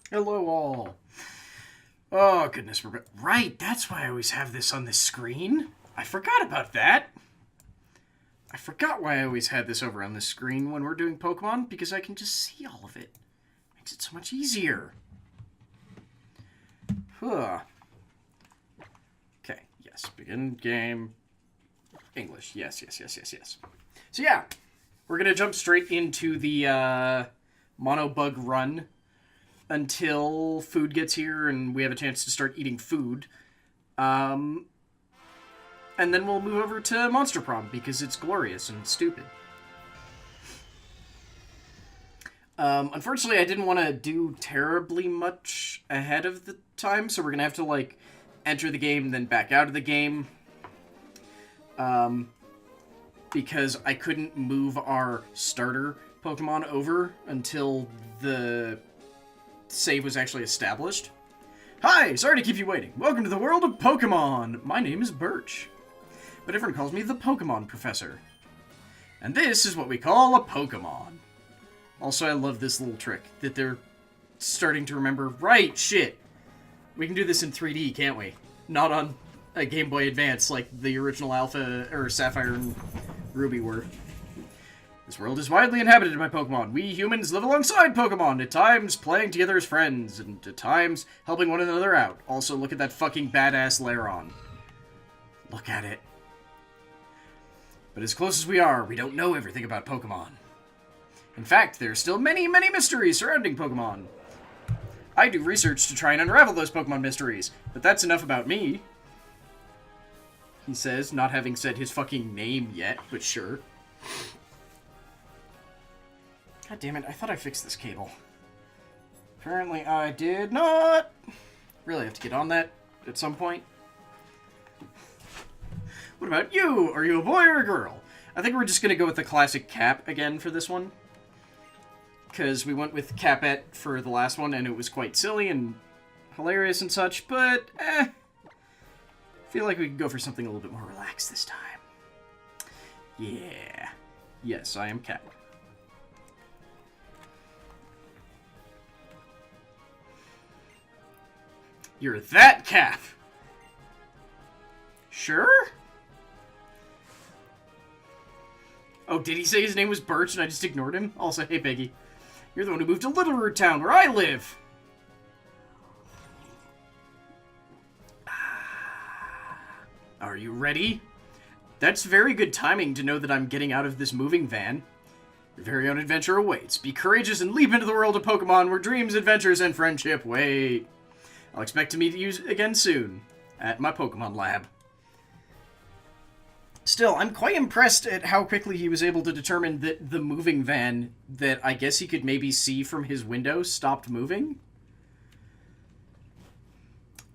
Hello all. Oh, goodness. Right, that's why I always have this on the screen. I forgot about that. I forgot why I always had this over on the screen when we're doing Pokemon, because I can just see all of it. Makes it so much easier. Huh. Okay, yes. Begin game. English. Yes. So yeah, we're going to jump straight into the mono bug run until food gets here and we have a chance to start eating food. And then we'll move over to Monster Prom because it's glorious and stupid. Unfortunately, I didn't want to do terribly much ahead of the time, so we're going to have to, like, enter the game, then back out of the game. Because I couldn't move our starter Pokemon over until the save was actually established. Hi! Sorry to keep you waiting. Welcome to the world of Pokemon! My name is Birch, but everyone calls me the Pokemon Professor. And this is what we call a Pokemon. Also, I love this little trick that they're starting to remember. Right, shit! We can do this in 3D, can't we? Not on a Game Boy Advance like the original Alpha, or Sapphire and Ruby were. This world is widely inhabited by Pokemon. We humans live alongside Pokemon, at times playing together as friends, and at times helping one another out. Also, look at that fucking badass Lairon. Look at it. But as close as we are, we don't know everything about Pokemon. In fact, there are still many, many mysteries surrounding Pokemon. I do research to try and unravel those Pokemon mysteries, but that's enough about me. He says, not having said his fucking name yet, but sure. God damn it, I thought I fixed this cable. Apparently I did not. Really have to get on that at some point. What about you? Are you a boy or a girl? I think we're just going to go with the classic Cap again for this one. Because we went with Capette for the last one, and it was quite silly and hilarious and such, but, I feel like we could go for something a little bit more relaxed this time. Yeah. Yes, I am Cap. You're that Cap! Sure? Oh, did he say his name was Birch and I just ignored him? Also, hey, Peggy. You're the one who moved to Little Root Town, where I live! Are you ready? That's very good timing to know that I'm getting out of this moving van. Your very own adventure awaits. Be courageous and leap into the world of Pokemon where dreams, adventures, and friendship wait. I'll expect to meet you again soon at my Pokemon lab. Still, I'm quite impressed at how quickly he was able to determine that the moving van that I guess he could maybe see from his window stopped moving.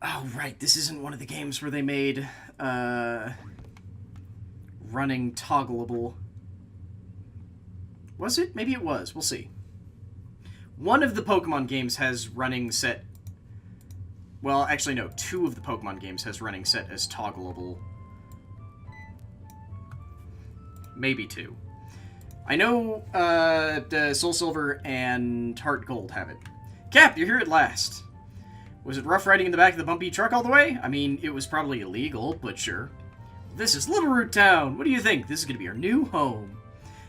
Oh, right. This isn't one of the games where they made running toggleable. Was it? Maybe it was. We'll see. One of the Pokemon games has running set. Well, actually, no. Two of the Pokemon games has running set as toggleable. Maybe two. I know the Soul Silver and Heart Gold have it. Cap, you're here at last. Was it rough riding in the back of the bumpy truck all the way? I mean, it was probably illegal, but sure. This is Little Root Town. What do you think? This is going to be our new home.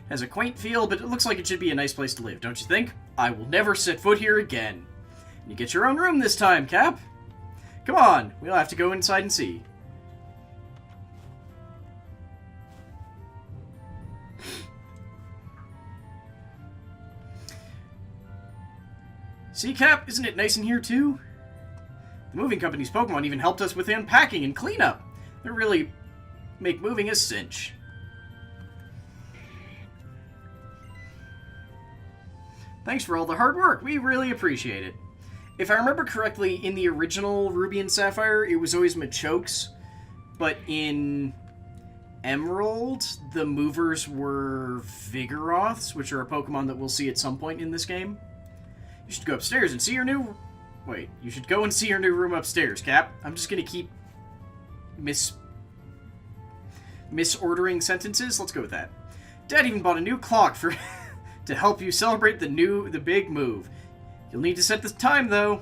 It has a quaint feel, but it looks like it should be a nice place to live, don't you think? I will never set foot here again. You get your own room this time, Cap. Come on, we'll have to go inside and see. See, Cap, isn't it nice in here, too? The moving company's Pokemon even helped us with unpacking and cleanup. They really make moving a cinch. Thanks for all the hard work. We really appreciate it. If I remember correctly, in the original Ruby and Sapphire, it was always Machokes, but in Emerald, the movers were Vigoroths, which are a Pokemon that we'll see at some point in this game. You should go upstairs and see your new... Wait, you should go and see your new room upstairs, Cap. I'm just gonna keep misordering sentences. Let's go with that. Dad even bought a new clock for to help you celebrate the big move. You'll need to set the time, though.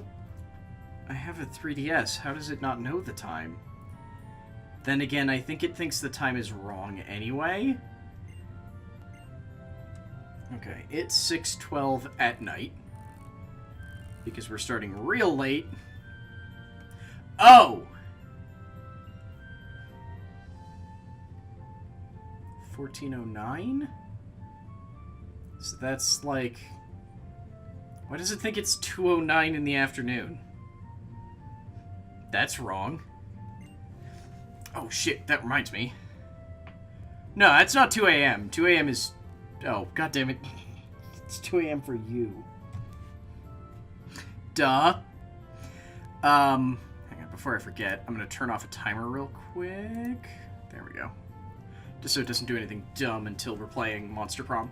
I have a 3DS. How does it not know the time? Then again, I think it thinks the time is wrong anyway. Okay, it's 6:12 at night. Because we're starting real late. Oh! 14:09? So that's like... Why does it think it's 2:09 in the afternoon? That's wrong. Oh shit, that reminds me. No, that's not 2 a.m. 2 a.m. is... Oh, god damn it. It's 2 a.m. for you. Duh. Hang on, before I forget, I'm gonna turn off a timer real quick. There we go. Just so it doesn't do anything dumb until we're playing Monster Prom.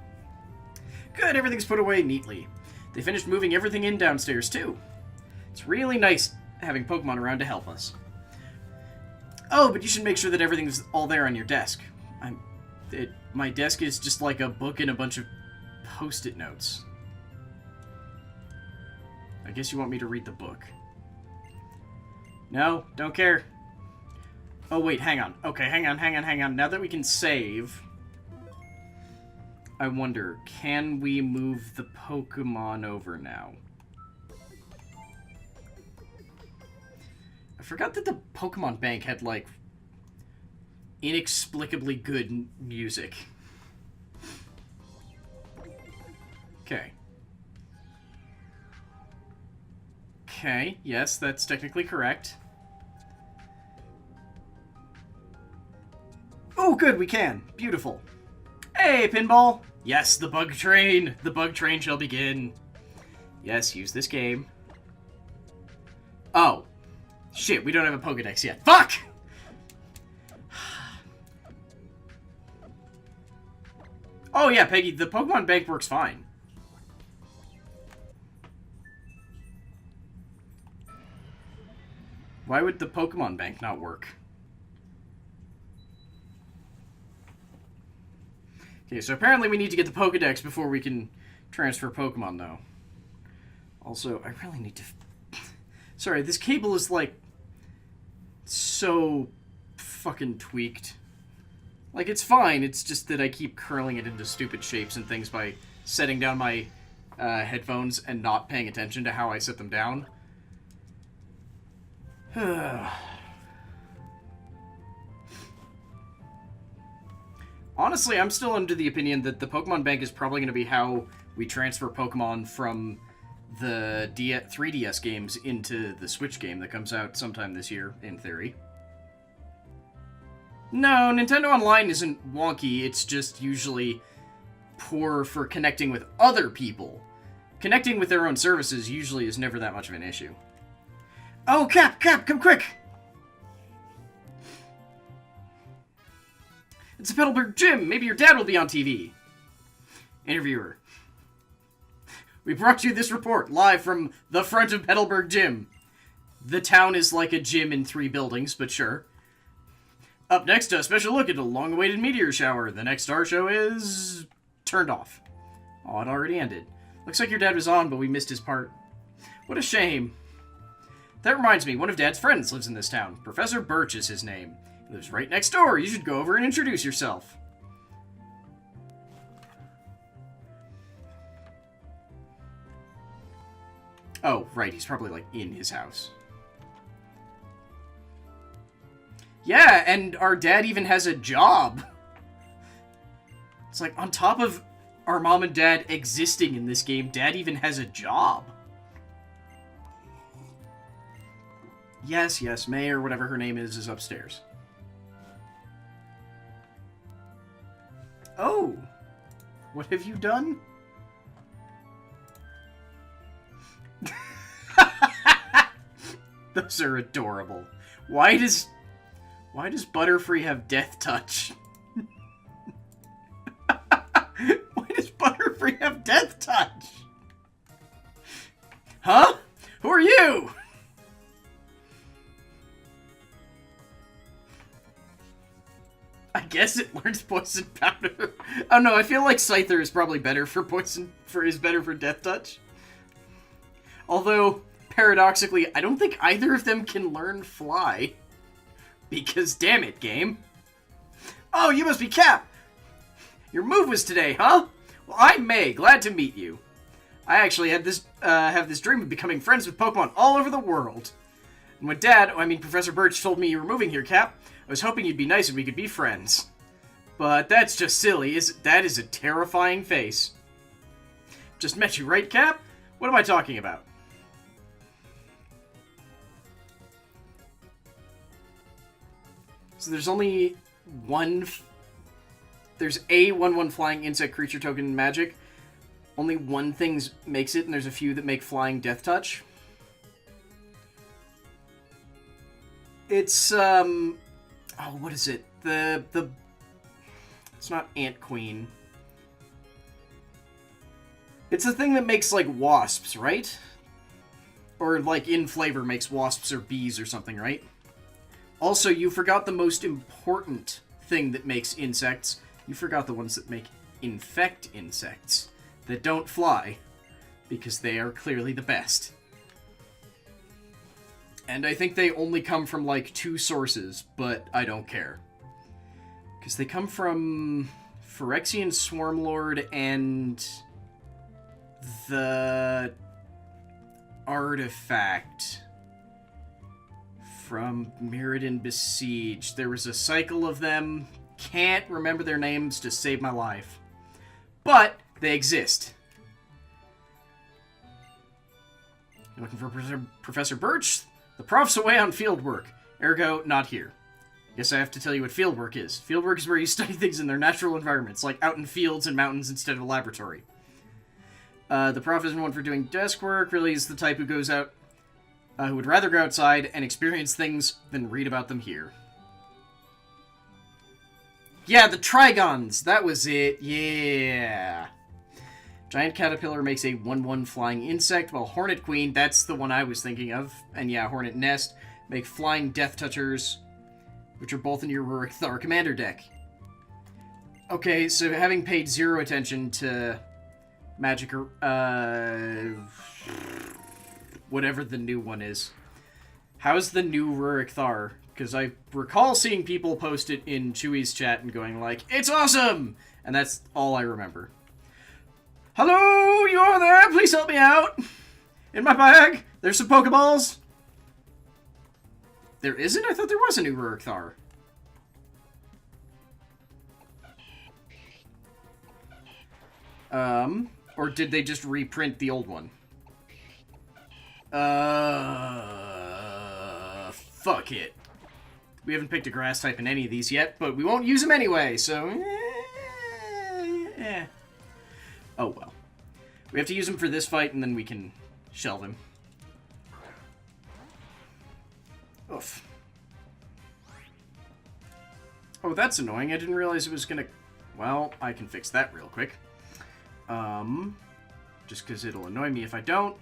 Good, everything's put away neatly. They finished moving everything in downstairs, too. It's really nice having Pokemon around to help us. Oh, but you should make sure that everything's all there on your desk. My desk is just like a book and a bunch of post-it notes. I guess you want me to read the book. No, don't care. Oh, wait, hang on. Okay, hang on. Now that we can save, I wonder, can we move the Pokemon over now? I forgot that the Pokemon Bank had, like, inexplicably good music. Okay. Okay, yes, that's technically correct. Oh, good, we can. Beautiful. Hey, Pinball! Yes, the bug train! The bug train shall begin. Yes, use this game. Oh. Shit, we don't have a Pokedex yet. Fuck! Oh yeah, Peggy, the Pokemon Bank works fine. Why would the Pokemon Bank not work? Okay, so apparently we need to get the Pokedex before we can transfer Pokemon, though. Also, I really need to... Sorry, this cable is, like, so fucking tweaked. Like, it's fine, it's just that I keep curling it into stupid shapes and things by setting down my headphones and not paying attention to how I set them down. Honestly, I'm still under the opinion that the Pokemon Bank is probably going to be how we transfer Pokemon from the 3DS games into the Switch game that comes out sometime this year, in theory. No, Nintendo Online isn't wonky, it's just usually poor for connecting with other people. Connecting with their own services usually is never that much of an issue. Oh, Cap, come quick! It's a Petalburg gym. Maybe your dad will be on TV. Interviewer. We brought you this report live from the front of Petalburg Gym. The town is like a gym in 3 buildings, but sure. Up next, a special look at a long-awaited meteor shower. The next star show is... turned off. Oh, it already ended. Looks like your dad was on, but we missed his part. What a shame. That reminds me, one of Dad's friends lives in this town. Professor Birch is his name. He lives right next door. You should go over and introduce yourself. Oh, right. He's probably, like, in his house. Yeah, and our dad even has a job. It's like, on top of our mom and dad existing in this game, Dad even has a job. Yes, May, or whatever her name is upstairs. Oh! What have you done? Those are adorable. Why does Butterfree have Death Touch? Why does Butterfree have Death Touch? Huh? Who are you? I guess it learns Poison Powder. Oh no, I feel like Scyther is probably better for Death Touch. Although, paradoxically, I don't think either of them can learn fly. Because damn it, game. Oh, you must be Cap! Your move was today, huh? Well, I'm May. Glad to meet you. I actually have this dream of becoming friends with Pokemon all over the world. And when Professor Birch told me you were moving here, Cap, I was hoping you'd be nice and we could be friends. But that's just silly. That is a terrifying face. Just met you, right, Cap? What am I talking about? So there's only one... There's a 1/1 flying insect creature token in Magic. Only one thing makes it, and there's a few that make flying Death Touch. It's, oh, what is it? It's not Ant Queen. It's the thing that makes, like, wasps, right? Or, like, in flavor makes wasps or bees or something, right? Also, you forgot the most important thing that makes insects. You forgot the ones that make infect insects. That don't fly. Because they are clearly the best. And I think they only come from, like, 2 sources, but I don't care. Because they come from Phyrexian Swarmlord and the artifact from Mirrodin Besieged. There was a cycle of them. Can't remember their names to save my life. But they exist. You're looking for Professor Birch? The prof's away on field work. Ergo, not here. Guess I have to tell you what field work is. Field work is where you study things in their natural environments, like out in fields and mountains instead of a laboratory. The prof isn't one for doing desk work. Really is the type who goes out, who would rather go outside and experience things than read about them here. Yeah, the Trigons! That was it. Yeah. Giant Caterpillar makes a 1/1 flying insect, while Hornet Queen, that's the one I was thinking of, and yeah, Hornet Nest, make flying Death Touchers, which are both in your Rurik Thar commander deck. Okay, so having paid 0 attention to Magic, whatever the new one is. How's the new Rurik Thar? Because I recall seeing people post it in Chewy's chat and going like, it's awesome! And that's all I remember. Hello, you are there? Please help me out. In my bag, there's some Pokeballs. There isn't? I thought there was a new Rurik Thar. Or did they just reprint the old one? Fuck it. We haven't picked a grass type in any of these yet, but we won't use them anyway, so... Oh, well. We have to use him for this fight, and then we can shelve him. Oof. Oh, that's annoying. I didn't realize it was gonna... Well, I can fix that real quick. Just because it'll annoy me if I don't.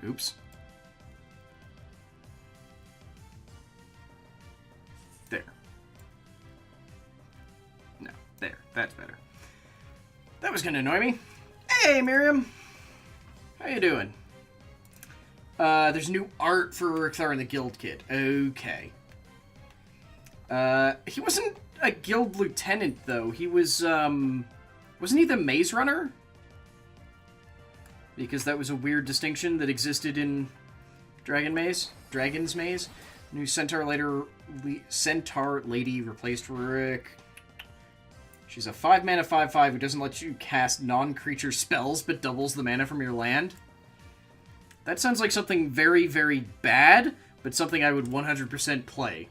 Oops. There. No, there. That's better. That was gonna annoy me. Hey, Miriam! How you doing? There's new art for Rurik Thar in the guild kit. Okay. He wasn't a guild lieutenant, though. He was, wasn't he the maze runner? Because that was a weird distinction that existed in Dragon's Maze. New Centaur Lady replaced Rurik. She's a 5-mana 5/5 who doesn't let you cast non-creature spells, but doubles the mana from your land. That sounds like something very, very bad, but something I would 100% play.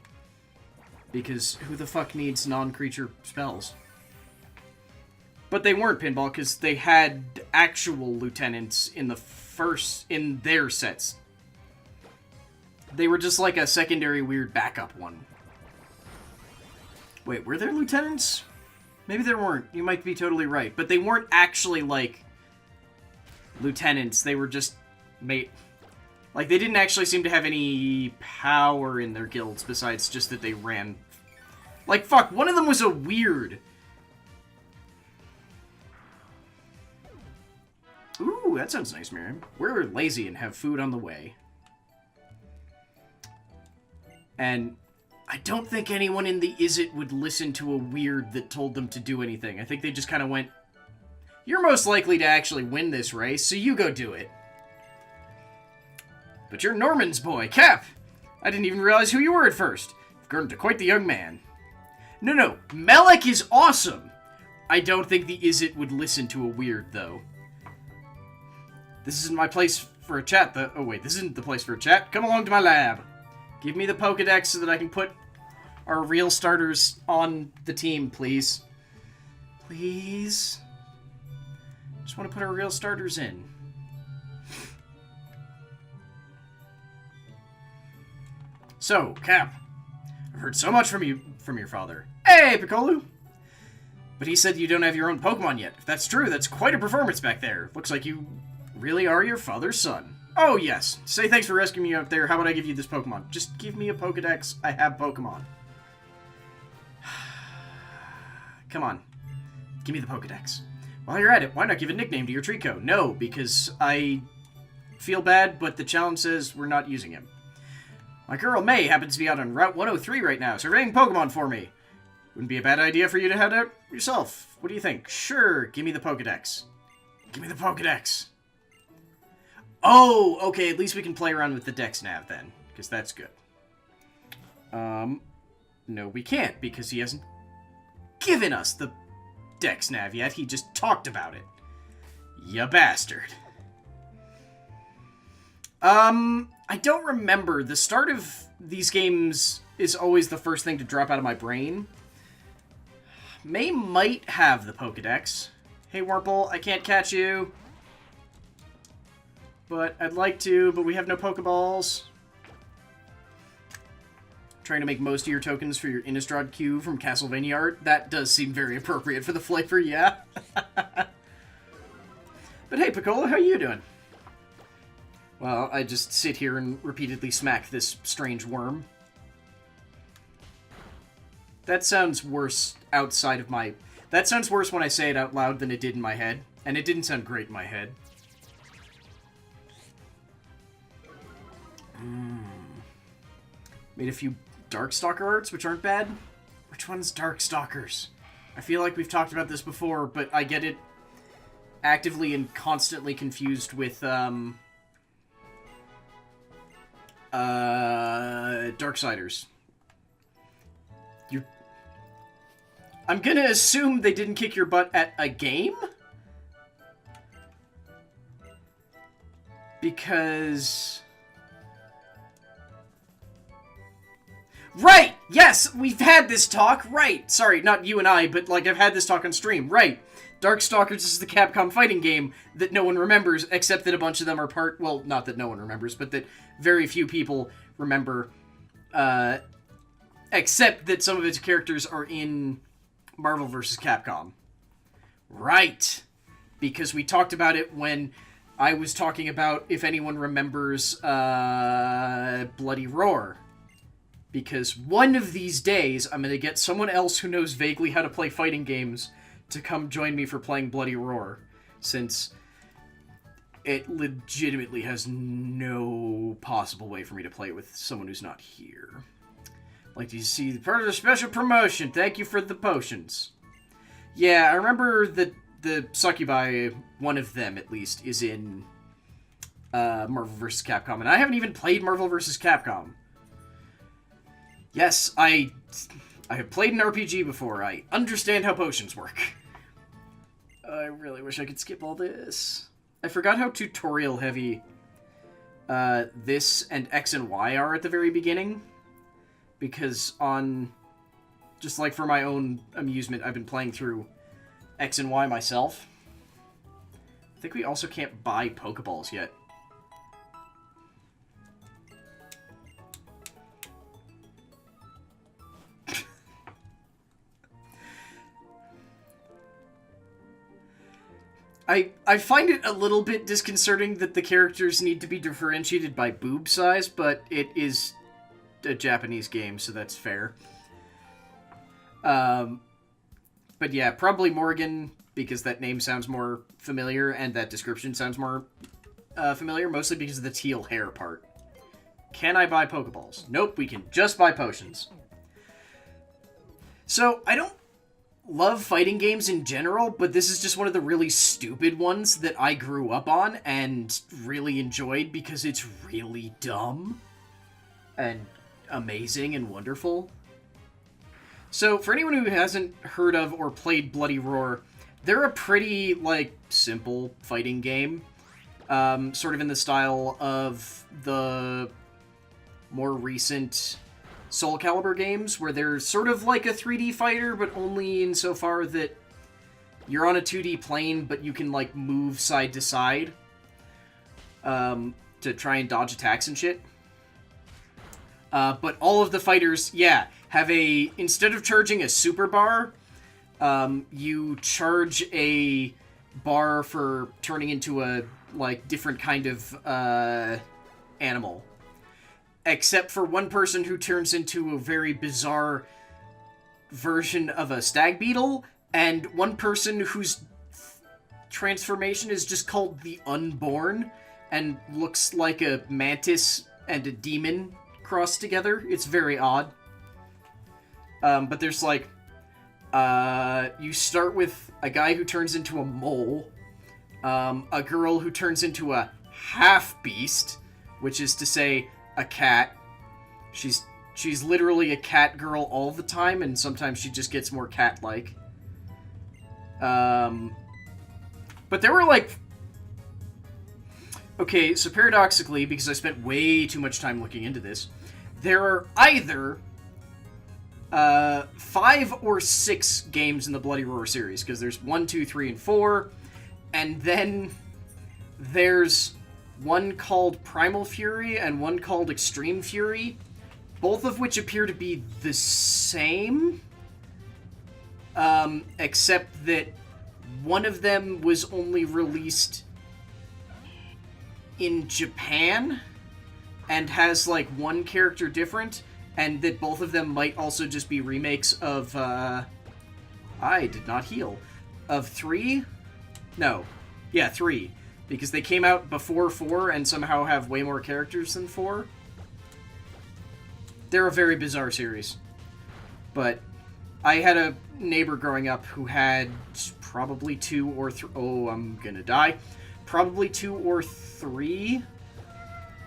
Because who the fuck needs non-creature spells? But they weren't Pinball, because they had actual lieutenants in their sets. They were just like a secondary weird backup one. Wait, were there lieutenants? Maybe there weren't. You might be totally right. But they weren't actually, like, lieutenants. They were just like, they didn't actually seem to have any power in their guilds besides just that they ran Like, fuck, one of them was a weird. Ooh, that sounds nice, Miriam. We're lazy and have food on the way. And I don't think anyone in the Is It would listen to a weird that told them to do anything. I think they just kind of went, you're most likely to actually win this race, so you go do it. But you're Norman's boy, Cap! I didn't even realize who you were at first. You've grown to quite the young man. No, Melek is awesome! I don't think the Is It would listen to a weird, though. This isn't my place for a chat, though. Oh, wait, this isn't the place for a chat. Come along to my lab. Give me the Pokedex so that I can put our real starters on the team, please. Please? Just want to put our real starters in. So, Cap, I've heard so much from your father. Hey, Piccolo! But he said you don't have your own Pokemon yet. If that's true, that's quite a performance back there. Looks like you really are your father's son. Oh, yes. Say thanks for rescuing me out there. How about I give you this Pokemon? Just give me a Pokedex. I have Pokemon. Come on. Give me the Pokedex. While you're at it, why not give a nickname to your Trico? No, because I feel bad, but the challenge says we're not using him. My girl May happens to be out on Route 103 right now, surveying Pokemon for me. Wouldn't be a bad idea for you to head out yourself. What do you think? Sure, give me the Pokedex. Give me the Pokedex. Oh, okay, at least we can play around with the Dex nav then, because that's good. No, we can't, because he hasn't given us the Dex nav yet. He just talked about it. Ya bastard. I don't remember. The start of these games is always the first thing to drop out of my brain. May might have the Pokedex. Hey, Wurmple, I can't catch you. But I'd like to, but we have no Pokeballs. Trying to make most of your tokens for your Innistrad Q from Castlevania art. That does seem very appropriate for the flavor, yeah. But hey, Piccolo, how you doing? Well, I just sit here and repeatedly smack this strange worm. That sounds worse outside of my... That sounds worse when I say it out loud than it did in my head. And it didn't sound great in my head. Made a few Darkstalker arts, which aren't bad. Which one's Darkstalkers? I feel like we've talked about this before, but I get it actively and constantly confused with, Darksiders. I'm gonna assume they didn't kick your butt at a game? Because... Right! Yes! We've had this talk! Right! Sorry, not you and I, but, like, I've had this talk on stream. Right! Darkstalkers is the Capcom fighting game that no one remembers, except that a bunch of them are part... Well, not that no one remembers, but that very few people remember. Except that some of its characters are in Marvel vs. Capcom. Right! Because we talked about it when I was talking about if anyone remembers Bloody Roar. Because one of these days, I'm going to get someone else who knows vaguely how to play fighting games to come join me for playing Bloody Roar. Since it legitimately has no possible way for me to play it with someone who's not here. Like, do you see part of the special promotion? Thank you for the potions. Yeah, I remember that the Succubi, one of them at least, is in Marvel vs. Capcom. And I haven't even played Marvel vs. Capcom. Yes, I have played an RPG before. I understand how potions work. I really wish I could skip all this. I forgot how tutorial heavy this and X and Y are at the very beginning. Because on... Just like for my own amusement, I've been playing through X and Y myself. I think we also can't buy Pokeballs yet. I find it a little bit disconcerting that the characters need to be differentiated by boob size, but it is a Japanese game, so that's fair. But yeah, probably Morgan, because that name sounds more familiar, and that description sounds more familiar, mostly because of the teal hair part. Can I buy Pokeballs? Nope, we can just buy potions. So, I don't love fighting games in general, but this is just one of the really stupid ones that I grew up on and really enjoyed because it's really dumb and amazing and wonderful. So, for anyone who hasn't heard of or played Bloody Roar, they're a pretty, like, simple fighting game. Sort of in the style of the more recent Soul Calibur games, where they're sort of like a 3D fighter, but only insofar that you're on a 2D plane, but you can, like, move side to side to try and dodge attacks and shit. But all of the fighters, yeah, have a... Instead of charging a super bar, you charge a bar for turning into a, like, different kind of animal. Except for one person who turns into a very bizarre version of a stag beetle, and one person whose transformation is just called the Unborn, and looks like a mantis and a demon crossed together. It's very odd. But there's, like, you start with a guy who turns into a mole, a girl who turns into a half-beast, which is to say, a cat. She's literally a cat girl all the time, and sometimes she just gets more cat-like. But there were, like... Okay, so paradoxically, because I spent way too much time looking into this, there are either 5 or 6 games in the Bloody Roar series, because there's 1, 2, 3, and 4, and then there's one called Primal Fury and one called Extreme Fury, both of which appear to be the same, except that one of them was only released in Japan and has, like, one character different, and that both of them might also just be remakes of, I did not heal. Of 3? No. Yeah, 3. Because they came out before 4 and somehow have way more characters than 4. They're a very bizarre series. But I had a neighbor growing up who had probably 2 or 3... Oh, I'm gonna die. Probably 2 or 3.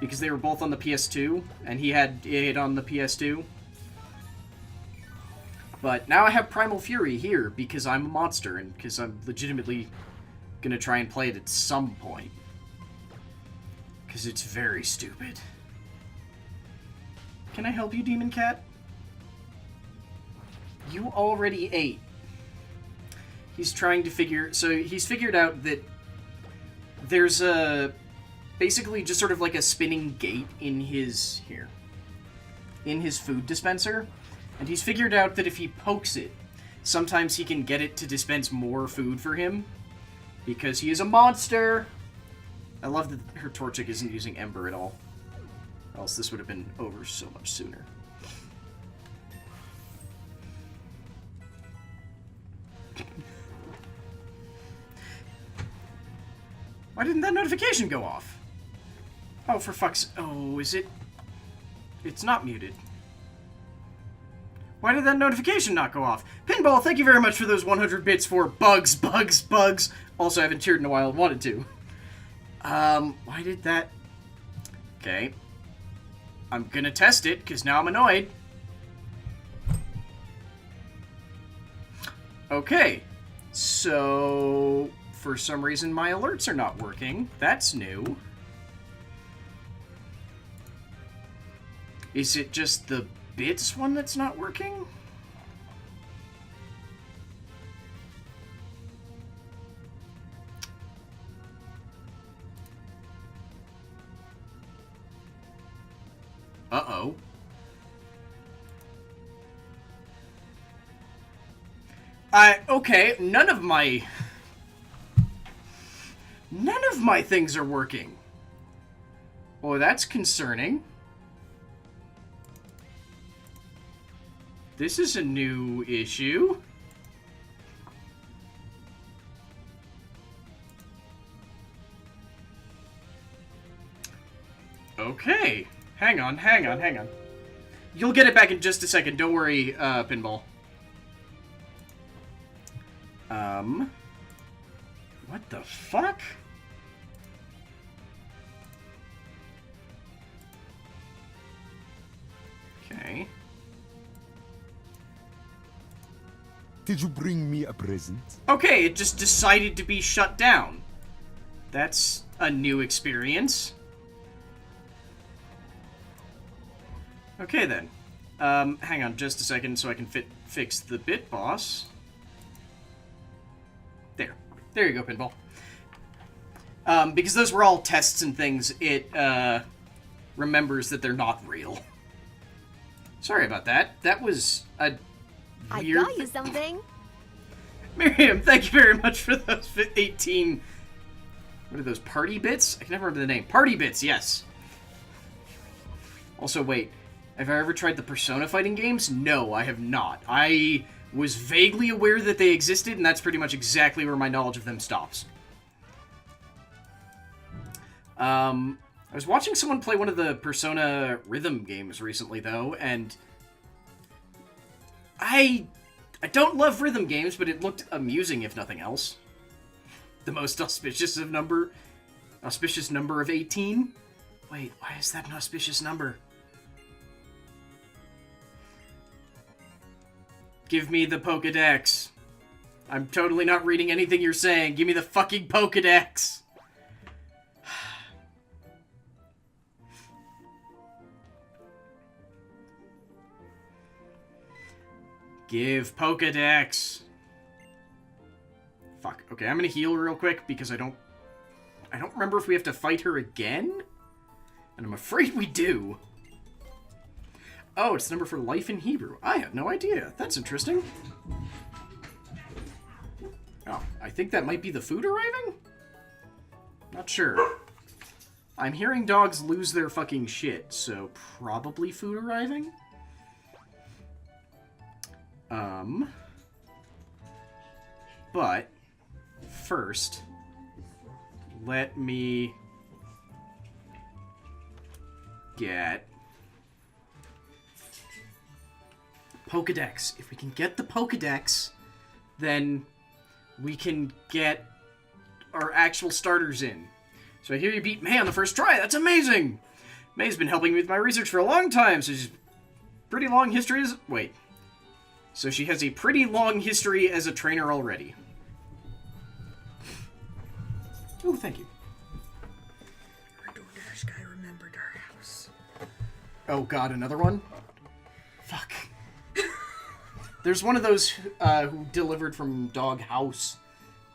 Because they were both on the PS2. And he had it on the PS2. But now I have Primal Fury here because I'm a monster and because I'm legitimately gonna try and play it at some point. Because it's very stupid. Can I help you, Demon Cat? You already ate. He's trying to figure... So he's figured out that there's a... Basically just sort of like a spinning gate in his... Here. In his food dispenser. And he's figured out that if he pokes it, sometimes he can get it to dispense more food for him. Because he is a monster! I love that her Torchic isn't using Ember at all. Else this would have been over so much sooner. Why didn't that notification go off? Oh, for fuck's... Oh, is it... It's not muted. Why did that notification not go off? Pinball, thank you very much for those 100 bits for bugs, bugs, bugs. Also, I haven't cheered in a while and wanted to. Why did that... Okay. I'm gonna test it, because now I'm annoyed. Okay. So... For some reason, my alerts are not working. That's new. Is it just the bits one that's not working? Uh-oh. Okay, none of my things are working. Oh, that's concerning. This is a new issue. Okay. Hang on. You'll get it back in just a second. Don't worry, Pinball. What the fuck? Okay. Did you bring me a present? Okay, it just decided to be shut down. That's a new experience. Okay then. Hang on just a second so I can fix the bit boss. There you go, Pinball. Because those were all tests and things, it, remembers that they're not real. Sorry about that. That was a weird... I got you something. Miriam, thank you very much for those 18... What are those, party bits? I can never remember the name. Party bits, yes. Also, wait. Have I ever tried the Persona fighting games? No, I have not. I was vaguely aware that they existed, and that's pretty much exactly where my knowledge of them stops. I was watching someone play one of the Persona rhythm games recently, though, and I don't love rhythm games, but it looked amusing, if nothing else. The most auspicious number of 18? Wait, why is that an auspicious number? Give me the Pokedex. I'm totally not reading anything you're saying. Give me the fucking Pokedex. Give Pokedex. Fuck. Okay, I'm gonna heal real quick because I don't remember if we have to fight her again. And I'm afraid we do. Oh, it's the number for life in Hebrew. I had no idea. That's interesting. Oh, I think that might be the food arriving? Not sure. I'm hearing dogs lose their fucking shit, so probably food arriving? But first, let me get Pokedex. If we can get the Pokedex, then we can get our actual starters in. So I hear you beat May on the first try. That's amazing! May's been helping me with my research for a long time, so she's pretty long history as... Wait. So she has a pretty long history as a trainer already. Oh, thank you. Our DoorDash guy remembered our house. Oh god, another one? Fuck. There's one of those who delivered from Dog House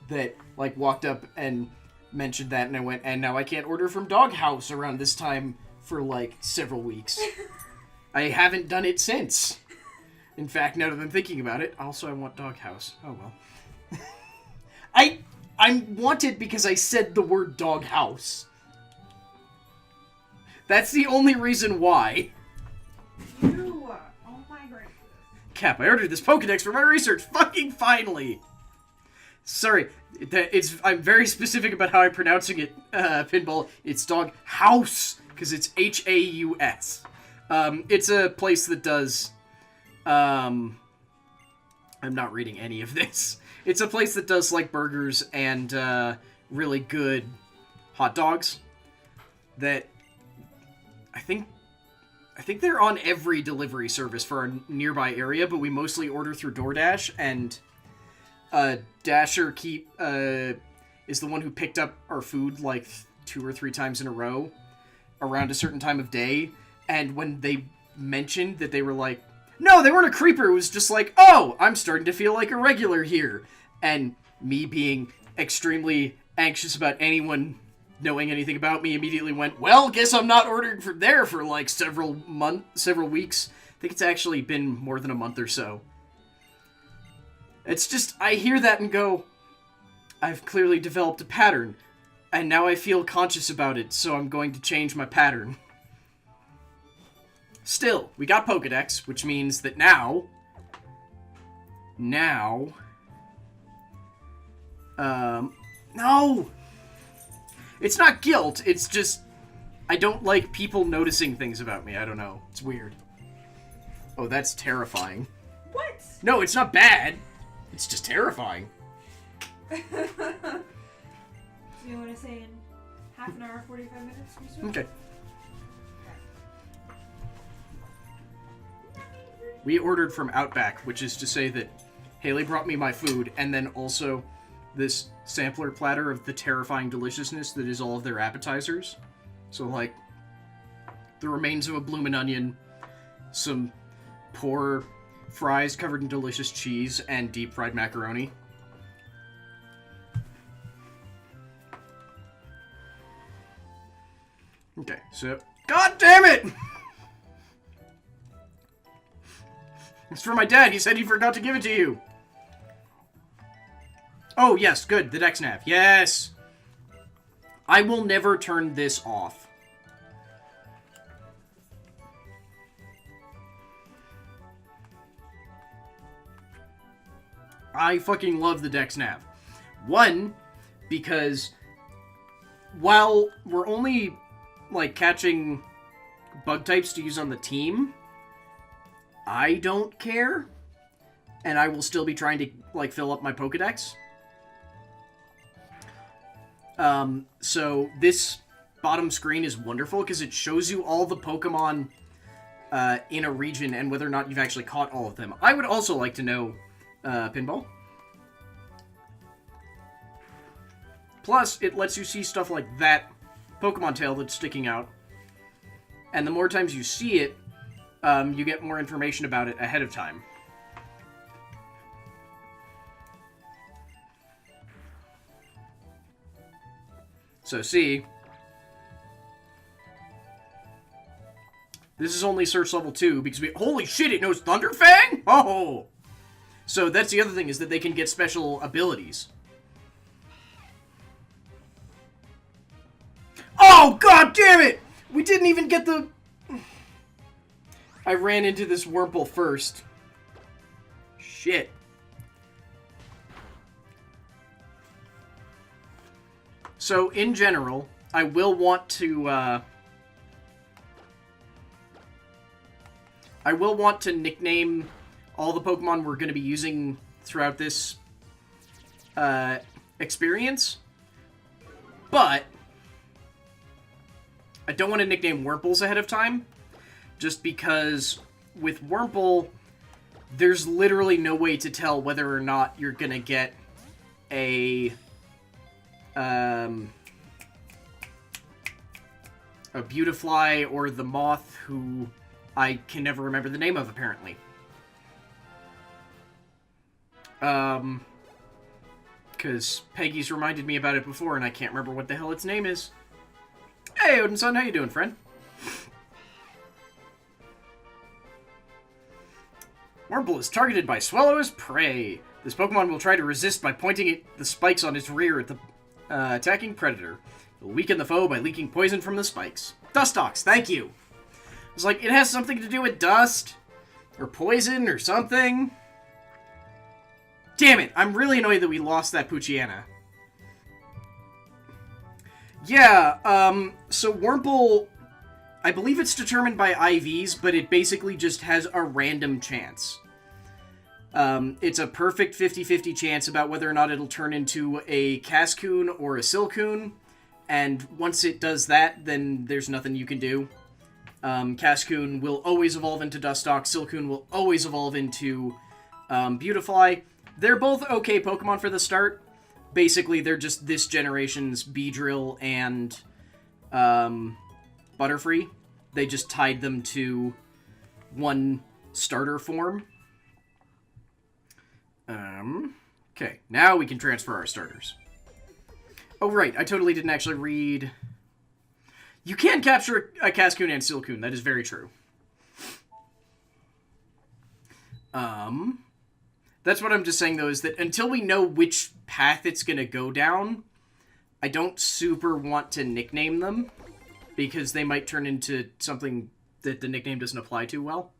that, like, walked up and mentioned that, and I went, and now I can't order from Dog House around this time for, like, several weeks. I haven't done it since. In fact, now that I'm thinking about it, also I want Dog House. Oh, well. I want it because I said the word Dog House. That's the only reason why. Oh my gracious. Cap, I ordered this Pokedex for my research. Fucking finally. Sorry, I'm very specific about how I'm pronouncing it, Pinball. It's Dog House, because it's H-A-U-S. It's a place that does... I'm not reading any of this. It's a place that does, like, burgers and, really good hot dogs that I think they're on every delivery service for our nearby area, but we mostly order through DoorDash, and, Dasher is the one who picked up our food, like, 2 or 3 times in a row around a certain time of day, and when they mentioned that they were like, no, they weren't a creeper. It was just like, oh, I'm starting to feel like a regular here. And me being extremely anxious about anyone knowing anything about me immediately went, well, guess I'm not ordering from there for like several weeks. I think it's actually been more than a month or so. It's just, I hear that and go, I've clearly developed a pattern. And now I feel conscious about it, so I'm going to change my pattern. Still, we got Pokedex, which means that now Now... no! It's not guilt, it's just... I don't like people noticing things about me. I don't know. It's weird. Oh, that's terrifying. What? No, it's not bad. It's just terrifying. Do you want to say in half an hour, 45 minutes? Okay. We ordered from Outback, which is to say that Hailey brought me my food, and then also this sampler platter of the terrifying deliciousness that is all of their appetizers. So, like, the remains of a bloomin' onion, some poor fries covered in delicious cheese, and deep-fried macaroni. Okay, so... God damn it! It's for my dad. He said he forgot to give it to you. Oh, yes, good. The Dex Nav. Yes! I will never turn this off. I fucking love the Dex Nav. One, because while we're only, like, catching bug types to use on the team, I don't care. And I will still be trying to, like, fill up my Pokedex. So this bottom screen is wonderful because it shows you all the Pokemon in a region and whether or not you've actually caught all of them. I would also like to know, Pinball. Plus, it lets you see stuff like that Pokemon tail that's sticking out. And the more times you see it, you get more information about it ahead of time. So see, this is only search level 2 because holy shit, it knows Thunderfang? Oh! So that's the other thing, is that they can get special abilities. Oh, god damn it! We didn't even get the... I ran into this Wurmple first. Shit. So, in general, I will want to, nickname all the Pokemon we're going to be using throughout this, experience. But, I don't want to nickname Wurmples ahead of time, just because with Wurmple, there's literally no way to tell whether or not you're going to get a Beautifly or the Moth, who I can never remember the name of, apparently. Because Peggy's reminded me about it before, and I can't remember what the hell its name is. Hey, Odin-san, how you doing, friend? Wurmple is targeted by Swallow as prey. This Pokemon will try to resist by pointing the spikes on its rear at the attacking predator. It will weaken the foe by leaking poison from the spikes. Dustox, thank you! I was like, it has something to do with dust? Or poison, or something? Damn it, I'm really annoyed that we lost that Poochyena. Yeah, so Wurmple, I believe it's determined by IVs, but it basically just has a random chance. It's a perfect 50-50 chance about whether or not it'll turn into a Cascoon or a Silcoon, and once it does that, then there's nothing you can do. Cascoon will always evolve into Dustox, Silcoon will always evolve into Beautifly. They're both okay Pokemon for the start. Basically, they're just this generation's Beedrill and Butterfree. They just tied them to one starter form. Okay, now we can transfer our starters. Oh, right, I totally didn't actually read... You can capture a Cascoon and Silcoon, that is very true. That's what I'm just saying, though, is that until we know which path it's gonna go down, I don't super want to nickname them, because they might turn into something that the nickname doesn't apply to well.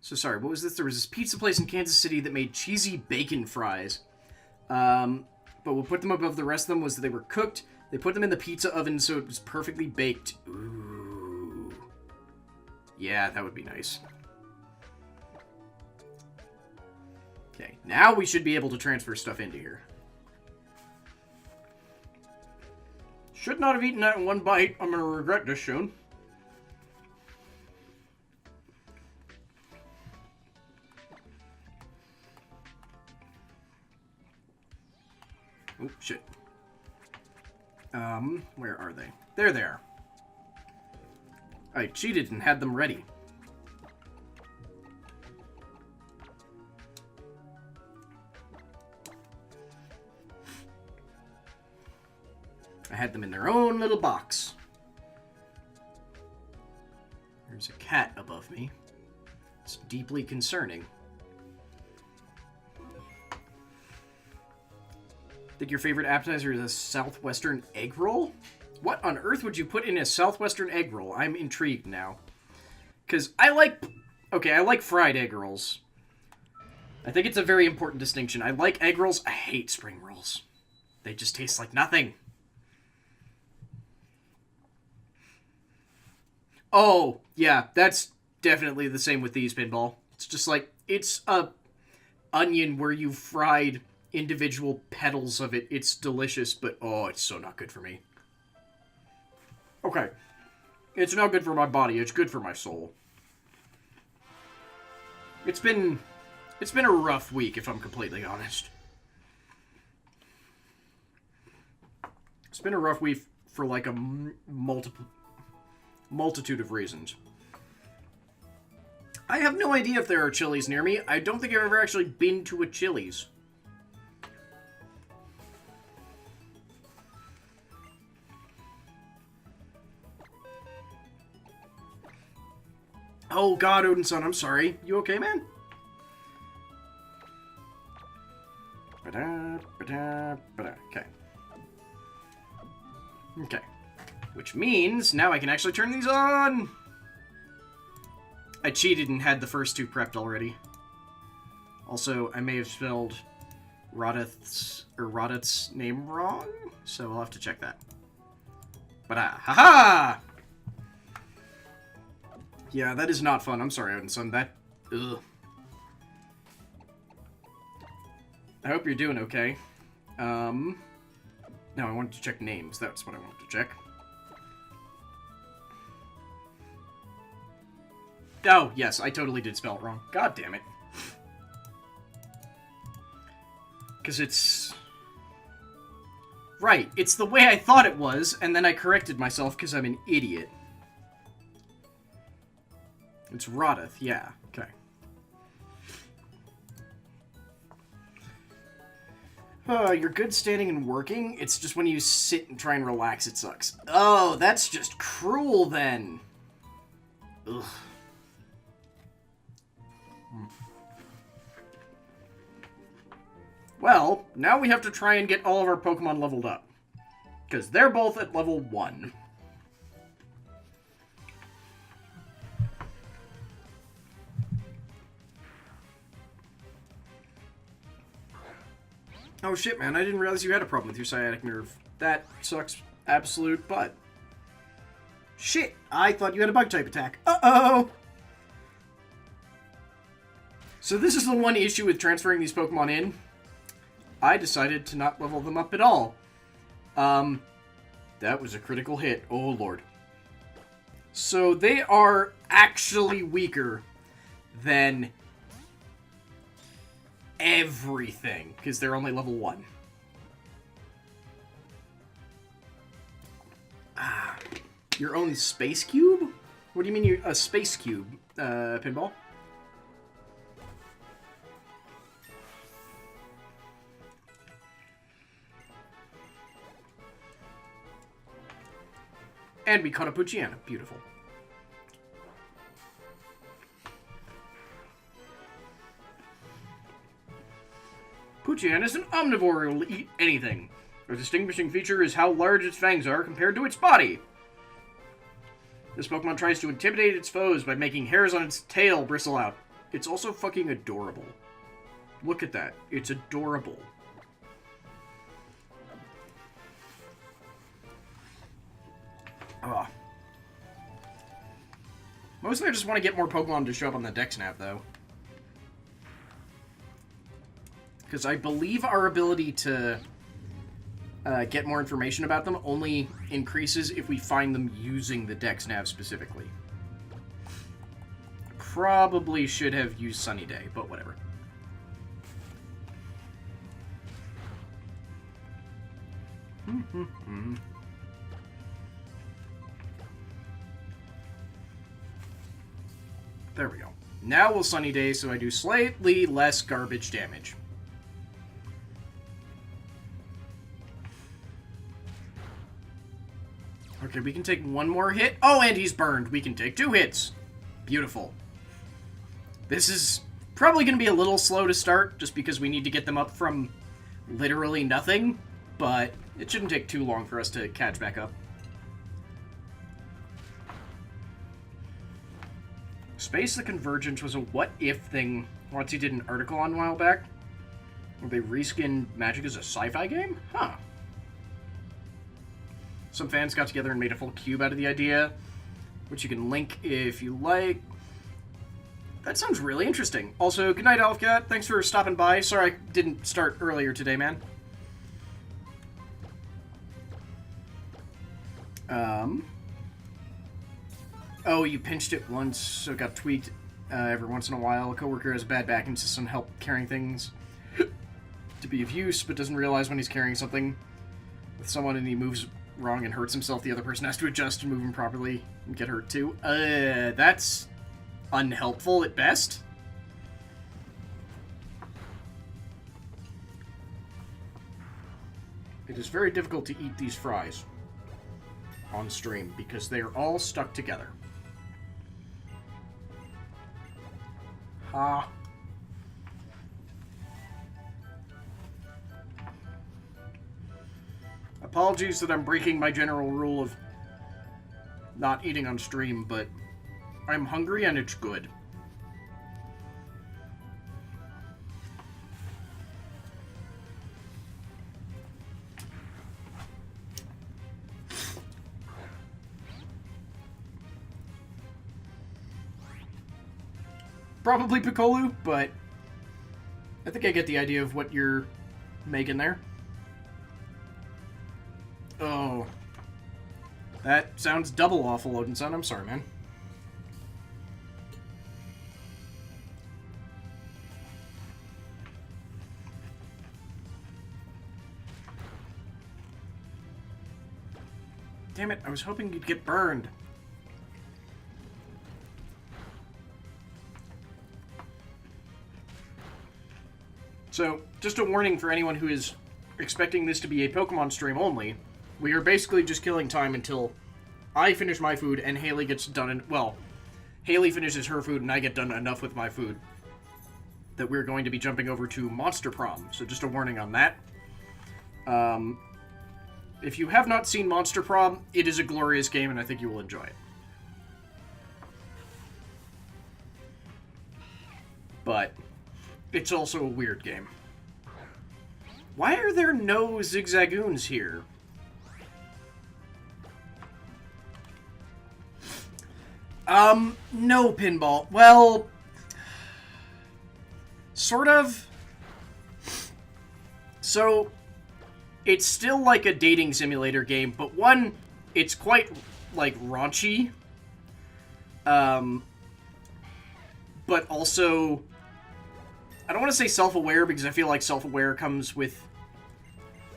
So sorry, what was this? There was this pizza place in Kansas City that made cheesy bacon fries. But what put them above the rest of them was that they were cooked. They put them in the pizza oven so it was perfectly baked. Ooh. Yeah, that would be nice. Okay, now we should be able to transfer stuff into here. Should not have eaten that in one bite. I'm going to regret this soon. Oh, shit. Where are they? There they are. I cheated and had them ready. I had them in their own little box. There's a cat above me. It's deeply concerning. Think your favorite appetizer is a southwestern egg roll? What on earth would you put in a southwestern egg roll? I'm intrigued now. Because I like fried egg rolls. I think it's a very important distinction. I like egg rolls. I hate spring rolls. They just taste like nothing. Oh, yeah, that's definitely the same with these, Pinball. It's just like, it's a onion where you fried individual petals of it. It's delicious, but oh, it's so not good for me. Okay. It's not good for my body, it's good for my soul. It's been a rough week, if I'm completely honest. It's been a rough week for like a multitude of reasons. I have no idea if there are Chili's near me. I don't think I've ever actually been to a Chili's. Oh god, Odin-san, I'm sorry. You okay, man? Okay. Okay. Which means now I can actually turn these on! I cheated and had the first two prepped already. Also, I may have spelled Rodith's name wrong, so I'll have to check that. But haha! Yeah, that is not fun. I'm sorry, Odin-san. That... Ugh. I hope you're doing okay. No, I wanted to check names. That's what I wanted to check. Oh, yes, I totally did spell it wrong. God damn it. Because it's... Right, it's the way I thought it was, and then I corrected myself because I'm an idiot. It's Rodith, yeah. Okay. You're good standing and working. It's just when you sit and try and relax, it sucks. Oh, that's just cruel then. Ugh. Well, now we have to try and get all of our Pokemon leveled up. Because they're both at level 1. Oh shit, man, I didn't realize you had a problem with your sciatic nerve. That sucks absolute butt. Shit, I thought you had a bug-type attack. Uh-oh! So this is the one issue with transferring these Pokemon in. I decided to not level them up at all. That was a critical hit. Oh, Lord. So they are actually weaker than everything, because they're only level 1. Ah, your own space cube? What do you mean you're a space cube, Pinball? And we caught a Poochyena. Beautiful. Poochyena is an omnivore who will eat anything. A distinguishing feature is how large its fangs are compared to its body. This Pokemon tries to intimidate its foes by making hairs on its tail bristle out. it's also fucking adorable. Look at that. It's adorable. Ugh. Mostly I just want to get more Pokemon to show up on the deck snap, though. Because I believe our ability to get more information about them only increases if we find them using the deck snap specifically. Probably should have used Sunny Day, but whatever. There we go. Now we'll Sunny Day so I do slightly less garbage damage. Okay, we can take one more hit. Oh, and he's burned. We can take 2 hits. Beautiful. This is probably going to be a little slow to start, just because we need to get them up from literally nothing, but it shouldn't take too long for us to catch back up. Space the Convergence was a what-if thing Watsi did an article on a while back, where they reskinned Magic as a sci-fi game? Huh. Some fans got together and made a full cube out of the idea, which you can link if you like. That sounds really interesting. Also, good night, Elfcat. Thanks for stopping by. Sorry I didn't start earlier today, man. Oh, you pinched it once, so it got tweaked every once in a while. A coworker has a bad back and insists on help carrying things to be of use, but doesn't realize when he's carrying something with someone and he moves wrong and hurts himself, the other person has to adjust and move him properly and get hurt too. That's unhelpful at best. It is very difficult to eat these fries on stream because they are all stuck together. Ha. Apologies that I'm breaking my general rule of not eating on stream, but I'm hungry and it's good. Probably Piccolo, but I think I get the idea of what you're making there. Oh. That sounds double awful, Odinson. I'm sorry, man. Damn it, I was hoping you'd get burned. So, just a warning for anyone who is expecting this to be a Pokemon stream only. We are basically just killing time until I finish my food and Hailey gets done in... Well, Hailey finishes her food and I get done enough with my food that we're going to be jumping over to Monster Prom. So just a warning on that. If you have not seen Monster Prom, it is a glorious game and I think you will enjoy it. But it's also a weird game. Why are there no Zigzagoons here? No pinball. Well, sort of. So, it's still like a dating simulator game, but one, it's quite, like, raunchy. But also, I don't want to say self-aware, because I feel like self-aware comes with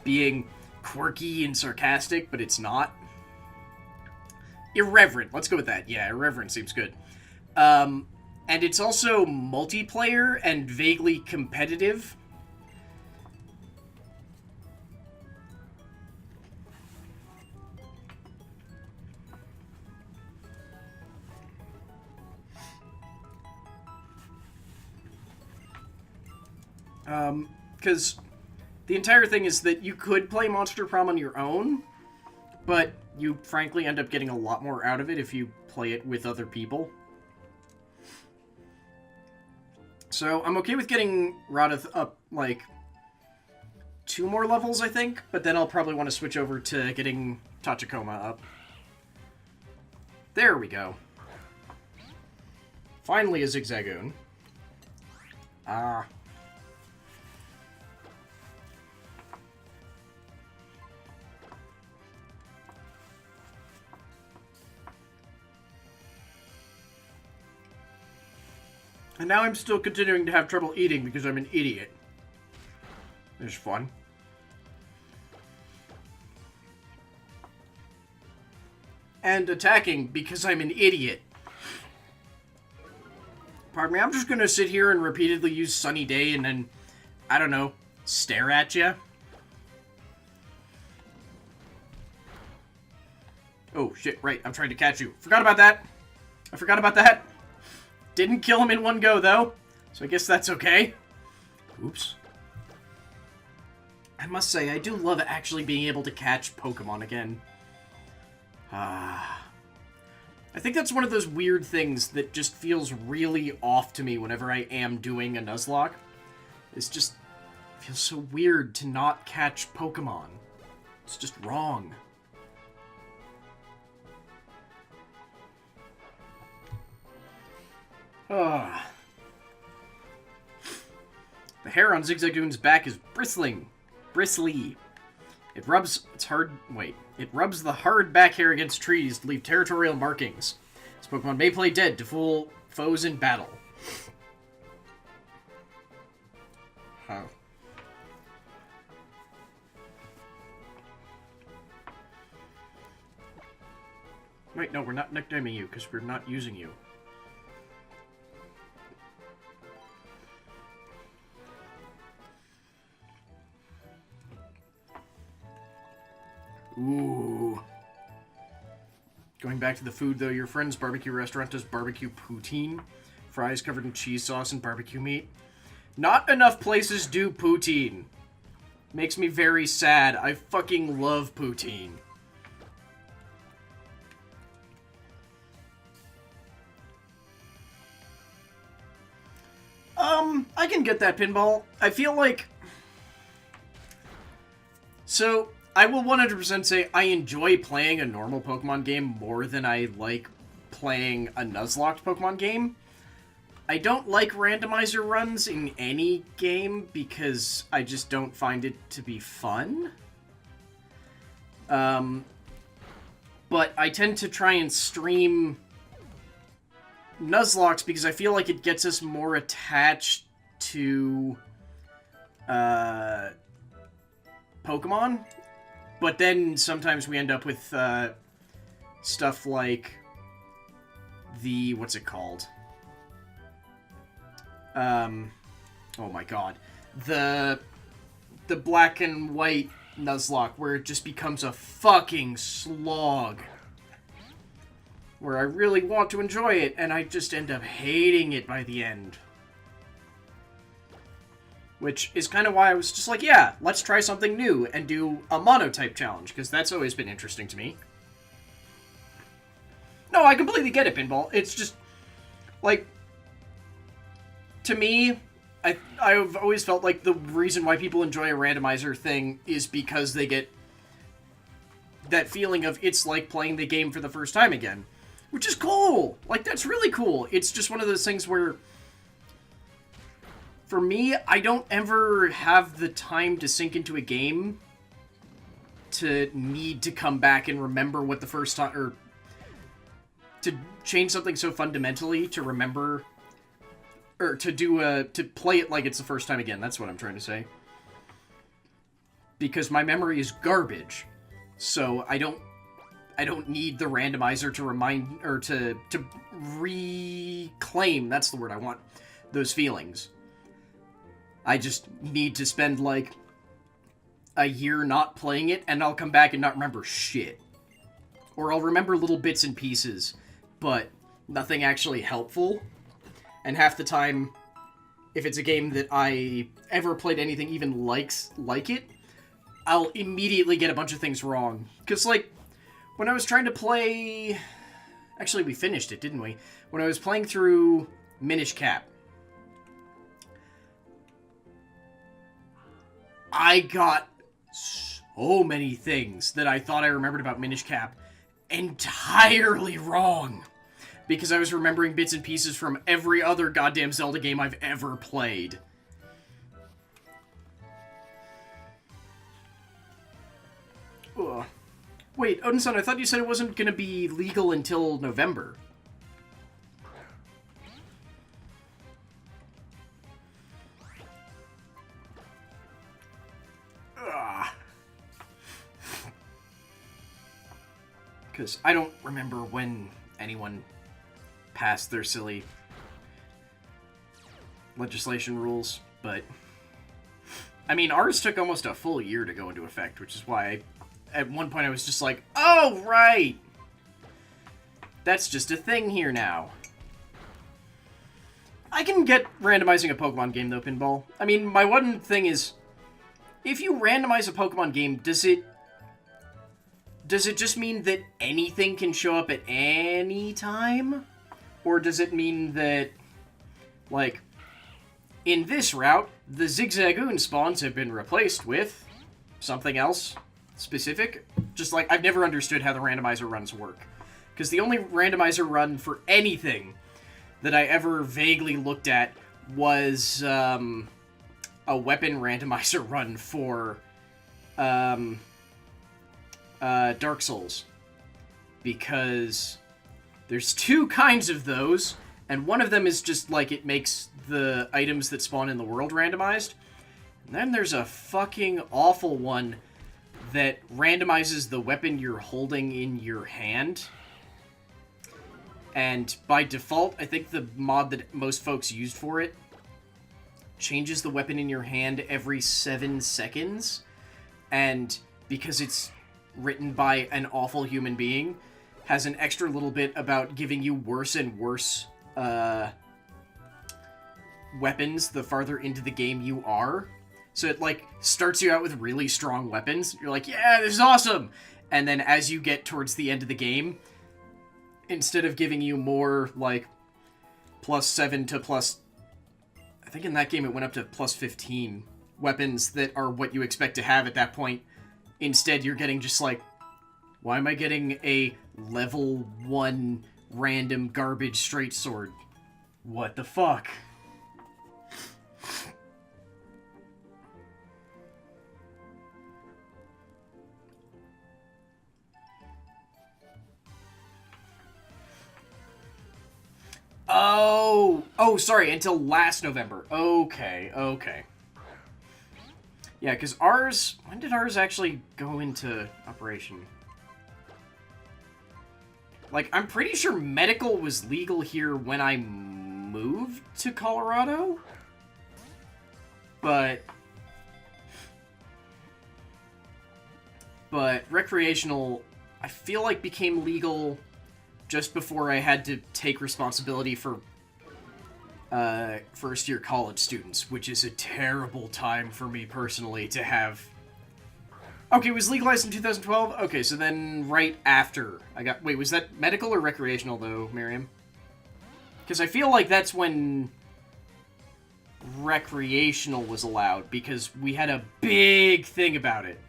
being quirky and sarcastic, but it's not. Irreverent. Let's go with that. Yeah, irreverent seems good. And it's also multiplayer and vaguely competitive. Because the entire thing is that you could play Monster Prom on your own, but you frankly end up getting a lot more out of it if you play it with other people. So I'm okay with getting Rodith up, like, 2 more levels, I think, but then I'll probably want to switch over to getting Tachikoma up. There we go. Finally a Zigzagoon. Ah. And now I'm still continuing to have trouble eating because I'm an idiot. It's fun. And attacking because I'm an idiot. Pardon me, I'm just gonna sit here and repeatedly use Sunny Day and then, I don't know, stare at ya. Oh, shit, right, I'm trying to catch you. Forgot about that. I forgot about that. Didn't kill him in one go, though, so I guess that's okay. Oops. I must say, I do love actually being able to catch Pokemon again. I think that's one of those weird things that just feels really off to me whenever I am doing a Nuzlocke. It's just feels so weird to not catch Pokemon. It's just wrong. The hair on Zigzagoon's back is bristly. It rubs the hard back hair against trees to leave territorial markings. This Pokemon may play dead to fool foes in battle. Huh. Wait, no, we're not nicknaming you because we're not using you. Ooh. Going back to the food, though, your friend's barbecue restaurant does barbecue poutine. Fries covered in cheese sauce and barbecue meat. Not enough places do poutine. Makes me very sad. I fucking love poutine. I can get that pinball. I feel like... So... I will 100% say I enjoy playing a normal Pokemon game more than I like playing a Nuzlocked Pokemon game. I don't like randomizer runs in any game because I just don't find it to be fun. But I tend to try and stream Nuzlocks because I feel like it gets us more attached to Pokemon. But then sometimes we end up with stuff like the... what's it called? Oh my god. The black and white Nuzlocke, where it just becomes a fucking slog. Where I really want to enjoy it, and I just end up hating it by the end. Which is kind of why I was just like, yeah, let's try something new and do a monotype challenge, because that's always been interesting to me. No, I completely get it, Pinball. It's just, like, to me, I've always felt like the reason why people enjoy a randomizer thing is because they get that feeling of it's like playing the game for the first time again. Which is cool! Like, that's really cool. It's just one of those things where... For me, I don't ever have the time to sink into a game to need to come back and remember what the first time, or to change something so fundamentally to remember, or to play it like it's the first time again. That's what I'm trying to say. Because my memory is garbage, so I don't need the randomizer to remind, or to reclaim, that's the word I want, those feelings. I just need to spend, like, a year not playing it, and I'll come back and not remember shit. Or I'll remember little bits and pieces, but nothing actually helpful. And half the time, if it's a game that I ever played anything even like it, I'll immediately get a bunch of things wrong. Because, like, when I was trying to play... Actually, we finished it, didn't we? When I was playing through Minish Cap, I got so many things that I thought I remembered about Minish Cap entirely wrong. Because I was remembering bits and pieces from every other goddamn Zelda game I've ever played. Ugh. Wait, Odin-san, I thought you said it wasn't going to be legal until November. Because I don't remember when anyone passed their silly legislation rules, but... I mean, ours took almost a full year to go into effect, which is why at one point I was just like, oh, right! That's just a thing here now. I can get randomizing a Pokemon game, though, Pinball. I mean, my one thing is, if you randomize a Pokemon game, does it just mean that anything can show up at any time? Or does it mean that, like, in this route, the Zigzagoon spawns have been replaced with something else specific? Just like, I've never understood how the randomizer runs work. Because the only randomizer run for anything that I ever vaguely looked at was a weapon randomizer run for Dark Souls. Because there's two kinds of those, and one of them is just like it makes the items that spawn in the world randomized. And then there's a fucking awful one that randomizes the weapon you're holding in your hand. And by default, I think the mod that most folks used for it changes the weapon in your hand every 7 seconds. And because it's written by an awful human being, has an extra little bit about giving you worse and worse weapons the farther into the game you are. So it, like, starts you out with really strong weapons. You're like, yeah, this is awesome! And then as you get towards the end of the game, instead of giving you more, like, +7 to plus... I think in that game it went up to +15 weapons that are what you expect to have at that point. Instead, you're getting just like, why am I getting a level 1 random garbage straight sword? What the fuck? Oh, sorry, until last November. Okay. Yeah, because ours... When did ours actually go into operation? Like, I'm pretty sure medical was legal here when I moved to Colorado? But recreational, I feel like, became legal just before I had to take responsibility for first-year college students, which is a terrible time for me personally to have... Okay, it was legalized in 2012? Okay, so then right after I got... Wait, was that medical or recreational, though, Miriam? Because I feel like that's when recreational was allowed, because we had a big thing about it.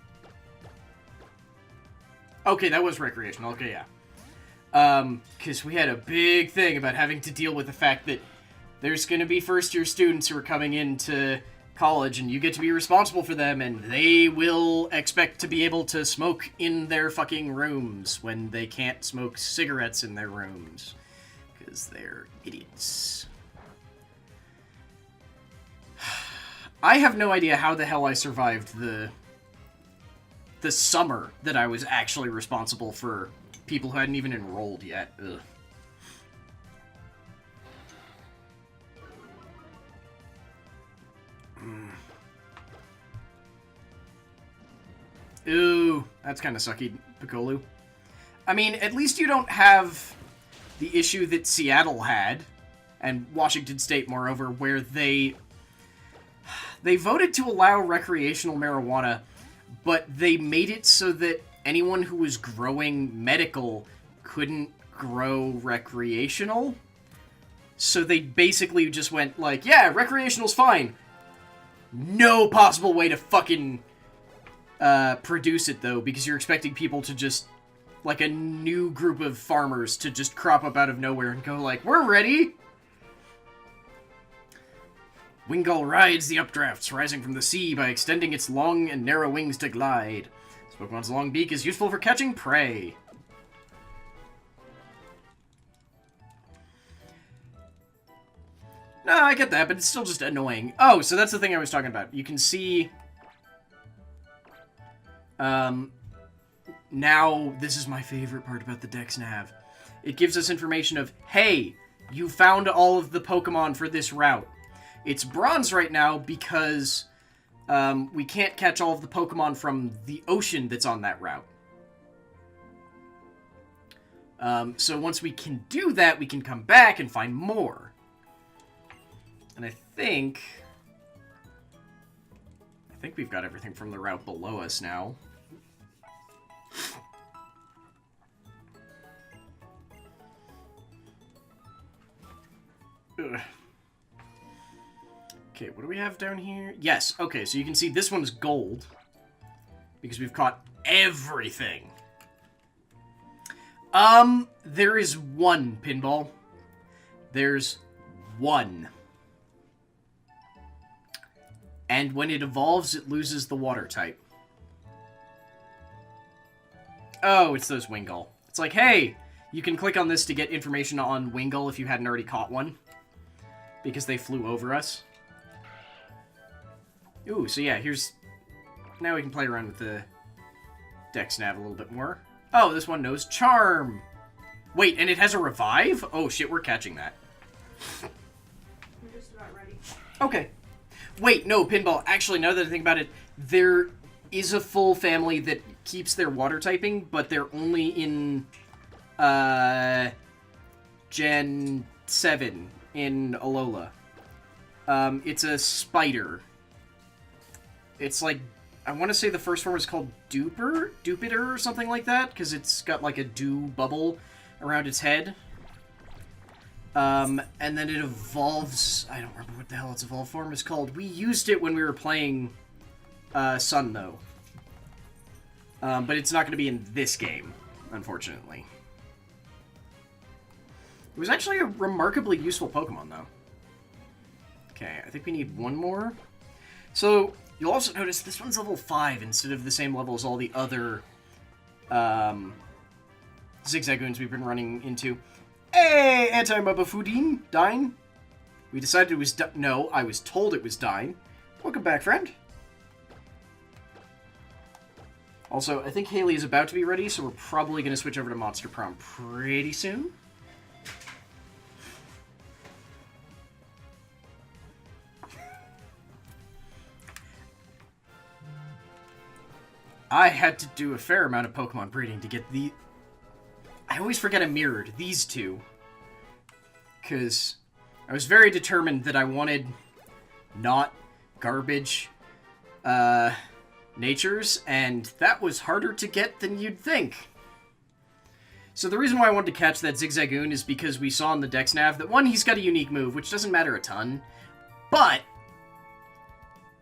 Okay, that was recreational. Okay, yeah. Because we had a big thing about having to deal with the fact that there's going to be first-year students who are coming into college, and you get to be responsible for them, and they will expect to be able to smoke in their fucking rooms when they can't smoke cigarettes in their rooms. Because they're idiots. I have no idea how the hell I survived the summer that I was actually responsible for people who hadn't even enrolled yet. Ugh. Ooh, that's kind of sucky, Piccolo. I mean, at least you don't have the issue that Seattle had, and Washington State, moreover, where they voted to allow recreational marijuana, but they made it so that anyone who was growing medical couldn't grow recreational. So they basically just went like, yeah, recreational's fine. no possible way to fucking produce it, though, because you're expecting people to just, like, a new group of farmers to just crop up out of nowhere and go like, we're ready! Wingull rides the updrafts, rising from the sea by extending its long and narrow wings to glide. This Pokemon's long beak is useful for catching prey. No, I get that, but it's still just annoying. Oh, so that's the thing I was talking about. You can see... now, this is my favorite part about the Dex Nav. It gives us information of, hey, you found all of the Pokemon for this route. It's bronze right now because we can't catch all of the Pokemon from the ocean that's on that route. So once we can do that, we can come back and find more. And I think we've got everything from the route below us now. Ugh. Okay, what do we have down here? Yes, okay, so you can see this one's gold. Because we've caught everything. There is one, Pinball. There's one. And when it evolves, it loses the water type. Oh, it's those Wingull. It's like, hey, you can click on this to get information on Wingull if you hadn't already caught one. Because they flew over us. Ooh, so yeah, here's... Now we can play around with the Dex Nav a little bit more. Oh, this one knows Charm! Wait, and it has a revive? Oh shit, we're catching that. We're just about ready. Okay. Wait, no, Pinball. Actually, now that I think about it, there is a full family that keeps their water typing, but they're only in, Gen 7 in Alola. It's a spider. It's like, I want to say the first form is called Dupiter or something like that, because it's got like a dew bubble around its head. And then it evolves... I don't remember what the hell its evolved form is called. We used it when we were playing Sun, though. But it's not going to be in this game, unfortunately. It was actually a remarkably useful Pokemon, though. Okay, I think we need one more. So, you'll also notice this one's level 5 instead of the same level as all the other Zigzagoons we've been running into. Hey, Anti-Mubafudine, Dine. We decided it was no, I was told it was Dine. Welcome back, friend. Also, I think Hailey is about to be ready, so we're probably going to switch over to Monster Prom pretty soon. I had to do a fair amount of Pokemon breeding to get the... I always forget I mirrored these two. Because I was very determined that I wanted not garbage natures, and that was harder to get than you'd think. So the reason why I wanted to catch that Zigzagoon is because we saw in the Dex Nav that, one, he's got a unique move, which doesn't matter a ton, but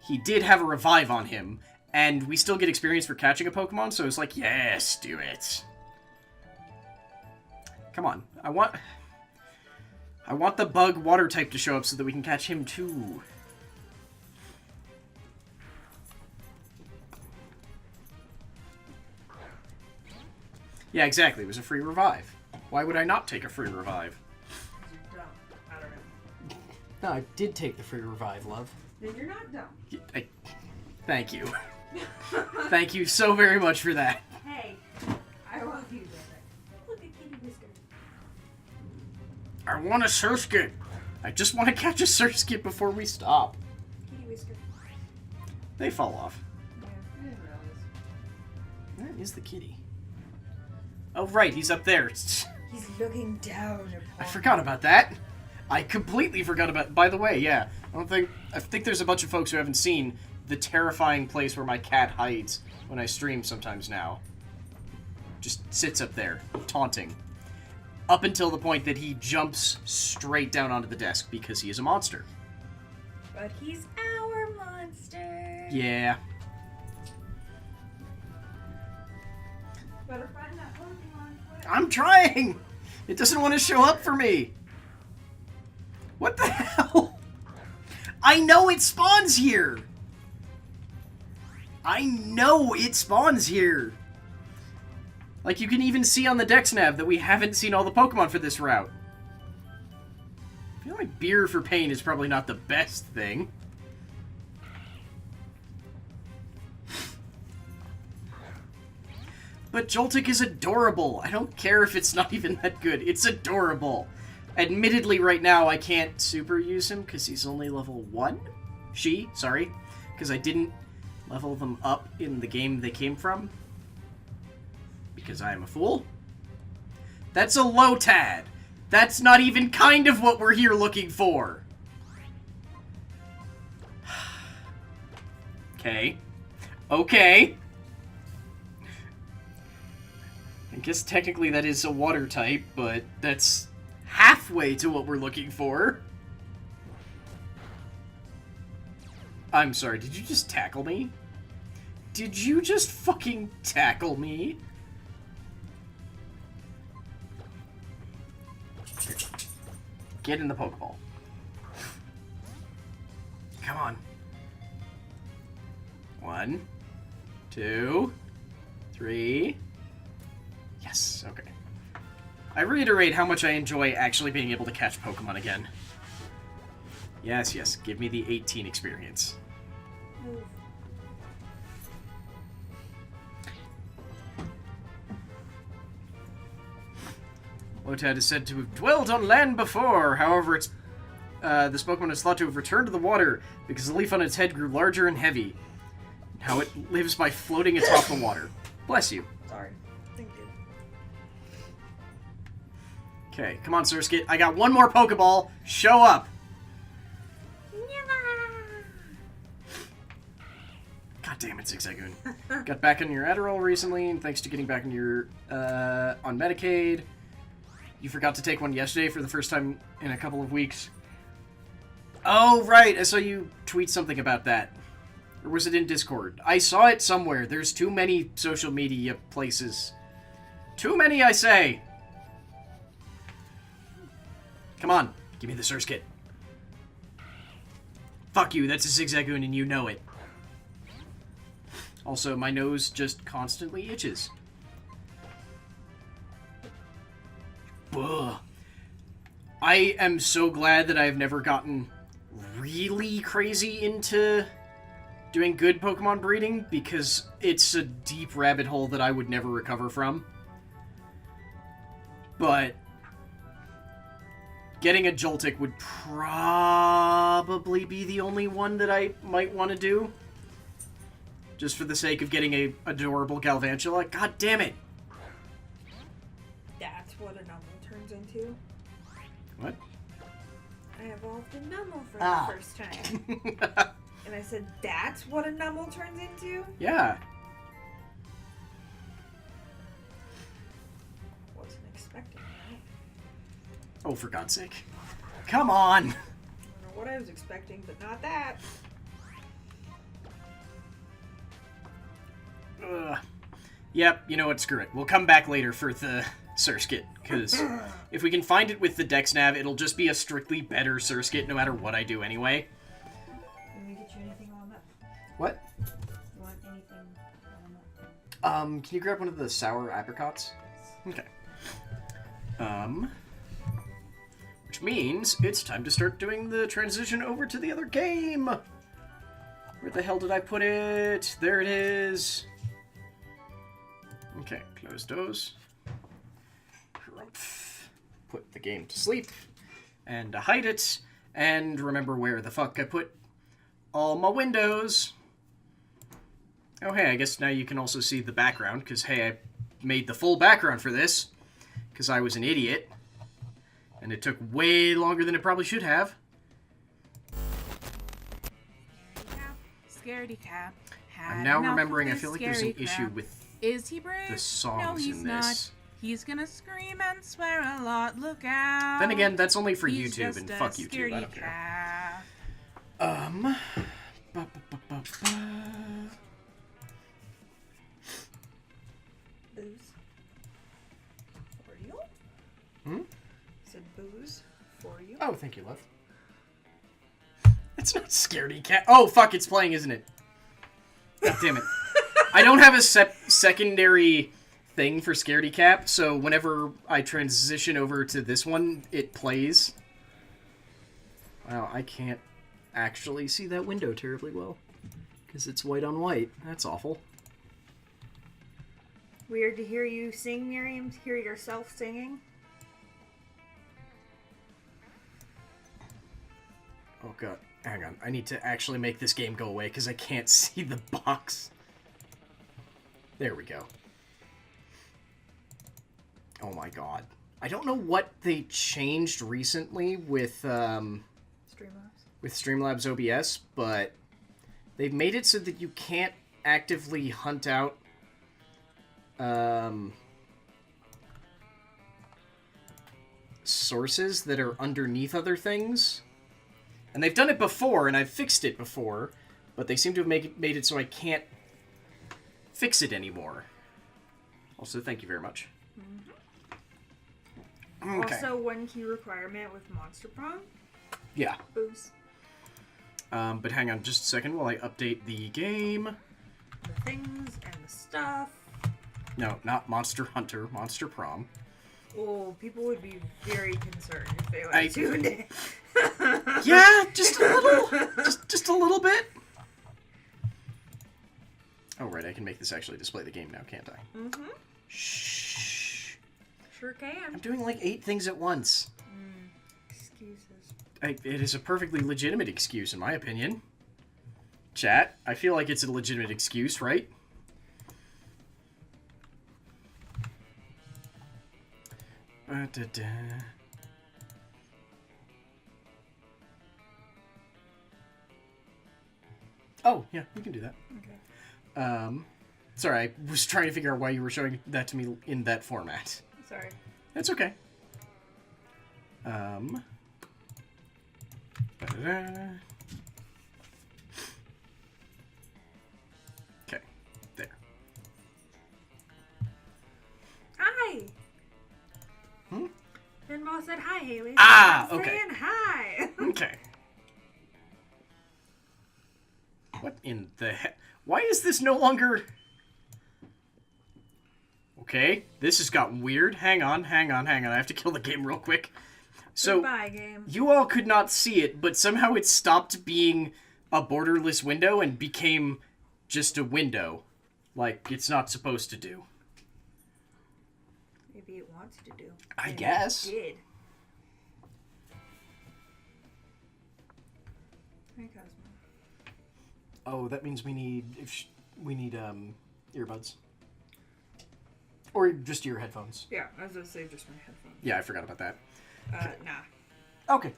he did have a revive on him, and we still get experience for catching a Pokemon, so it's like, yes, do it. Come on, I want the bug water type to show up so that we can catch him too. Yeah, exactly. It was a free revive. Why would I not take a free revive? You're dumb. I don't know. No, I did take the free revive, love. Then you're not dumb. Thank you. Thank you so very much for that. Hey, I love you, brother. Look at Kitty Whisker. I want a Surskit. I just want to catch a Surskit before we stop. Kitty Whisker. They fall off. Yeah, I didn't realize. That is the kitty. Oh, right, he's up there. He's looking down upon I forgot about that. I completely forgot about... By the way, yeah. I think there's a bunch of folks who haven't seen the terrifying place where my cat hides when I stream sometimes now. Just sits up there, taunting. Up until the point that he jumps straight down onto the desk because he is a monster. But he's our monster. Yeah. Better find that Pokemon quick. I'm trying! It doesn't want to show up for me! What the hell? I know it spawns here! I know it spawns here! Like, you can even see on the Dex nav that we haven't seen all the Pokemon for this route. I feel like beer for pain is probably not the best thing. But Joltik is adorable. I don't care if it's not even that good. It's adorable. Admittedly, right now, I can't super use him because he's only level 1? Sorry. Because I didn't level them up in the game they came from. Because I am a fool. That's a Lotad. That's not even kind of what we're here looking for. Okay. Okay. I guess technically that is a water type, but that's halfway to what we're looking for. I'm sorry, did you just tackle me? Did you just fucking tackle me? Get in the Pokeball. Come on. 1, 2, 3. Yes, okay. I reiterate how much I enjoy actually being able to catch Pokemon again. Yes, yes, give me the 18 experience. Move. Lotad is said to have dwelled on land before, however, this Pokemon is thought to have returned to the water because the leaf on its head grew larger and heavy. How it lives by floating atop the water. Bless you. Sorry. Thank you. Okay, come on, Surskit. I got one more Pokeball. Show up. God damn it, Zigzagoon. Got back on your Adderall recently, and thanks to getting back on your on Medicaid. You forgot to take one yesterday for the first time in a couple of weeks. Oh, right. I saw you tweet something about that. Or was it in Discord? I saw it somewhere. There's too many social media places. Too many, I say. Come on. Give me the Surskit. Fuck you. That's a Zigzagoon and you know it. Also, my nose just constantly itches. Ugh. I am so glad that I've never gotten really crazy into doing good Pokemon breeding, because it's a deep rabbit hole that I would never recover from. But getting a Joltik would probably be the only one that I might want to do. Just for the sake of getting a adorable Galvantula. God damn it! That's what a Numel turns into. What? I evolved a Numel for the first time. And I said, that's what a Numel turns into? Yeah. Wasn't expecting that. Oh, for God's sake. Come on! I don't know what I was expecting, but not that. Ugh. Yep, you know what, screw it. We'll come back later for the Surskit, because if we can find it with the Dex Nav, it'll just be a strictly better Surskit no matter what I do anyway. Let me get you anything on that. What? You want anything on that? Can you grab one of the sour apricots? Okay. Which means it's time to start doing the transition over to the other game! Where the hell did I put it? There it is! Okay, close those. Put the game to sleep. And hide it. And remember where the fuck I put all my windows. Oh hey, I guess now you can also see the background, because hey, I made the full background for this. Because I was an idiot. And it took way longer than it probably should have. Scaredy cat. I'm now remembering, I feel like there's an issue with Is he brave? the songs No, he's in not. this. He's gonna scream and swear a lot. Look out. Then again, that's only for He's YouTube, just and a fuck YouTube, I scaredy don't care. cat. Ba, ba, ba, ba, ba. Oh, thank you, love. It's not Scaredy Cat. Oh, fuck, it's playing, isn't it? God damn it. I don't have a secondary thing for Scaredy Cat, so whenever I transition over to this one, it plays. Wow, I can't actually see that window terribly well. Because it's white on white. That's awful. Weird to hear you sing, Miriam. Hear yourself singing. Oh god, hang on. I need to actually make this game go away because I can't see the box. There we go. Oh my god. I don't know what they changed recently with Streamlabs OBS, but they've made it so that you can't actively hunt out sources that are underneath other things. And they've done it before, and I've fixed it before, but they seem to have made it so I can't fix it anymore. Also, thank you very much. Mm-hmm. Okay. Also, one key requirement with Monster Prom. Yeah. Booze. But hang on just a second while I update the game. The things and the stuff. No, not Monster Hunter, Monster Prom. Oh, people would be very concerned if they went tuned in. Yeah, just a little. Just a little bit. Oh, right, I can make this actually display the game now, can't I? Mm-hmm. Shh. Sure can. I'm doing like 8 things at once. Excuses. It is a perfectly legitimate excuse, in my opinion. Chat, I feel like it's a legitimate excuse, right? Oh, yeah, we can do that. Okay. Sorry, I was trying to figure out why you were showing that to me in that format. Sorry. That's okay. Okay, there. Hi. Hmm? Pinball said hi, Hailey. Ah, I'm okay. saying hi. Okay. What in the heck? Why is this no longer... Okay, this has gotten weird. Hang on. I have to kill the game real quick. So, Goodbye, game. you all could not see it, but somehow it stopped being a borderless window and became just a window. Like, it's not supposed to do. Maybe it wants to do. I guess. It did. Hey, Cosmo. Oh, that means we need... earbuds. Or just your headphones. Yeah, I was going to say just my headphones. Yeah, I forgot about that. Nah. Okay.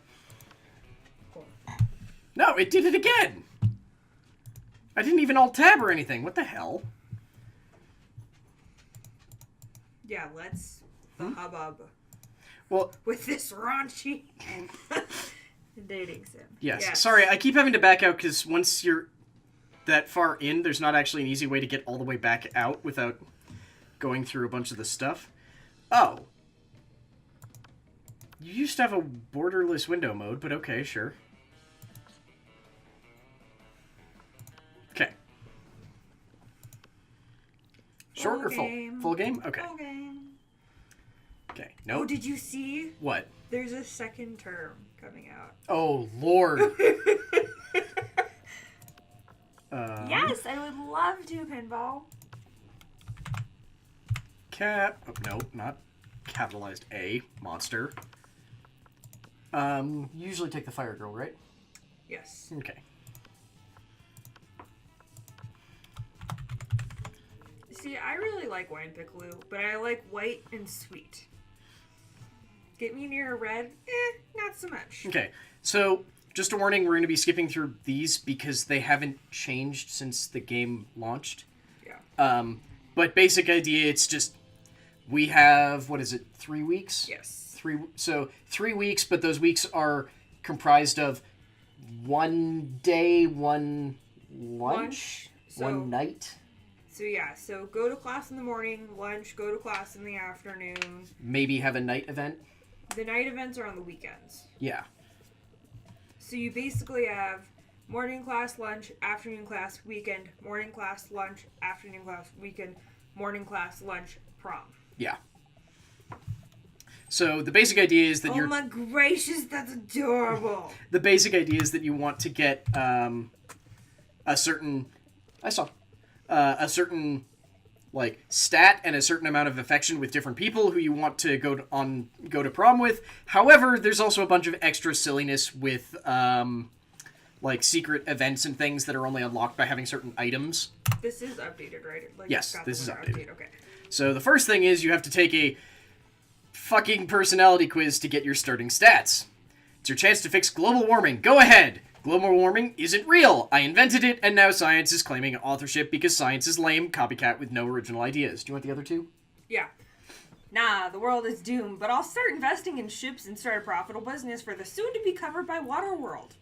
Cool. No, it did it again! I didn't even alt-tab or anything. What the hell? Yeah, let's the hubbub Well, with this raunchy dating sim. yes. Sorry, I keep having to back out because once you're that far in, there's not actually an easy way to get all the way back out without going through a bunch of the stuff. Oh. You used to have a borderless window mode, but okay, sure. Okay. Short Full or full? game. Full game? Okay. Full game. Okay. Oh, Nope. did you see? What? There's a second term coming out. Oh, Lord. Yes, I would love to, Pinball. Oh, no, not capitalized A. Monster. Usually take the fire girl, right? Yes. Okay. See, I really like wine pickle, but I like white and sweet. Get me near a red, not so much. Okay, so just a warning, we're going to be skipping through these because they haven't changed since the game launched. Yeah. But basic idea, it's just, we have, 3 weeks? Yes. 3 weeks, but those weeks are comprised of 1 day, 1 lunch, So- 1 night. So yeah, so go to class in the morning, lunch, go to class in the afternoon. Maybe have a night event. The night events are on the weekends. Yeah. So you basically have morning class, lunch, afternoon class, weekend, morning class, lunch, afternoon class, weekend, morning class, lunch, prom. Yeah. So the basic idea is that Oh my gracious, that's adorable. The basic idea is that you want to get a certain like stat and a certain amount of affection with different people who you want to go to prom with. However, there's also a bunch of extra silliness with like secret events and things that are only unlocked by having certain items. This is updated, right? Like, Yes, got this the is winter updated. Update. Okay. So the first thing is you have to take a fucking personality quiz to get your starting stats. It's your chance to fix global warming. Go ahead! Global warming isn't real. I invented it, and now science is claiming authorship because science is lame, copycat with no original ideas. Do you want the other two? Yeah. Nah, the world is doomed, but I'll start investing in ships and start a profitable business for the soon-to-be covered by water world.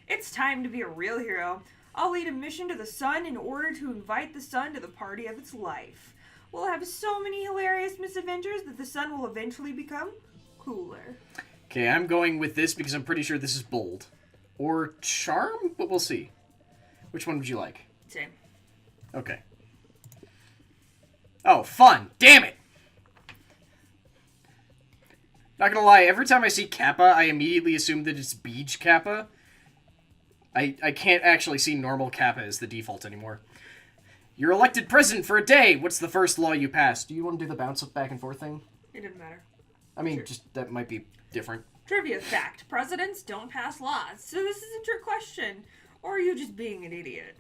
It's time to be a real hero. I'll lead a mission to the sun in order to invite the sun to the party of its life. We'll have so many hilarious misadventures that the sun will eventually become cooler. Okay, I'm going with this because I'm pretty sure this is bold. Or charm? But we'll see. Which one would you like? Same. Okay. Oh, fun! Damn it! Not gonna lie, every time I see Kappa, I immediately assume that it's Beach Kappa. I can't actually see normal Kappa as the default anymore. You're elected president for a day! What's the first law you passed? Do you want to do the bounce back and forth thing? It didn't matter. I mean, just that might be different. Trivia fact. Presidents don't pass laws, so this is a trick question. Or are you just being an idiot?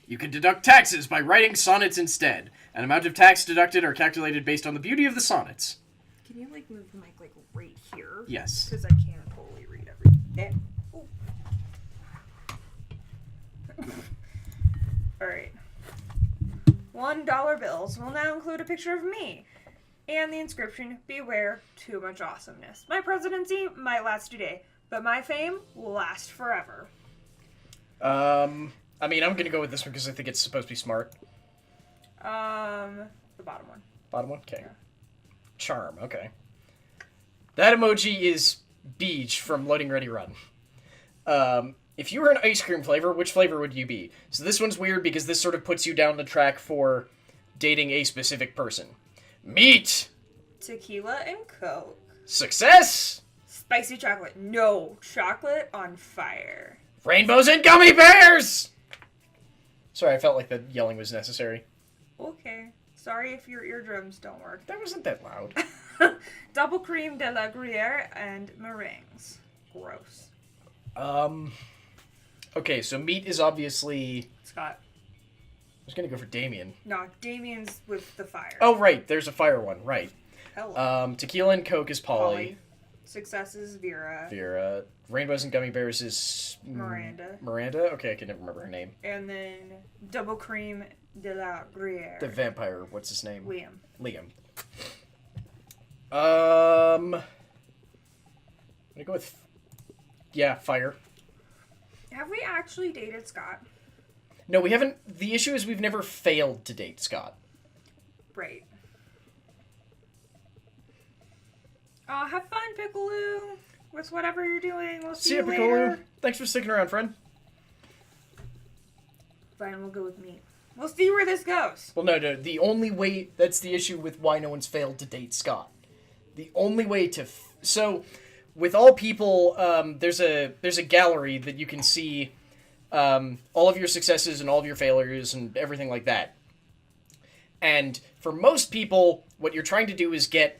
You can deduct taxes by writing sonnets instead. An amount of tax deducted are calculated based on the beauty of the sonnets. Can you, like, move the mic, like, right here? Yes. Because I can't totally read everything. Oh. Alright. $1 bills will now include a picture of me. And the inscription, beware too much awesomeness. My presidency might last a day, but my fame will last forever. I mean, I'm gonna go with this one because I think it's supposed to be smart. The bottom one. Bottom one? Okay. Yeah. Charm, okay. That emoji is Beach from Loading Ready Run. If you were an ice cream flavor, which flavor would you be? So this one's weird because this sort of puts you down the track for dating a specific person. Meat! Tequila and Coke. Success! Spicy chocolate. No. Chocolate on fire. Rainbows and gummy bears! Sorry, I felt like the yelling was necessary. Okay. Sorry if your eardrums don't work. That wasn't that loud. Double cream de la Gruyere and meringues. Gross. Okay, so meat is obviously... Scott. I was gonna go for Damien. No, Damien's with the fire. Oh, right, there's a fire one, right. Hello. Tequila and Coke is Polly. Success is Vera. Vera. Rainbows and Gummy Bears is... Miranda. Miranda? Okay, I can never remember her name. And then double cream de la Gruyere. The vampire, what's his name? Liam. I'm gonna go with... Yeah, fire. Have we actually dated Scott? No, we haven't... The issue is we've never failed to date Scott. Right. Have fun, Pickaloo. With whatever you're doing. We'll see you later. Piccolo. Thanks for sticking around, friend. Fine, we'll go with me. We'll see where this goes. Well, no. The only way... That's the issue with why no one's failed to date Scott. The only way to... So, with all people, there's a gallery that you can see all of your successes and all of your failures and everything like that. And for most people, what you're trying to do is get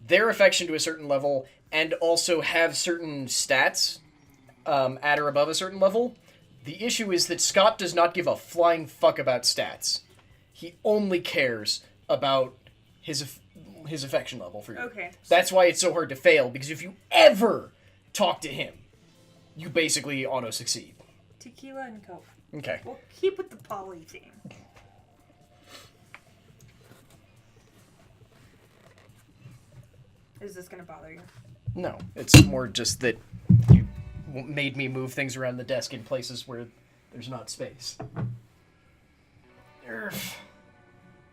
their affection to a certain level and also have certain stats at or above a certain level. The issue is that Scott does not give a flying fuck about stats. He only cares about his affection level for you. Okay. That's why it's so hard to fail, because if you ever talk to him, you basically auto-succeed. Tequila and Coke. Okay. We'll keep with the poly theme. Is this gonna bother you? No, it's more just that you made me move things around the desk in places where there's not space.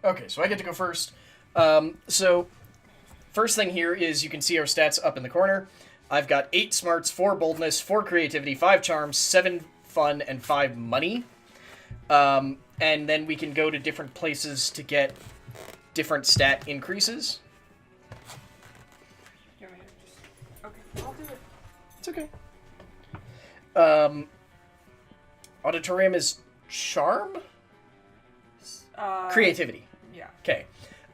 Okay, so I get to go first. So, first thing here is you can see our stats up in the corner. I've got 8 smarts, 4 boldness, 4 creativity, 5 charms, 7 fun, and 5 money. And then we can go to different places to get different stat increases. Okay, I'll do it. It's okay. Auditorium is charm? Creativity. Yeah. Okay.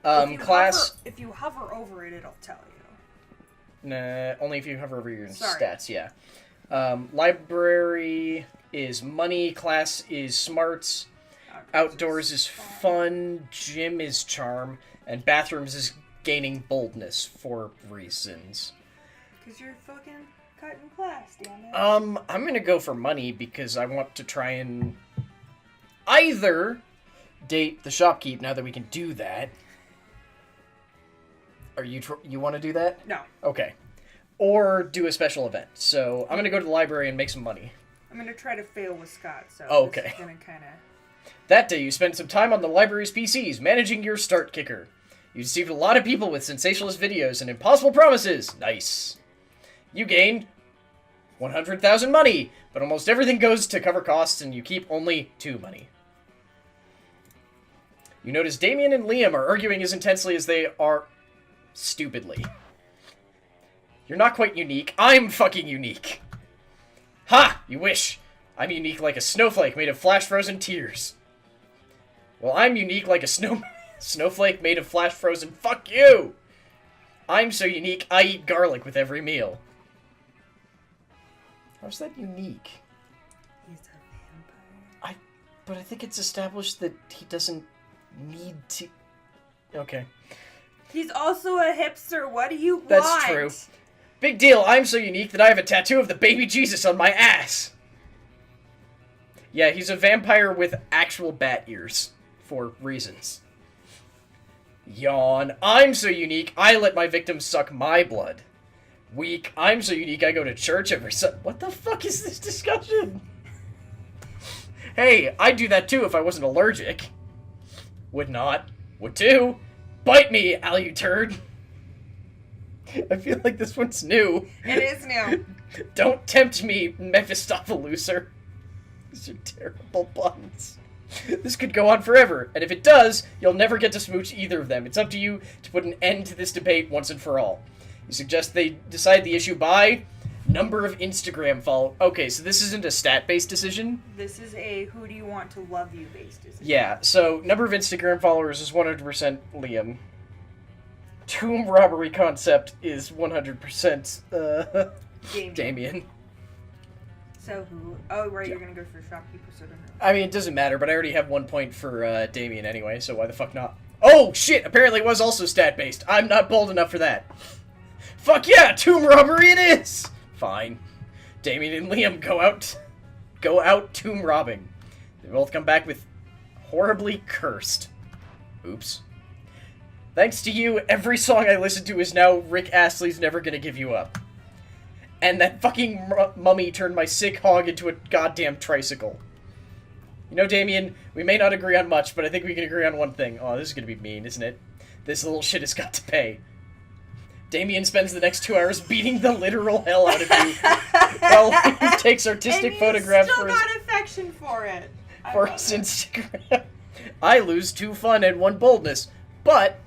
If you hover over it, it'll tell you. Nah, only if you hover over your Sorry. stats, yeah. Library is money, class is smarts, outdoors is fun, gym is charm, and bathrooms is gaining boldness for reasons. Because you're fucking cutting class, damn it. I'm gonna go for money because I want to try and either date the shopkeep now that we can do that. Are you want to do that? No. Okay. Or do a special event. So I'm gonna go to the library and make some money. I'm gonna try to fail with Scott, so Okay. this is gonna kinda... That day you spent some time on the library's PCs, managing your start kicker. You deceived a lot of people with sensationalist videos and impossible promises. Nice. You gained 100,000 money, but almost everything goes to cover costs and you keep only 2 money. You notice Damien and Liam are arguing as intensely as they are stupidly. You're not quite unique. I'm fucking unique. Ha! You wish. I'm unique like a snowflake made of flash-frozen tears. Well, I'm unique like a snowflake made of flash-frozen... Fuck you! I'm so unique, I eat garlic with every meal. How's that unique? He's a vampire. But I think it's established that he doesn't need to... Okay. He's also a hipster. What do you want? That's true. Big deal, I'm so unique that I have a tattoo of the baby Jesus on my ass. Yeah, he's a vampire with actual bat ears. For reasons. Yawn. I'm so unique, I let my victims suck my blood. Weak. I'm so unique, I go to church every Sunday. What the fuck is this discussion? Hey, I'd do that too if I wasn't allergic. Would not. Would too. Bite me, you turd. I feel like this one's new. It is new. Don't tempt me, Mephistopheluser. These are terrible puns. This could go on forever, and if it does, you'll never get to smooch either of them. It's up to you to put an end to this debate once and for all. You suggest they decide the issue by number of Instagram follow. Okay, so this isn't a stat-based decision. This is a who do you want to love you based decision. Yeah, so number of Instagram followers is 100% Liam. Tomb robbery concept is 100% Damien. So who? Oh, right, you're gonna go for shopkeeper, so I don't know. I mean, it doesn't matter, but I already have 1 point for Damien anyway, so why the fuck not? Oh, shit! Apparently it was also stat-based. I'm not bold enough for that. Fuck yeah! Tomb robbery it is! Fine. Damien and Liam go out tomb robbing. They both come back with horribly cursed. Oops. Thanks to you, every song I listen to is now Rick Astley's Never Gonna Give You Up. And that fucking mummy turned my sick hog into a goddamn tricycle. You know, Damien, we may not agree on much, but I think we can agree on one thing. Oh, this is gonna be mean, isn't it? This little shit has got to pay. Damien spends the next 2 hours beating the literal hell out of you while he takes artistic photographs for his... still got affection for it. For his Instagram. I lose 2 fun and 1 boldness, but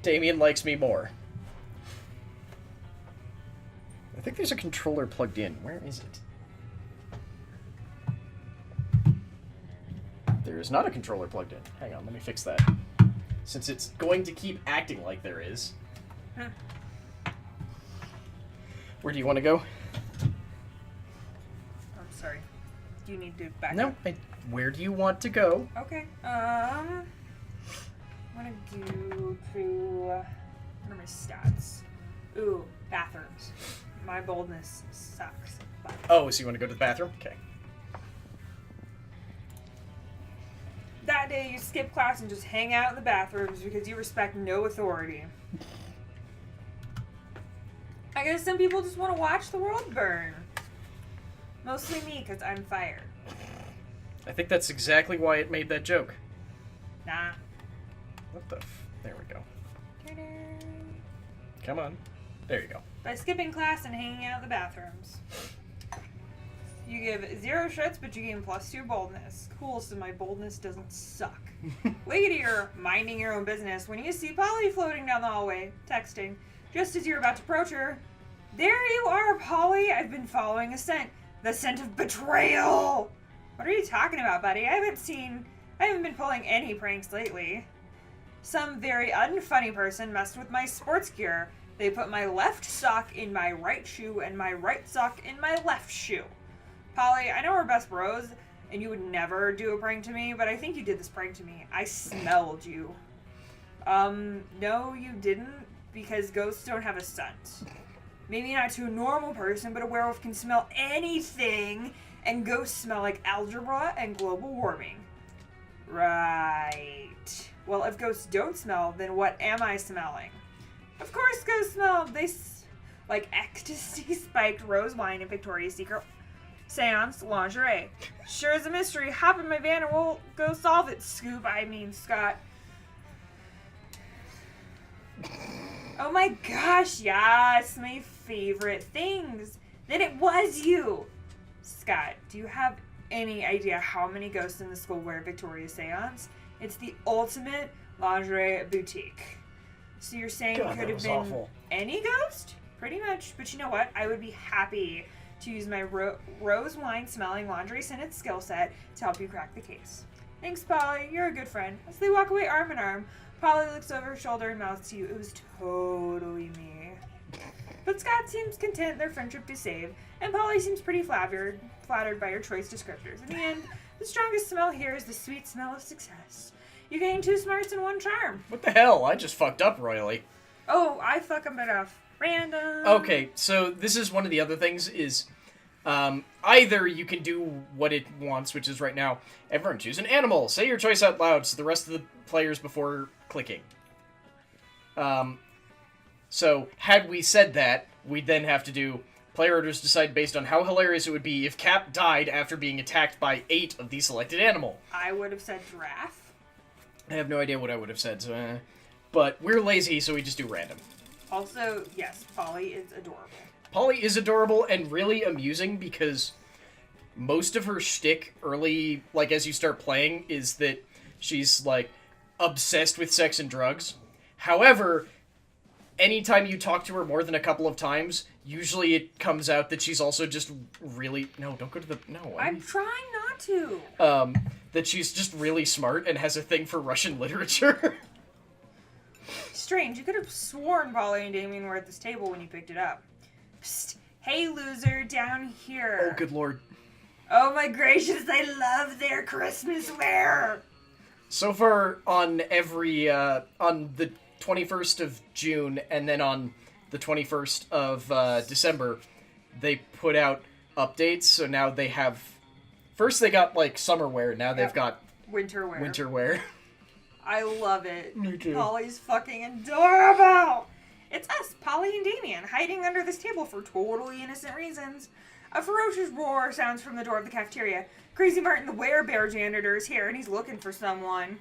Damien likes me more. I think there's a controller plugged in. Where is it? There is not a controller plugged in. Hang on, let me fix that. Since it's going to keep acting like there is. Huh. Where do you want to go? I'm sorry. Do you need to back No. up? Where do you want to go? Okay. I'm gonna go to... what are my stats? Ooh, bathrooms. My boldness sucks. But... oh, so you want to go to the bathroom? Okay. that day you skip class and just hang out in the bathrooms because you respect no authority. I guess some people just want to watch the world burn. Mostly me, because I'm fire. I think that's exactly why it made that joke. Nah. What the there we go. Come on. There you go. By skipping class and hanging out in the bathrooms. You give 0 shits, but you gain +2 boldness. Cool, so my boldness doesn't suck. Wiggity, you're minding your own business when you see Polly floating down the hallway, texting. Just as you're about to approach her, there you are, Polly. I've been following a scent. The scent of betrayal. What are you talking about, buddy? I haven't been pulling any pranks lately. Some very unfunny person messed with my sports gear. They put my left sock in my right shoe and my right sock in my left shoe. Polly, I know we're best bros, and you would never do a prank to me, but I think you did this prank to me. I smelled you. No, you didn't, because ghosts don't have a scent. Maybe not to a normal person, but a werewolf can smell anything, and ghosts smell like algebra and global warming. Right. Well, if ghosts don't smell, then what am I smelling? Of course ghosts smell. Like ecstasy-spiked rose wine and Victoria's Secret seance lingerie. Sure is a mystery. Hop in my van and we'll go solve it, Scott. Oh my gosh, yes, my favorite things. Then it was you. Scott, do you have any idea how many ghosts in the school wear Victoria's seance? It's the ultimate lingerie boutique. So you're saying it could have been awful. Any ghost? Pretty much. But you know what? I would be happy to use my rose wine smelling laundry scented skill set to help you crack the case. Thanks, Polly. You're a good friend. As they walk away arm in arm, Polly looks over her shoulder and mouths to you. It was totally me. But Scott seems content their friendship is saved, and Polly seems pretty flattered by your choice descriptors. In the end, the strongest smell here is the sweet smell of success. You gain 2 smarts and 1 charm. What the hell? I just fucked up royally. Oh, I fuck them enough. Random. Okay, so this is one of the other things is, either you can do what it wants, which is right now, everyone choose an animal. Say your choice out loud to the rest of the players before clicking. So, had we said that, we'd then have to do player orders decide based on how hilarious it would be if Cap died after being attacked by 8 of the selected animal. I would have said giraffe. I have no idea what I would have said, so, but we're lazy, so we just do random. Also, yes, Polly is adorable. Polly is adorable and really amusing because most of her shtick early, like, as you start playing, is that she's, like, obsessed with sex and drugs. However, anytime you talk to her more than a couple of times, usually it comes out that she's also just really... No, don't go to the... No. I'm trying not to. That she's just really smart and has a thing for Russian literature. Strange, you could have sworn Polly and Damien were at this table when you picked it up. Psst. Hey, loser, down here. Oh, good lord. Oh my gracious, I love their Christmas wear. So far, on every, on the 21st of June, and then on the 21st of December, they put out updates, so now they have... First they got, like, summer wear, now they've got... Winter wear. Winter wear. I love it. Me too. Polly's fucking adorable! It's us, Polly and Damien, hiding under this table for totally innocent reasons. A ferocious roar sounds from the door of the cafeteria. Crazy Martin the werebear janitor is here, and he's looking for someone.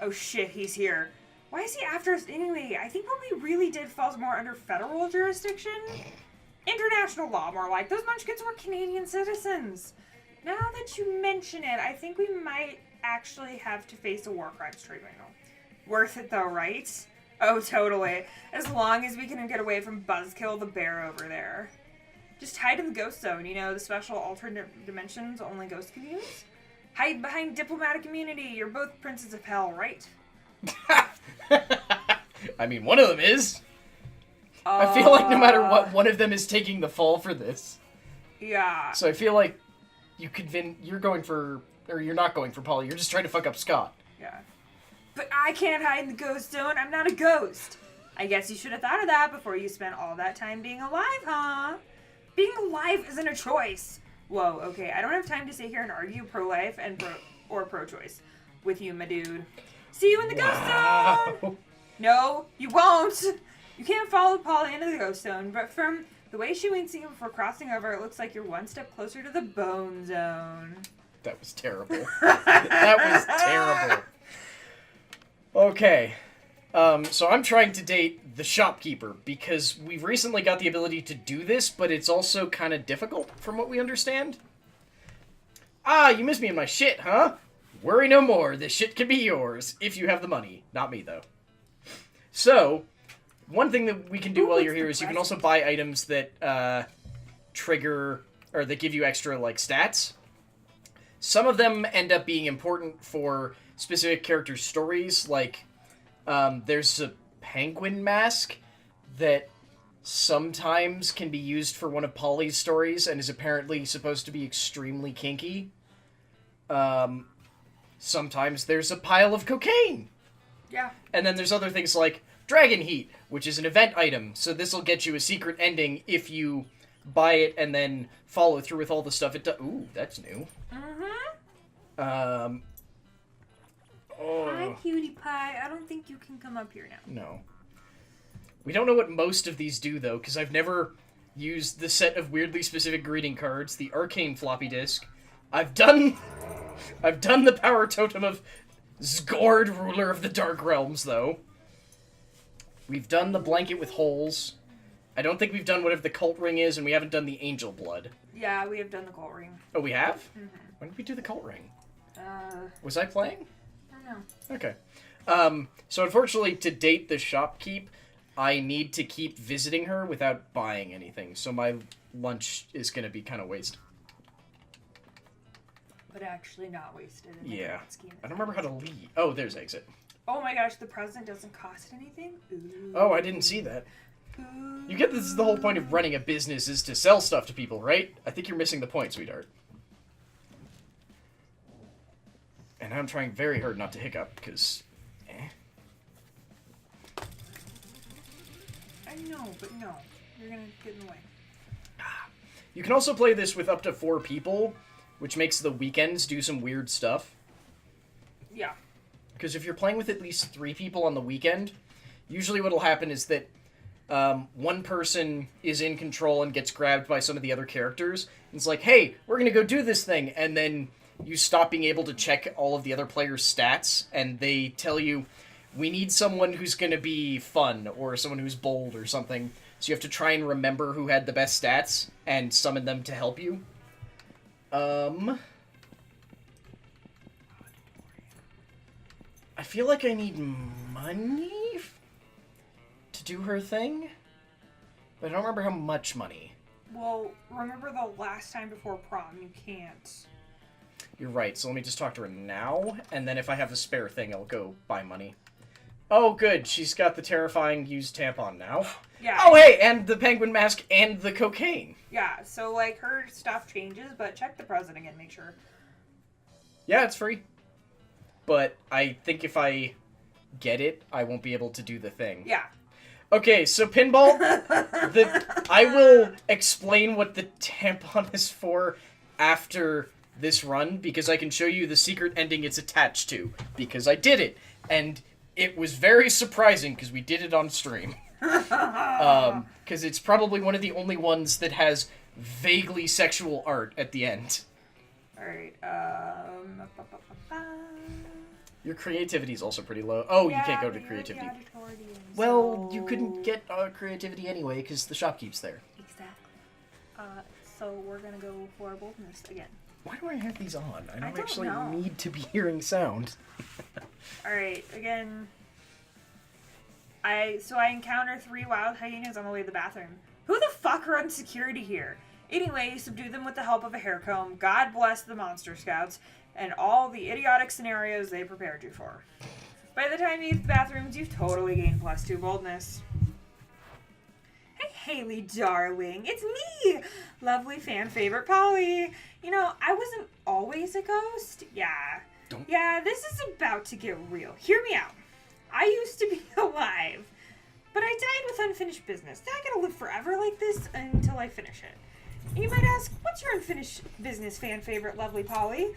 Oh shit, he's here. Why is he after us anyway? I think what we really did falls more under federal jurisdiction. International law, more like. Those munchkins were Canadian citizens. Now that you mention it, I think we might actually have to face a war crimes tribunal. Worth it though, right? Oh, totally. As long as we can get away from Buzzkill the bear over there. Just hide in the ghost zone, you know, the special alternate dimensions only ghosts can use. Hide behind diplomatic immunity. You're both princes of hell, right? I mean, one of them is. I feel like no matter what, one of them is taking the fall for this. Yeah. So I feel like you're going for, or you're not going for Polly. You're just trying to fuck up Scott. Yeah. But I can't hide in the ghost zone. I'm not a ghost. I guess you should have thought of that before you spent all that time being alive, huh? Being alive isn't a choice. Whoa, okay. I don't have time to sit here and argue pro-life and pro-choice with you, my dude. See you in the ghost zone! No, you won't! You can't follow Polly into the ghost zone, but from the way she winks at you before crossing over, it looks like you're one step closer to the bone zone. That was terrible. That was terrible. Okay. So I'm trying to date the shopkeeper, because we've recently got the ability to do this, but it's also kind of difficult from what we understand. Ah, you missed me in my shit, huh? Worry no more, the shit can be yours, if you have the money. Not me, though. So, one thing that we can do while you're here is you can also buy items that trigger, or that give you extra, like, stats. Some of them end up being important for specific character stories, like, there's a penguin mask that sometimes can be used for one of Polly's stories and is apparently supposed to be extremely kinky. Sometimes there's a pile of cocaine. Yeah. And then there's other things like Dragon Heat, which is an event item, so this will get you a secret ending if you buy it and then follow through with all the stuff it does. Ooh, that's new. Mm-hmm. Hi, cutie pie. I don't think you can come up here now. No. We don't know what most of these do, though, because I've never used the set of weirdly specific greeting cards, the arcane floppy disk. I've done the power totem of Zgord, ruler of the Dark Realms, though. We've done the blanket with holes. I don't think we've done whatever the cult ring is, and we haven't done the angel blood. Yeah, we have done the cult ring. Oh, we have? Mm-hmm. When did we do the cult ring? Was I playing? I don't know. Okay. So unfortunately, to date the shopkeep, I need to keep visiting her without buying anything, so my lunch is going to be kind of wasted. But actually not wasted. Yeah. I don't remember how to leave. Oh, there's exit. Oh my gosh, the present doesn't cost anything? Ooh. Oh, I didn't see that. Ooh. You get this is the whole point of running a business is to sell stuff to people, right? I think you're missing the point, sweetheart. And I'm trying very hard not to hiccup, because... I know, but no. You're gonna get in the way. You can also play this with up to 4 people, which makes the weekends do some weird stuff. Yeah. Because if you're playing with at least 3 people on the weekend, usually what'll happen is that one person is in control and gets grabbed by some of the other characters. And it's like, hey, we're gonna go do this thing, and then you stop being able to check all of the other players' stats, and they tell you, we need someone who's gonna be fun, or someone who's bold, or something. So you have to try and remember who had the best stats, and summon them to help you. I feel like I need money to do her thing, but I don't remember how much money. Well, remember the last time before prom, you can't. You're right, so let me just talk to her now, and then if I have a spare thing, I'll go buy money. Oh, good, she's got the terrifying used tampon now. Yeah. Oh, hey, and the penguin mask and the cocaine. Yeah, so, like, her stuff changes, but check the present again, make sure. Yeah, it's free. But I think if I get it, I won't be able to do the thing. Yeah. Okay, so Pinball, I will explain what the tampon is for after this run, because I can show you the secret ending it's attached to, because I did it, and it was very surprising, because we did it on stream. Because it's probably one of the only ones that has vaguely sexual art at the end. Alright, Your creativity is also pretty low. Oh, yeah, you can't go to creativity. Well, you couldn't get creativity anyway, because the shopkeep's there. Exactly. So we're gonna go for boldness again. Why do I have these on? I don't actually know. need to be hearing sound. Alright, again. I encounter 3 wild hyenas on the way to the bathroom. Who the fuck runs security here? Anyway, subdue them with the help of a hair comb. God bless the Monster Scouts and all the idiotic scenarios they prepared you for. By the time you hit the bathrooms, you've totally gained +2 boldness. Hey, Hailey, darling. It's me! Lovely fan favorite Polly. You know, I wasn't always a ghost. Yeah. Yeah, this is about to get real. Hear me out. I used to be alive, but I died with unfinished business. Now I gotta live forever like this until I finish it. And you might ask, what's your unfinished business, fan favorite, lovely Polly?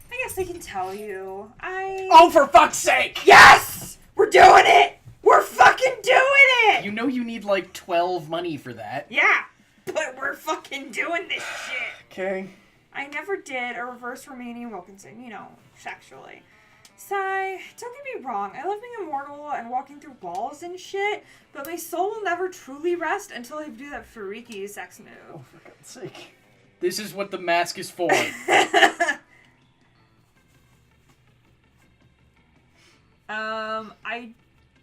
I guess I can tell you. Oh, for fuck's sake! Yes! We're doing it! We're fucking doing it! You know you need, like, 12 money for that. Yeah, but we're fucking doing this shit. Okay. I never did a reverse Romanian Wilkerson, you know, sexually. Sigh, don't get me wrong, I love being immortal and walking through walls and shit, but my soul will never truly rest until I do that freaky sex move. Oh, for God's sake. This is what the mask is for. I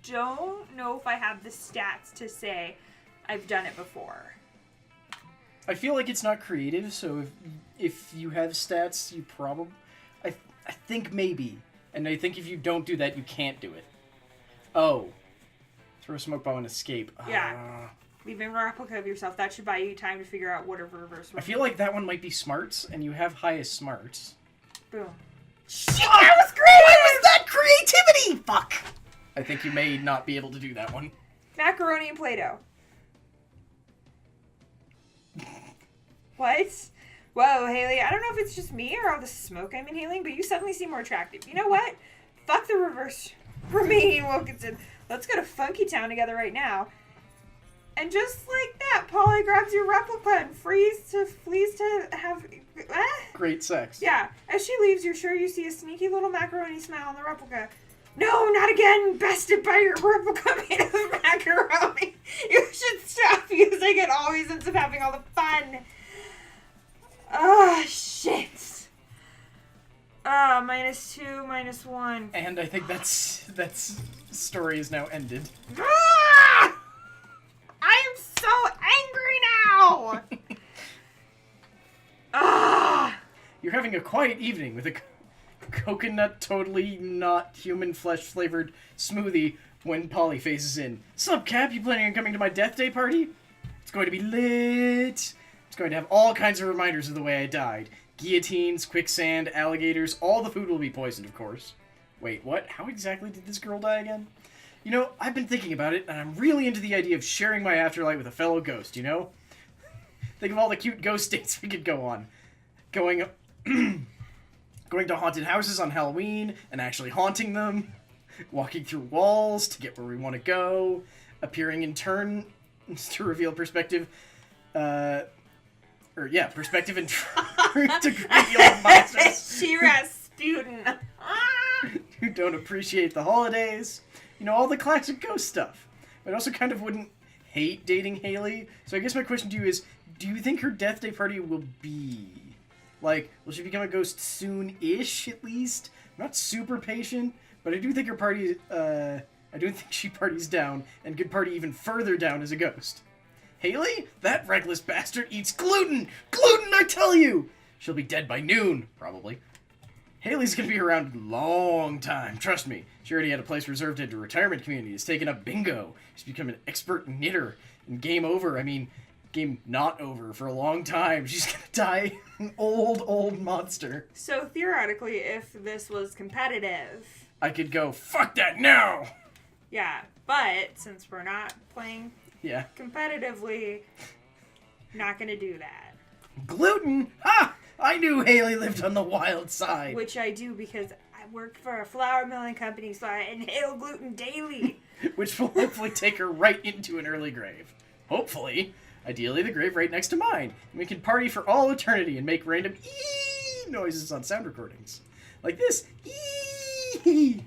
don't know if I have the stats to say I've done it before. I feel like it's not creative, so if you have stats, you probably... I think maybe. And I think if you don't do that, you can't do it. Oh. Throw a smoke bomb and escape. Yeah. Leaving a replica of yourself, that should buy you time to figure out what a reverse... I feel like that one might be smarts, and you have highest smarts. Boom. Shit, that was great! What was that creativity? Fuck! I think you may not be able to do that one. Macaroni and Play-Doh. What? Whoa, Hailey, I don't know if it's just me or all the smoke I'm inhaling, but you suddenly seem more attractive. You know what? Fuck the reverse remaining Wilkerson. Let's go to Funky Town together right now. And just like that, Polly grabs your replica and flees to have... Great sex. Yeah. As she leaves, you're sure you see a sneaky little macaroni smile on the replica. No, not again! Bested by your replica made of macaroni! You should stop using it. Always ends up having all the fun. Oh, shit. -2, -1. And I think that's story is now ended. Ah! I am so angry now! Ah! You're having a quiet evening with a coconut, totally not human flesh flavored smoothie when Polly phases in. Sup, Cap? You planning on coming to my death day party? It's going to be lit. It's going to have all kinds of reminders of the way I died. Guillotines, quicksand, alligators, all the food will be poisoned, of course. Wait, what? How exactly did this girl die again? You know, I've been thinking about it, and I'm really into the idea of sharing my afterlife with a fellow ghost, you know? Think of all the cute ghost dates we could go on. Going to haunted houses on Halloween, and actually haunting them. Walking through walls to get where we want to go. Appearing in turn to reveal perspective. Perspective and truth to great old monsters. She Rasputin. Who don't appreciate the holidays. You know, all the classic ghost stuff. But I also kind of wouldn't hate dating Hailey. So I guess my question to you is, do you think her death day party will be? Like, will she become a ghost soon-ish, at least? I'm not super patient, but I do think her party, I do think she parties down, and could party even further down as a ghost. Hailey? That reckless bastard eats gluten! Gluten, I tell you! She'll be dead by noon, probably. Hailey's gonna be around a long time, trust me. She already had a place reserved into retirement communities, taken up bingo. She's become an expert knitter. And game not over for a long time. She's gonna die an old monster. So theoretically, if this was competitive... I could go, fuck that now! Yeah, but since we're not playing Yeah. competitively, not gonna do that. Gluten? Ha! I knew Hailey lived on the wild side. Which I do because I work for a flour milling company, so I inhale gluten daily. Which will hopefully take her right into an early grave. Hopefully. Ideally, the grave right next to mine. And we can party for all eternity and make random ee noises on sound recordings. Like this. Ee.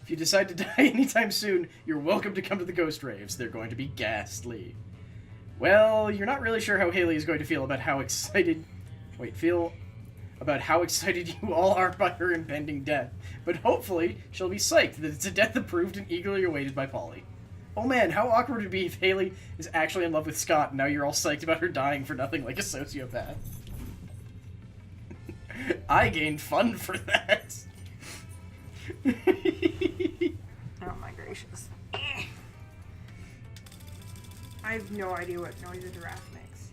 If you decide to die anytime soon, you're welcome to come to the ghost raves. They're going to be ghastly. Well, you're not really sure how Hailey is going to feel about how excited you all are by her impending death. But hopefully, she'll be psyched that it's a death approved and eagerly awaited by Polly. Oh man, how awkward would it be if Hailey is actually in love with Scott and now you're all psyched about her dying for nothing like a sociopath? I gained fun for that. Oh my gracious. I have no idea what noise a giraffe makes.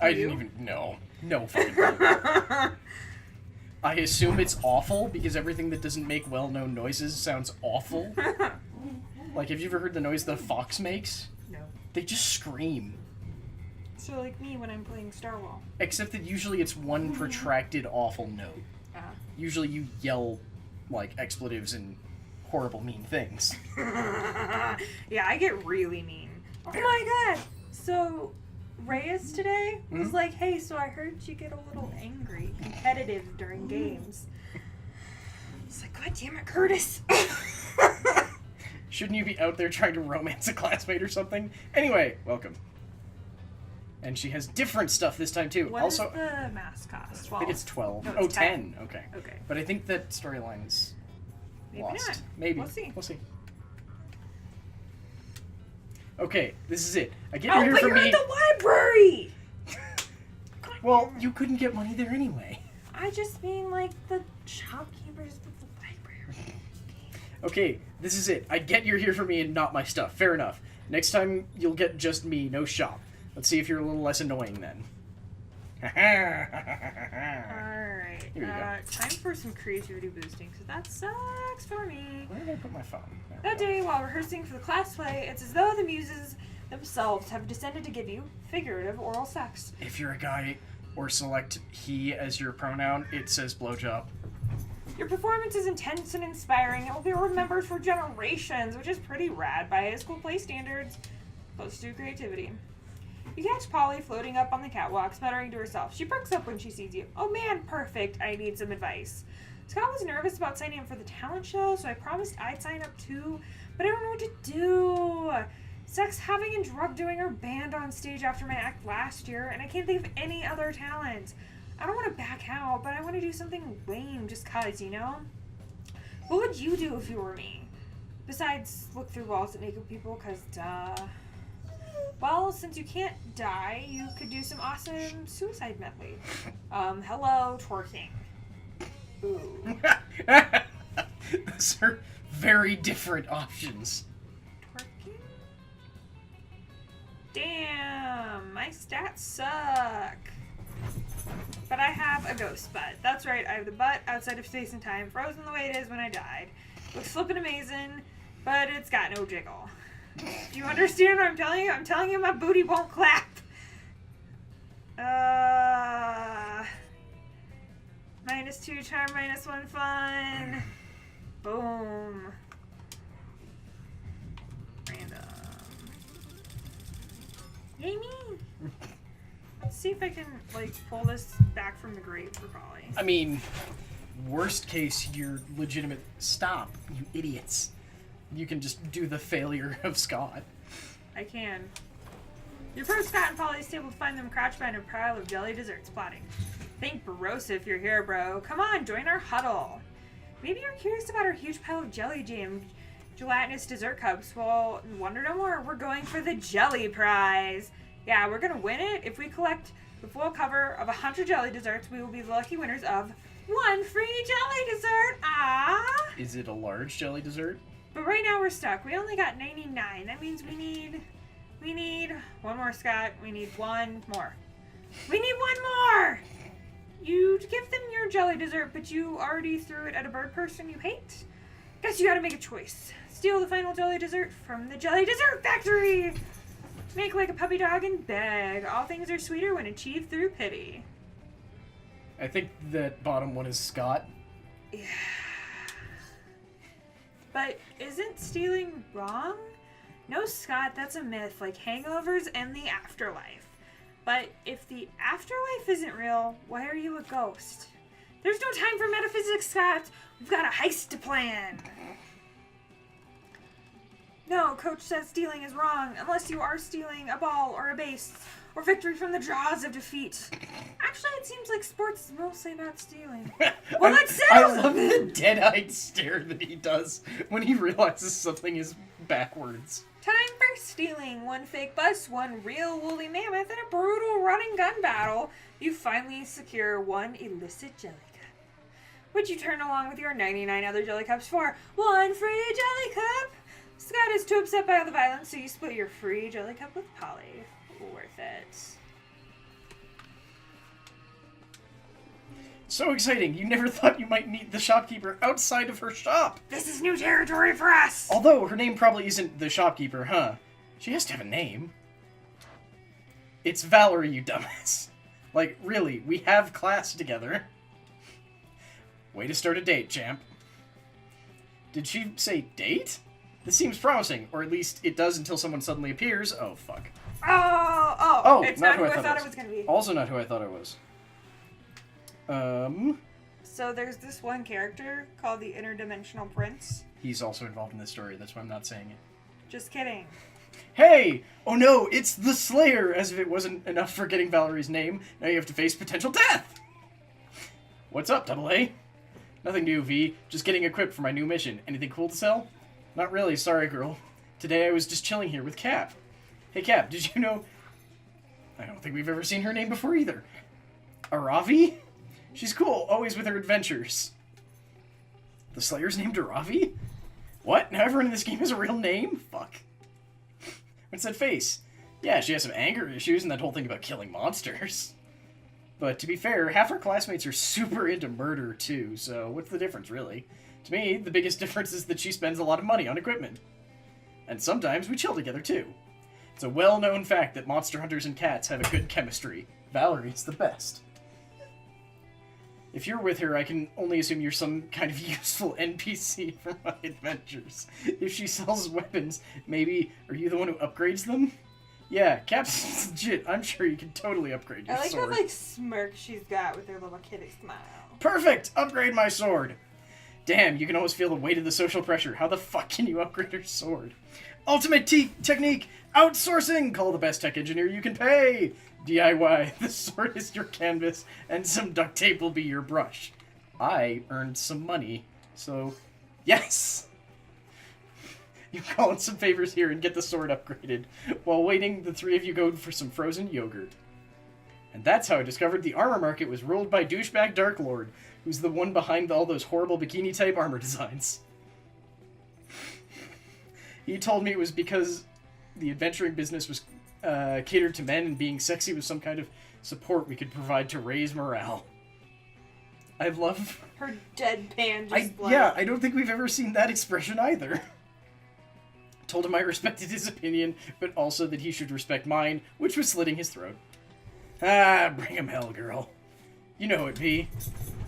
I didn't even know. No fucking clue. I assume it's awful because everything that doesn't make well-known noises sounds awful. Like, have you ever heard the noise the fox makes? No. They just scream. So like me when I'm playing Star Wars. Except that usually it's one protracted awful note. Usually you yell, like, expletives and horrible mean things. Yeah, I get really mean. Oh my god! So, Reyes today was like, hey, so I heard you get a little angry, competitive during games. It's like, God damn it, Curtis! Shouldn't you be out there trying to romance a classmate or something? Anyway, welcome. And she has different stuff this time, too. What also, is the mask cost? I think it's 12. No, Oh, it's 10. Okay. Okay. But I think that storyline is Maybe lost. not. Maybe. We'll see. We'll see. Okay, this is it. I get Oh, here but for you're me. at the library! Well, you couldn't get money there anyway. I just mean, like, the shopkeepers of the library. Okay, this is it. I get you're here for me and not my stuff. Fair enough. Next time, you'll get just me, no shop. Let's see if you're a little less annoying then. Alright. Here we go. Time for some creativity boosting, so that sucks for me. Where did I put my phone? There we That go. day, while rehearsing for the class play, it's as though the muses themselves have descended to give you figurative oral sex. If you're a guy or select he as your pronoun, it says blowjob. Your performance is intense and inspiring. It will be remembered for generations, which is pretty rad by high school play standards. Close to creativity. You catch Polly floating up on the catwalk, smuttering to herself. She perks up when she sees you. Oh man, perfect. I need some advice. Scott was nervous about signing up for the talent show, so I promised I'd sign up too, but I don't know what to do. Sex having and drug doing are banned on stage after my act last year, and I can't think of any other talent. I don't want to back out, but I want to do something lame just cause, you know? What would you do if you were me? Besides look through walls at naked people, cause duh. Well, since you can't die, you could do some awesome suicide medley. Hello, twerking. Ooh. Those are very different options. Twerking? Damn, my stats suck. But I have a ghost butt. That's right, I have the butt outside of space and time, frozen the way it is when I died. Looks flippin' amazing, but it's got no jiggle. Do you understand what I'm telling you? I'm telling you my booty won't clap. -2 charm, -1 fun. Boom. Random. Yay me! Let's see if I can, like, pull this back from the grave for Polly. I mean, worst case, you're legitimate. Stop, you idiots. You can just do the failure of Scott. I can. You approach Scott and Polly's table to find them crouched behind a pile of jelly desserts plotting. Think Barossa if you're here, bro. Come on, join our huddle. Maybe you're curious about our huge pile of jelly jam gelatinous dessert cups. Well, wonder no more. We're going for the jelly prize. Yeah, we're gonna win it. If we collect the full cover of 100 jelly desserts, we will be the lucky winners of 1 free jelly dessert. Ah! Is it a large jelly dessert? But right now we're stuck. We only got 99. That means we need one more, Scott. We need one more. We need one more! You give them your jelly dessert, but you already threw it at a bird person you hate? Guess you gotta make a choice. Steal the final jelly dessert from the jelly dessert factory! Make like a puppy dog and beg. All things are sweeter when achieved through pity. I think that bottom one is Scott. Yeah. But isn't stealing wrong? No, Scott, that's a myth, like hangovers and the afterlife. But if the afterlife isn't real, why are you a ghost? There's no time for metaphysics, Scott. We've got a heist to plan. No, Coach says stealing is wrong, unless you are stealing a ball or a base, or victory from the jaws of defeat. Actually, it seems like sports is mostly about stealing. Well, let's I settle love the dead-eyed stare that he does when he realizes something is backwards. Time for stealing. 1 fake bus, 1 real woolly mammoth, and a brutal running gun battle. You finally secure 1 illicit jelly cup. Would you turn along with your 99 other jelly cups for 1 free jelly cup? Scott is too upset by all the violence, so you split your free jelly cup with Polly. Worth it. So exciting! You never thought you might meet the shopkeeper outside of her shop! This is new territory for us! Although, her name probably isn't the shopkeeper, huh? She has to have a name. It's Valerie, you dumbass. Like, really, we have class together. Way to start a date, champ. Did she say date? This seems promising, or at least it does until someone suddenly appears. Oh, fuck. Oh, it's not who I thought it was going to be. Also not who I thought it was. So there's this one character called the Interdimensional Prince. He's also involved in this story, that's why I'm not saying it. Just kidding. Hey! Oh no, it's the Slayer! As if it wasn't enough for getting Valerie's name, now you have to face potential death! What's up, Double A? Nothing new, V. Just getting equipped for my new mission. Anything cool to sell? Not really, sorry, girl. Today I was just chilling here with Cap. Hey, Cap, did you know... I don't think we've ever seen her name before either. Aravi? She's cool, always with her adventures. The Slayer's named Aravi? What? Now everyone in this game has a real name? Fuck. What's that face? Yeah, she has some anger issues and that whole thing about killing monsters. But to be fair, half her classmates are super into murder too, so what's the difference, really? To me, the biggest difference is that she spends a lot of money on equipment. And sometimes we chill together too. It's a well-known fact that monster hunters and cats have a good chemistry. Valerie's the best. If you're with her, I can only assume you're some kind of useful NPC for my adventures. If she sells weapons, maybe are you the one who upgrades them? Yeah, Cap's legit. I'm sure you can totally upgrade your sword. I like that smirk she's got with her little kitty smile. Perfect! Upgrade my sword! Damn, you can almost feel the weight of the social pressure. How the fuck can you upgrade your sword? Ultimate technique! Outsourcing! Call the best tech engineer you can pay! DIY, the sword is your canvas, and some duct tape will be your brush. I earned some money, so yes! You call in some favors here and get the sword upgraded. While waiting, the three of you go for some frozen yogurt. And that's how I discovered the armor market was ruled by douchebag Dark Lord, who's the one behind all those horrible bikini-type armor designs. He told me it was because the adventuring business was catered to men, and being sexy was some kind of support we could provide to raise morale. I love... Her deadpan Yeah, I don't think we've ever seen that expression either. Told him I respected his opinion, but also that he should respect mine, which was slitting his throat. Ah, bring him hell, girl. You know it, V.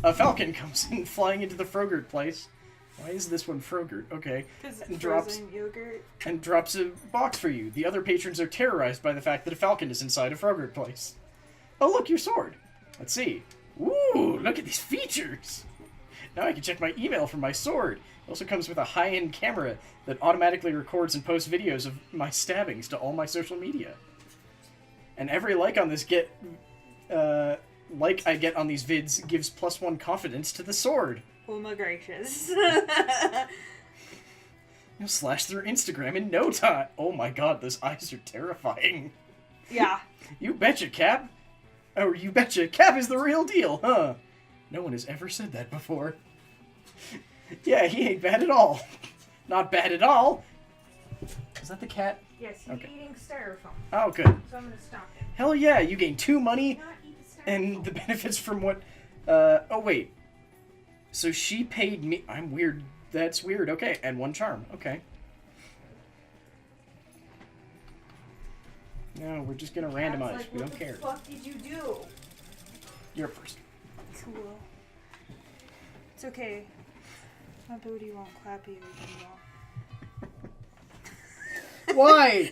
A falcon comes in flying into the Frogurt place. Why is this one Frogurt? Okay. Because it's frozen yogurt. And drops a box for you. The other patrons are terrorized by the fact that a falcon is inside a Frogurt place. Oh, look, your sword. Let's see. Ooh, look at these features. Now I can check my email from my sword. It also comes with a high-end camera that automatically records and posts videos of my stabbings to all my social media. And every like on this like I get on these vids gives +1 confidence to the sword. Oh my gracious. You'll slash through Instagram in no time. Oh my god, those eyes are terrifying. Yeah. You betcha, Cap. Oh, you betcha. Cap is the real deal, huh? No one has ever said that before. Yeah, he ain't bad at all. Not bad at all. Is that the cat? Yes, he's eating styrofoam. Oh, good. So I'm gonna stop him. Hell yeah, you gain 2 money and the benefits from what... oh, wait. So she paid me... I'm weird. That's weird. Okay, and 1 charm. Okay. No, we're just gonna randomize. Like, we don't care. What the fuck did you do? You're first. Cool. It's okay. My booty won't clap either, Why?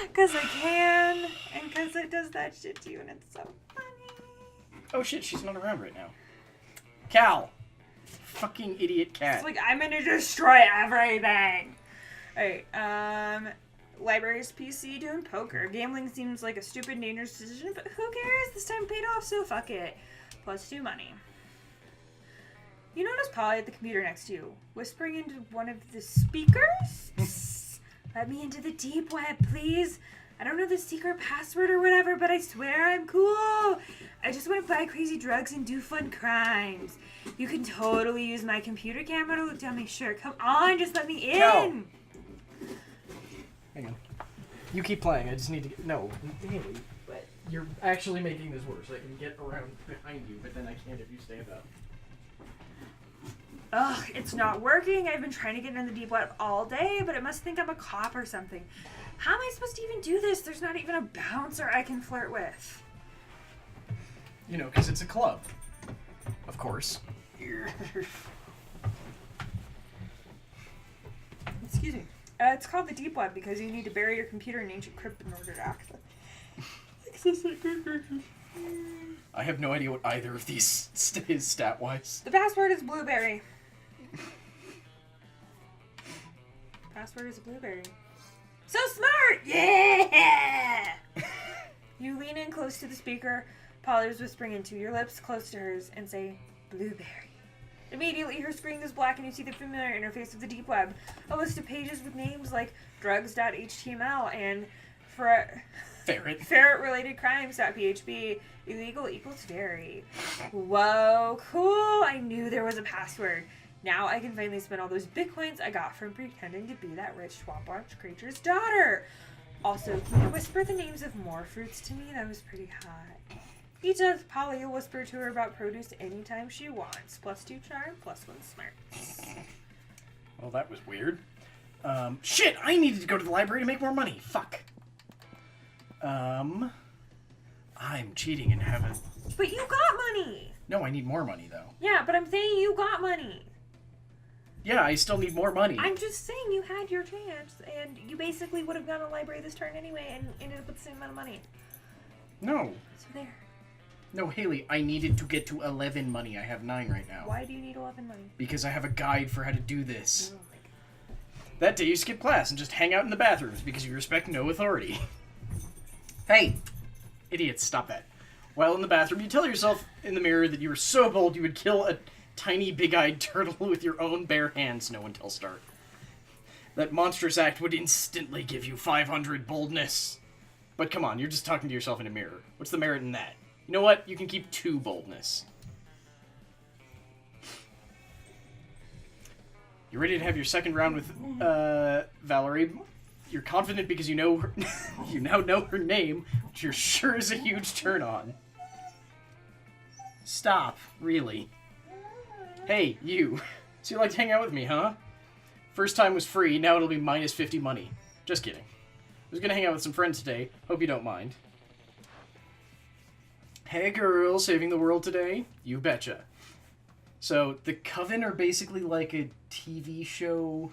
Because I can, and because it does that shit to you, and it's so funny. Oh shit, she's not around right now. Cal. Fucking idiot cat. It's like, I'm gonna destroy everything. Alright, library's PC doing poker. Gambling seems like a stupid, dangerous decision, but who cares? This time paid off, so fuck it. +2 money. You notice Polly at the computer next to you, whispering into one of the speakers? Psst, let me into the deep web, please. I don't know the secret password or whatever, but I swear I'm cool. I just want to buy crazy drugs and do fun crimes. You can totally use my computer camera to look down my shirt. Come on, just let me in. Cal. Hang on. You keep playing. I just need to get... No, Hailey. What? You're actually making this worse. I can get around behind you, but then I can't if you stand up. Ugh, it's not working. I've been trying to get in the deep web all day, but it must think I'm a cop or something. How am I supposed to even do this? There's not even a bouncer I can flirt with. You know, because it's a club. Of course. Excuse me. It's called the deep web because you need to bury your computer in ancient crypt in order to access it. I have no idea what either of these is stat-wise. The password is blueberry. Password is blueberry. So smart! Yeah! You lean in close to the speaker, Polly's whispering into your lips, close to hers, and say, blueberry. Immediately, her screen goes black and you see the familiar interface of the deep web. A list of pages with names like drugs.html and ferret-related crimes.php. Illegal equals very. Whoa, cool! I knew there was a password. Now I can finally spend all those bitcoins I got from pretending to be that rich swamp watch creature's daughter. Also, can you whisper the names of more fruits to me? That was pretty hot. He does. Polly will whisper to her about produce anytime she wants. +2 charm, +1 smart. Well, that was weird. Shit! I needed to go to the library to make more money. Fuck. I'm cheating and haven't... But you got money! No, I need more money, though. Yeah, but I'm saying you got money. Yeah, I still need more money. I'm just saying you had your chance, and you basically would have gone to the library this turn anyway and ended up with the same amount of money. No. So there. No, Hailey, I needed to get to 11 money. I have 9 right now. Why do you need 11 money? Because I have a guide for how to do this. Oh my God. That day you skip class and just hang out in the bathrooms because you respect no authority. Hey! Idiots, stop that. While in the bathroom, you tell yourself in the mirror that you were so bold you would kill a tiny big-eyed turtle with your own bare hands, no until start. That monstrous act would instantly give you 500 boldness. But come on, you're just talking to yourself in a mirror. What's the merit in that? You know what? You can keep 2 boldness. You ready to have your second round with, Valerie? You're confident because you know her, you now know her name, which you're sure is a huge turn-on. Stop, really. Hey, you. So you like to hang out with me, huh? First time was free, now it'll be -50 money. Just kidding. I was gonna hang out with some friends today. Hope you don't mind. Hey girl, saving the world today? You betcha. So, the Coven are basically like a TV show.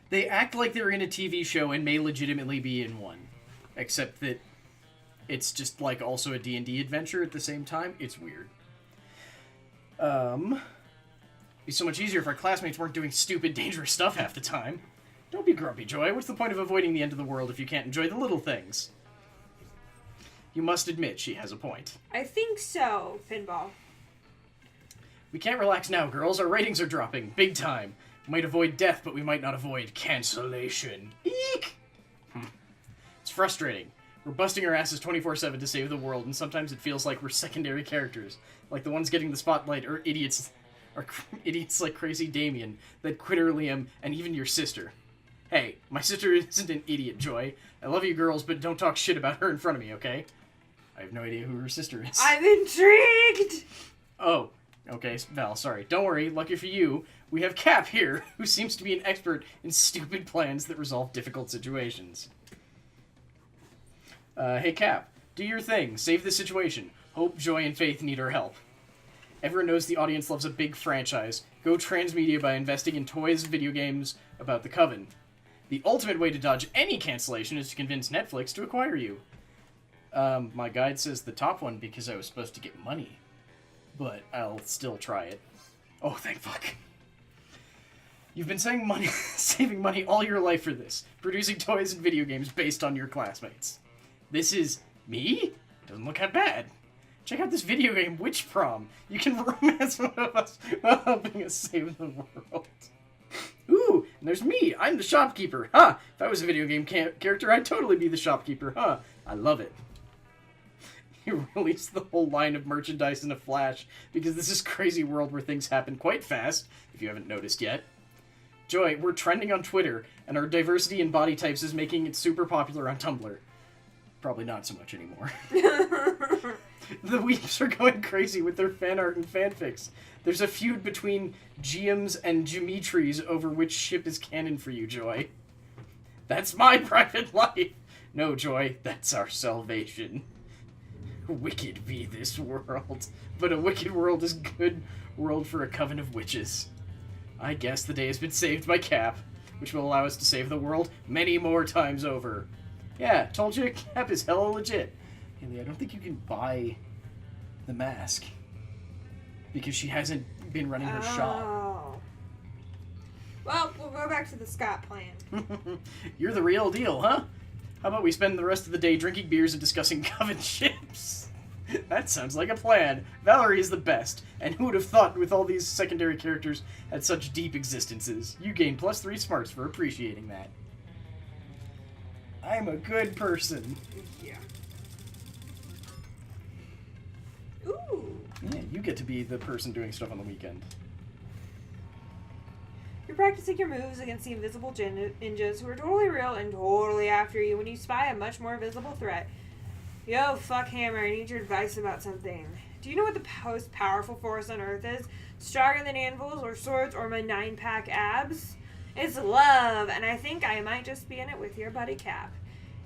They act like they're in a TV show and may legitimately be in one. Except that it's just like also a D&D adventure at the same time. It's weird. It'd be so much easier if our classmates weren't doing stupid, dangerous stuff half the time. Don't be grumpy, Joy. What's the point of avoiding the end of the world if you can't enjoy the little things? You must admit she has a point. I think so, Pinball. We can't relax now, girls. Our ratings are dropping. Big time. We might avoid death, but we might not avoid cancellation. Eek! It's frustrating. We're busting our asses 24/7 to save the world, and sometimes it feels like we're secondary characters. Like the ones getting the spotlight are idiots like Crazy Damien, that Quitter Liam, and even your sister. Hey, my sister isn't an idiot, Joy. I love you girls, but don't talk shit about her in front of me, okay? I have no idea who her sister is. I'm intrigued! Oh, okay, Val, sorry. Don't worry, lucky for you, we have Cap here, who seems to be an expert in stupid plans that resolve difficult situations. Hey Cap, do your thing. Save the situation. Hope, Joy, and Faith need our help. Everyone knows the audience loves a big franchise. Go transmedia by investing in toys and video games about the Coven. The ultimate way to dodge any cancellation is to convince Netflix to acquire you. My guide says the top one because I was supposed to get money. But I'll still try it. Oh, thank fuck. You've been saving money all your life for this. Producing toys and video games based on your classmates. This is me? Doesn't look that bad. Check out this video game, Witch Prom. You can romance one of us while helping us save the world. Ooh, and there's me. I'm the shopkeeper. Huh. If I was a video game character, I'd totally be the shopkeeper. Huh. I love it. You release the whole line of merchandise in a flash because this is a crazy world where things happen quite fast, if you haven't noticed yet. Joy, we're trending on Twitter, and our diversity in body types is making it super popular on Tumblr. Probably not so much anymore. The weeps are going crazy with their fan art and fanfics. There's a feud between GMs and Geometries over which ship is canon for you, Joy. That's my private life! No, Joy, that's our salvation. Wicked be this world, but a wicked world is a good world for a coven of witches. I guess the day has been saved by Cap, which will allow us to save the world many more times over. Yeah, told you, Cap is hella legit. Hailey, I don't think you can buy the mask. Because she hasn't been running her shop. Oh. Well, we'll go back to the Scott plan. You're the real deal, huh? How about we spend the rest of the day drinking beers and discussing coven ships? That sounds like a plan. Valerie is the best, and who would have thought with all these secondary characters had such deep existences? You gain +3 smarts for appreciating that. I'm a good person. Yeah. Ooh. Yeah, you get to be the person doing stuff on the weekend. You're practicing your moves against the invisible ninjas who are totally real and totally after you when you spy a much more visible threat. Yo, fuck Hammer, I need your advice about something. Do you know what the most powerful force on Earth is? Stronger than anvils or swords or my 9-pack abs? It's love, and I think I might just be in it with your buddy Cap.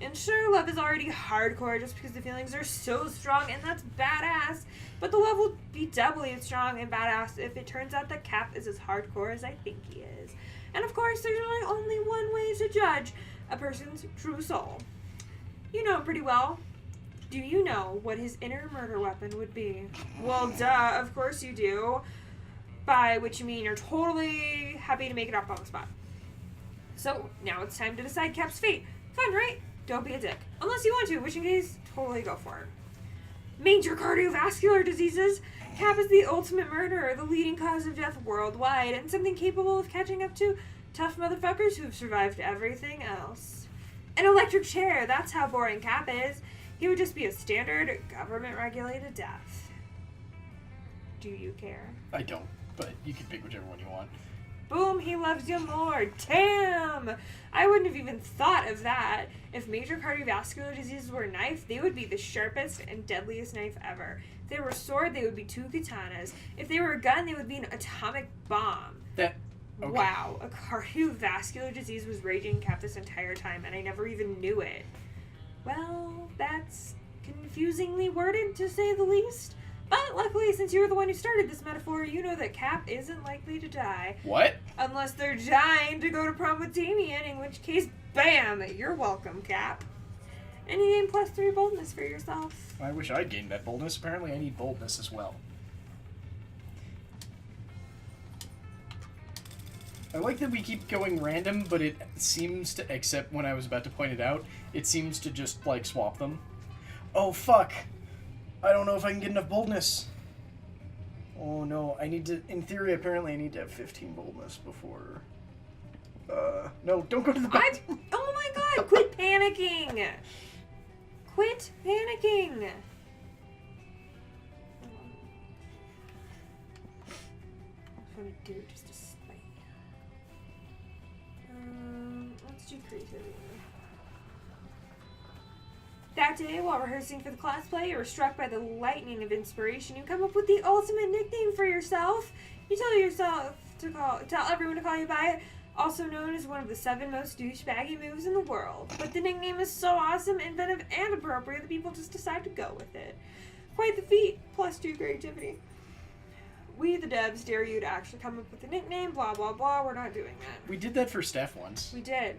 And sure, love is already hardcore just because the feelings are so strong, and that's badass. But the love will be doubly as strong and badass if it turns out that Cap is as hardcore as I think he is. And of course, there's really only one way to judge a person's true soul. You know him pretty well. Do you know what his inner murder weapon would be? Well, duh, of course you do. By which you mean you're totally happy to make it up on the spot. So, now it's time to decide Cap's fate. Fun, right? Don't be a dick. Unless you want to, which in case, totally go for it. Major cardiovascular diseases. Cap is the ultimate murderer, the leading cause of death worldwide, and something capable of catching up to tough motherfuckers who've survived everything else. An electric chair, that's how boring Cap is. He would just be a standard, government-regulated death. Do you care? I don't, but you can pick whichever one you want. Boom, he loves you more. Damn! I wouldn't have even thought of that. If major cardiovascular diseases were a knife, they would be the sharpest and deadliest knife ever. If they were a sword, they would be 2 katanas. If they were a gun, they would be an atomic bomb. Okay. Wow, a cardiovascular disease was raging Cap this entire time, and I never even knew it. Well, that's confusingly worded, to say the least. But luckily, since you were the one who started this metaphor, you know that Cap isn't likely to die. What? Unless they're dying to go to prom with Damien, in which case, bam! You're welcome, Cap. And you gain +3 boldness for yourself. I wish I'd gained that boldness. Apparently I need boldness as well. I like that we keep going random, but it seems to, except when I was about to point it out, it seems to just, like, swap them. Oh, fuck! I don't know if I can get enough boldness. Oh, no. I need to, in theory, apparently I need to have 15 boldness before... no, don't go to the back. Oh my god, quit panicking! Quit panicking! I'm gonna do it just to spite you. Let's do creativity. That day, while rehearsing for the class play, you were struck by the lightning of inspiration. You come up with the ultimate nickname for yourself. You tell everyone to call you by it, also known as one of the 7 most douchebaggy moves in the world. But the nickname is so awesome, inventive, and appropriate that people just decide to go with it. Quite the feat, +2 creativity. We, the devs, dare you to actually come up with a nickname, blah, blah, blah. We're not doing that. We did that for Steph once. We did.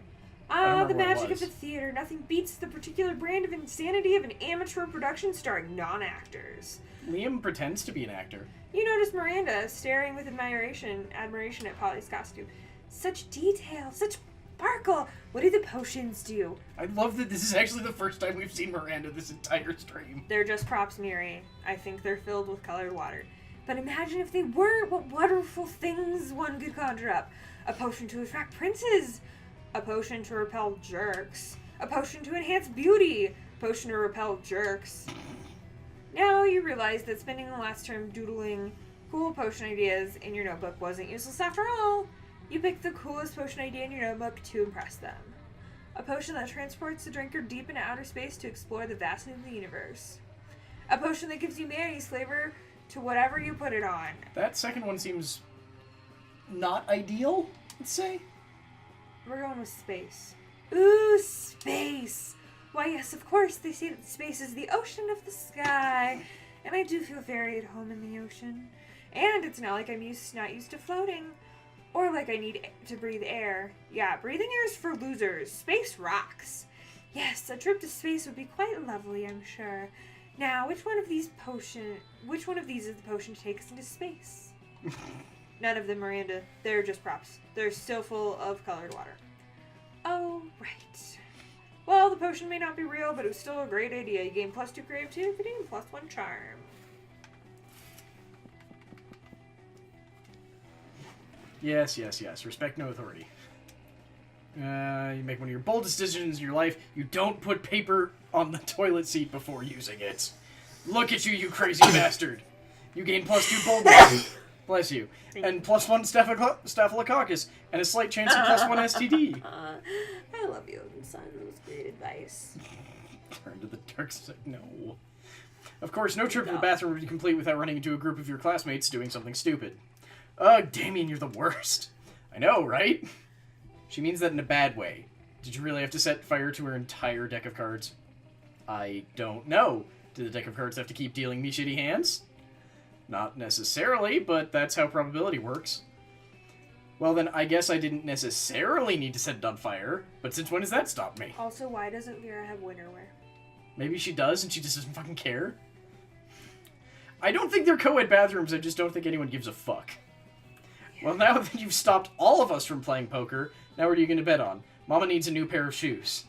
don't The remember what it magic of was. the theater. Nothing beats the particular brand of insanity of an amateur production starring non-actors. Liam pretends to be an actor. You notice Miranda staring with admiration at Polly's costume. Such detail, such sparkle. What do the potions do? I love that this is actually the first time we've seen Miranda this entire stream. They're just props, Miri. I think they're filled with colored water. But imagine if they weren't, what wonderful things one could conjure up. A potion to attract princes. A potion to repel jerks. A potion to enhance beauty. A potion to repel jerks. Now you realize that spending the last term doodling cool potion ideas in your notebook wasn't useless after all. You picked the coolest potion idea in your notebook to impress them. A potion that transports the drinker deep into outer space to explore the vastness of the universe. A potion that gives you mayonnaise flavor to whatever you put it on. That second one seems not ideal, let's say. We're going with space. Ooh, space! Why, yes, of course, they say that space is the ocean of the sky. And I do feel very at home in the ocean. And it's not like I'm not used to floating. Or like I need to breathe air. Yeah, breathing air is for losers. Space rocks. Yes, a trip to space would be quite lovely, I'm sure. Now, which one of these is the potion to take us into space? None of them, Miranda. They're just props. They're so full of colored water. Oh, right. Well, the potion may not be real, but it was still a great idea. You gain +2 creativity and +1 charm. Yes. Respect no authority. You make one of your boldest decisions in your life. You don't put paper on the toilet seat before using it. Look at you, you crazy bastard. You gain +2 boldness. Bless you. And +1 staphylococcus. And a slight chance of +1 STD. I love you, son. That was great advice. Turn to the dark side. No. Of course, no trip to the bathroom would be complete without running into a group of your classmates doing something stupid. Ugh, Damien, you're the worst. I know, right? She means that in a bad way. Did you really have to set fire to her entire deck of cards? I don't know. Do the deck of cards have to keep dealing me shitty hands? Not necessarily, but that's how probability works. Well then, I guess I didn't necessarily need to set it on fire, but since when does that stop me? Also, why doesn't Vera have winterwear? Maybe she does and she just doesn't fucking care? I don't think they're co-ed bathrooms, I just don't think anyone gives a fuck. Well, now that you've stopped all of us from playing poker, now what are you going to bet on? Mama needs a new pair of shoes.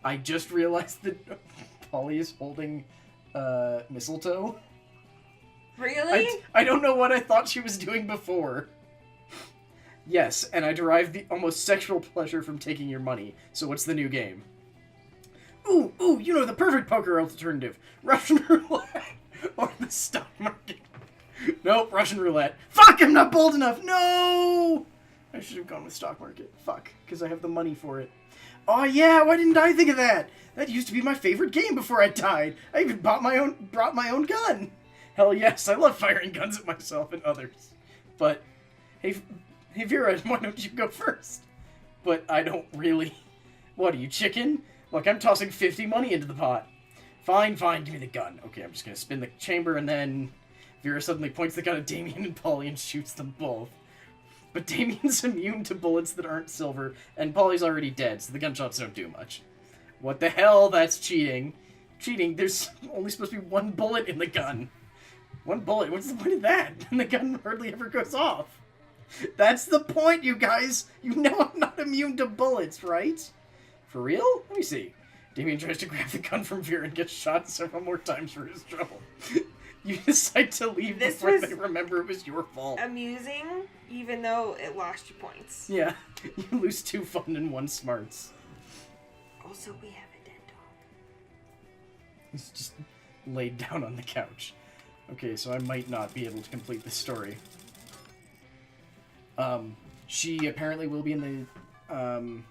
I just realized that Polly is holding, mistletoe. Really? I don't know what I thought she was doing before. Yes, and I derived the almost sexual pleasure from taking your money. So what's the new game? Ooh, you know the perfect poker alternative. Russian roulette or the stock market. Nope, Russian roulette. Fuck, I'm not bold enough. No! I should have gone with stock market. Fuck, because I have the money for it. Oh yeah, why didn't I think of that? That used to be my favorite game before I died. I even brought my own gun. Hell yes, I love firing guns at myself and others. But, hey Vera, why don't you go first? But I don't really. What, are you chicken? Look, I'm tossing 50 money into the pot. Fine, give me the gun. Okay, I'm just gonna spin the chamber and then Vera suddenly points the gun at Damien and Polly and shoots them both. But Damien's immune to bullets that aren't silver, and Polly's already dead, so the gunshots don't do much. What the hell? That's cheating. Cheating, there's only supposed to be one bullet in the gun. One bullet? What's the point of that? And the gun hardly ever goes off. That's the point, you guys! You know I'm not immune to bullets, right? For real? Let me see. Damien tries to grab the gun from Vera and gets shot several more times for his trouble. You decide to leave before they remember it was your fault. Amusing, even though it lost you points. Yeah, you lose 2 fun and 1 smarts. Also, we have a dead dog. He's just laid down on the couch. Okay, so I might not be able to complete the story. She apparently will be in the,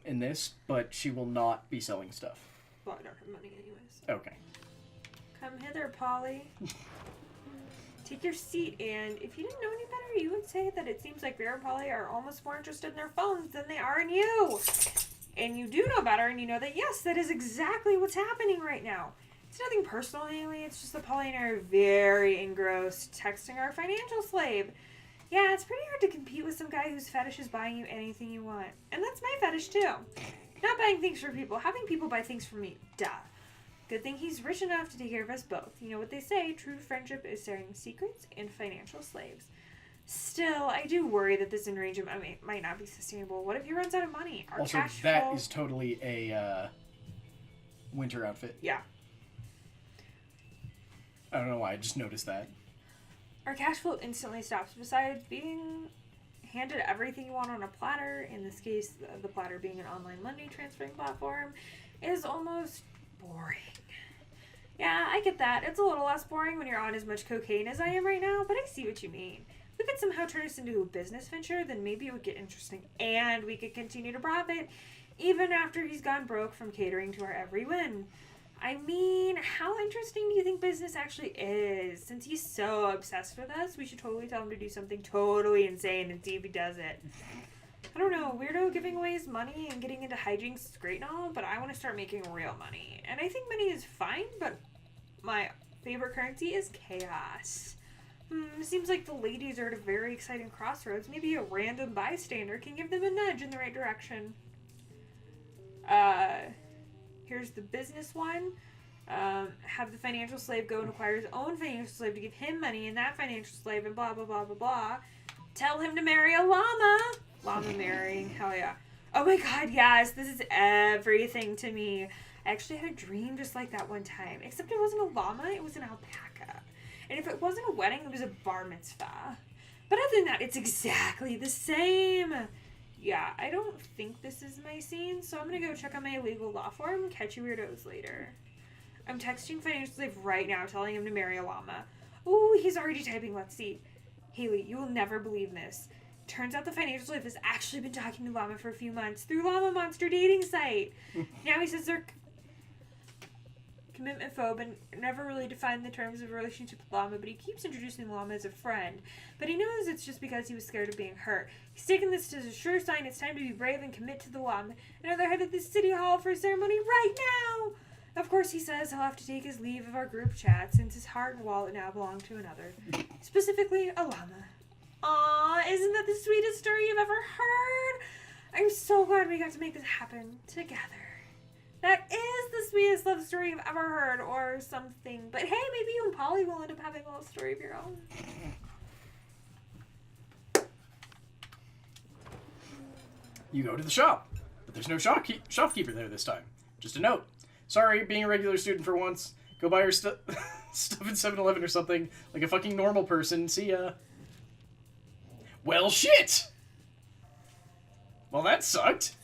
in this, but she will not be selling stuff. Well, I don't have money anyways. Okay. Come hither, Polly. Take your seat, and if you didn't know any better, you would say that it seems like Vera and Polly are almost more interested in their phones than they are in you. And you do know better, and you know that, yes, that is exactly what's happening right now. It's nothing personal, Hailey. It's just that Polly and I are very engrossed texting our financial slave. Yeah, it's pretty hard to compete with some guy whose fetish is buying you anything you want. And that's my fetish, too. Not buying things for people, having people buy things for me. Duh. Good thing he's rich enough to take care of us both. You know what they say, true friendship is sharing secrets and financial slaves. Still, I do worry that this arrangement might not be sustainable. What if he runs out of money? Our also, cash that flow... is totally a winter outfit. Yeah. I don't know why, I just noticed that. Our cash flow instantly stops. Besides being handed everything you want on a platter, in this case, the platter being an online money transferring platform, is almost boring. Yeah, I get that. It's a little less boring when you're on as much cocaine as I am right now, but I see what you mean. We could somehow turn this into a business venture, then maybe it would get interesting, and we could continue to profit, even after he's gone broke from catering to our every win. I mean, how interesting do you think business actually is? Since he's so obsessed with us, we should totally tell him to do something totally insane and see if he does it. I don't know, weirdo giving away his money and getting into hijinks is great and all, but I want to start making real money. And I think money is fine, but my favorite currency is chaos. Seems like the ladies are at a very exciting crossroads. Maybe a random bystander can give them a nudge in the right direction. Here's the business one. Have the financial slave go and acquire his own financial slave to give him money, and that financial slave, and blah, blah, blah, blah, blah. Tell him to marry a llama. Llama marrying. Hell yeah. Oh my god, yes. This is everything to me. I actually had a dream just like that one time. Except it wasn't a llama, it was an alpaca. And if it wasn't a wedding, it was a bar mitzvah. But other than that, it's exactly the same. Yeah, I don't think this is my scene, so I'm gonna go check on my illegal law form and catch you weirdos later. I'm texting financial slave right now, telling him to marry a llama. Ooh, he's already typing. Let's see. Hailey, you will never believe this. Turns out the financial slave has actually been talking to Llama for a few months through Llama Monster dating site. Now he says they're commitment phobe and never really defined the terms of a relationship with Llama, but he keeps introducing Llama as a friend. But he knows it's just because he was scared of being hurt. He's taken this as a sure sign it's time to be brave and commit to the Llama. And now they're headed to the city hall for a ceremony right now. Of course, he says he'll have to take his leave of our group chat since his heart and wallet now belong to another. Specifically, a llama. Aw, isn't that the sweetest story you've ever heard? I'm so glad we got to make this happen together. That is the sweetest love story I've ever heard, or something. But hey, maybe you and Polly will end up having a love story of your own. You go to the shop, but there's no shopkeeper there this time. Just a note. Sorry, being a regular student for once. Go buy your stuff at 7-Eleven or something, like a fucking normal person. See ya. Well, shit! Well, that sucked.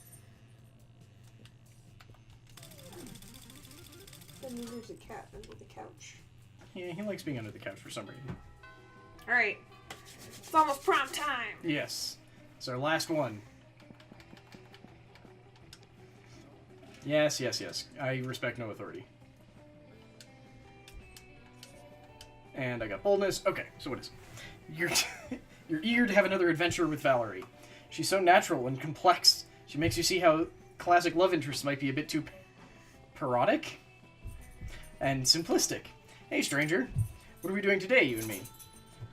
Then there's a cat under the couch. Yeah, he likes being under the couch for some reason. Alright. It's almost prom time. Yes. It's our last one. Yes, yes, yes. I respect no authority. And I got boldness. Okay, so what is it? You're eager to have another adventure with Valerie. She's so natural and complex. She makes you see how classic love interests might be a bit too parodic and simplistic. Hey, stranger. What are we doing today, you and me?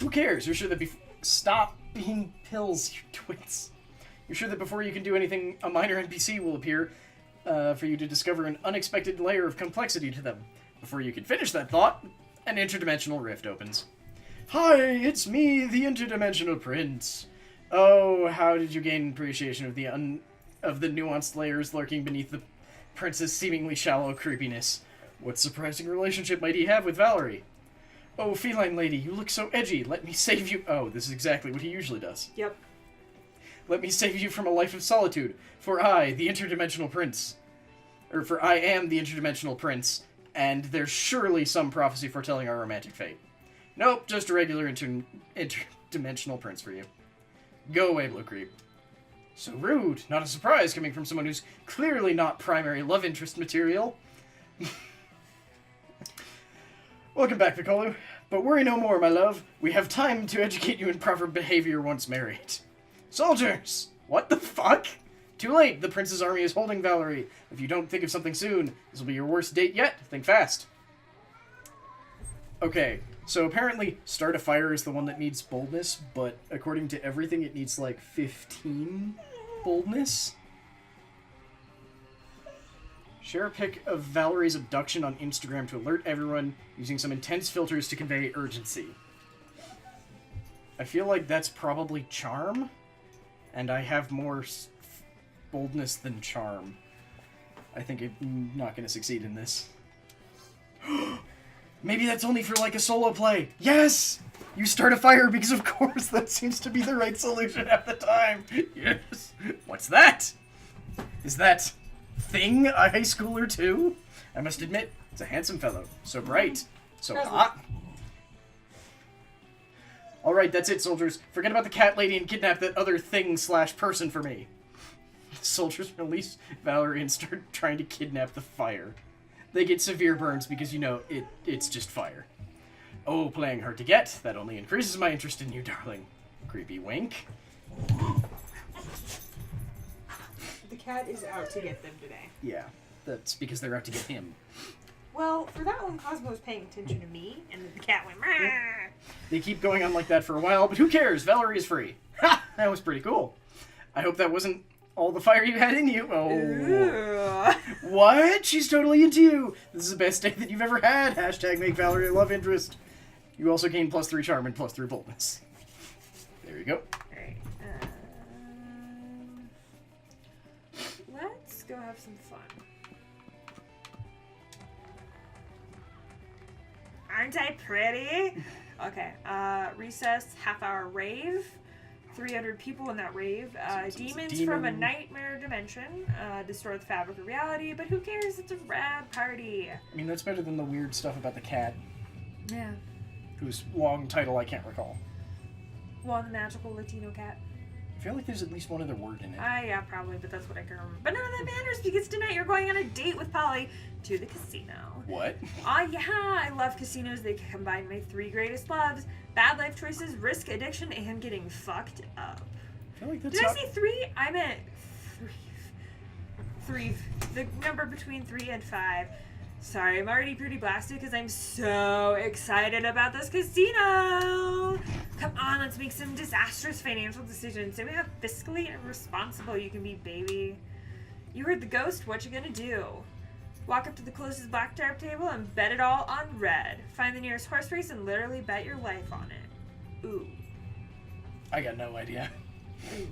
Who cares? You're sure that stop being pills, you twits. You're sure that before you can do anything, a minor NPC will appear for you to discover an unexpected layer of complexity to them. Before you can finish that thought, an interdimensional rift opens. Hi, it's me, the interdimensional prince. Oh, how did you gain appreciation of the nuanced layers lurking beneath the prince's seemingly shallow creepiness? What surprising relationship might he have with Valerie? Oh, feline lady, you look so edgy. Let me save you. Oh, this is exactly what he usually does. Yep. Let me save you from a life of solitude, for I, the interdimensional prince. For I am the interdimensional prince, and there's surely some prophecy foretelling our romantic fate. Nope, just a regular interdimensional prince for you. Go away, Blue Creep. So rude. Not a surprise coming from someone who's clearly not primary love interest material. Welcome back, Piccolo. But worry no more, my love. We have time to educate you in proper behavior once married. Soldiers! What the fuck? Too late. The prince's army is holding Valerie. If you don't think of something soon, this will be your worst date yet. Think fast. Okay, so apparently Start a Fire is the one that needs boldness, but according to everything, it needs like 15 boldness. Share a pic of Valerie's abduction on Instagram to alert everyone, using some intense filters to convey urgency. I feel like that's probably charm, and I have more boldness than charm. I think I'm not going to succeed in this. Maybe that's only for like a solo play. Yes! You start a fire because of course that seems to be the right solution at the time. Yes. What's that? Is that thing a high schooler too? I must admit, it's a handsome fellow. So bright. So hot. Alright, that's it, soldiers. Forget about the cat lady and kidnap that other thing/person for me. The soldiers release Valerie and start trying to kidnap the fire. They get severe burns because, you know, it's just fire. Oh, playing hard to get. That only increases my interest in you, darling. Creepy wink. The cat is out to get them today. Yeah, that's because they're out to get him. Well, for that one, Cosmo was paying attention to me, and then the cat went, Rah! They keep going on like that for a while, but who cares? Valerie is free. Ha! That was pretty cool. I hope that wasn't all the fire you had in you. Oh. Ooh. What? She's totally into you. This is the best day that you've ever had. Hashtag make Valerie a love interest. You also gain +3 charm and +3 boldness. There you go. Alright. Let's go have some fun. Aren't I pretty? Okay. Recess, half-hour rave. 300 people in that rave. Demons from a nightmare dimension. Destroy the fabric of reality, but who cares? It's a rad party. I mean, that's better than the weird stuff about the cat, Yeah. whose long title I can't recall. Well, the magical Latino cat. I feel like there's at least one other word in it. Yeah, probably, but that's what I can remember. But none of that matters because tonight you're going on a date with Polly to the casino. What? Yeah, I love casinos. They combine my 3 greatest loves: bad life choices, risk, addiction, and getting fucked up. I feel like that's Did not... I say 3? I meant 3. The number between 3 and 5. Sorry, I'm already pretty blasted because I'm so excited about this casino. Come on, let's make some disastrous financial decisions. Say we have fiscally irresponsible you can be, baby. You heard the ghost. What you gonna do? Walk up to the closest blackjack table and bet it all on red. Find the nearest horse race and literally bet your life on it. Ooh. I got no idea. Ooh.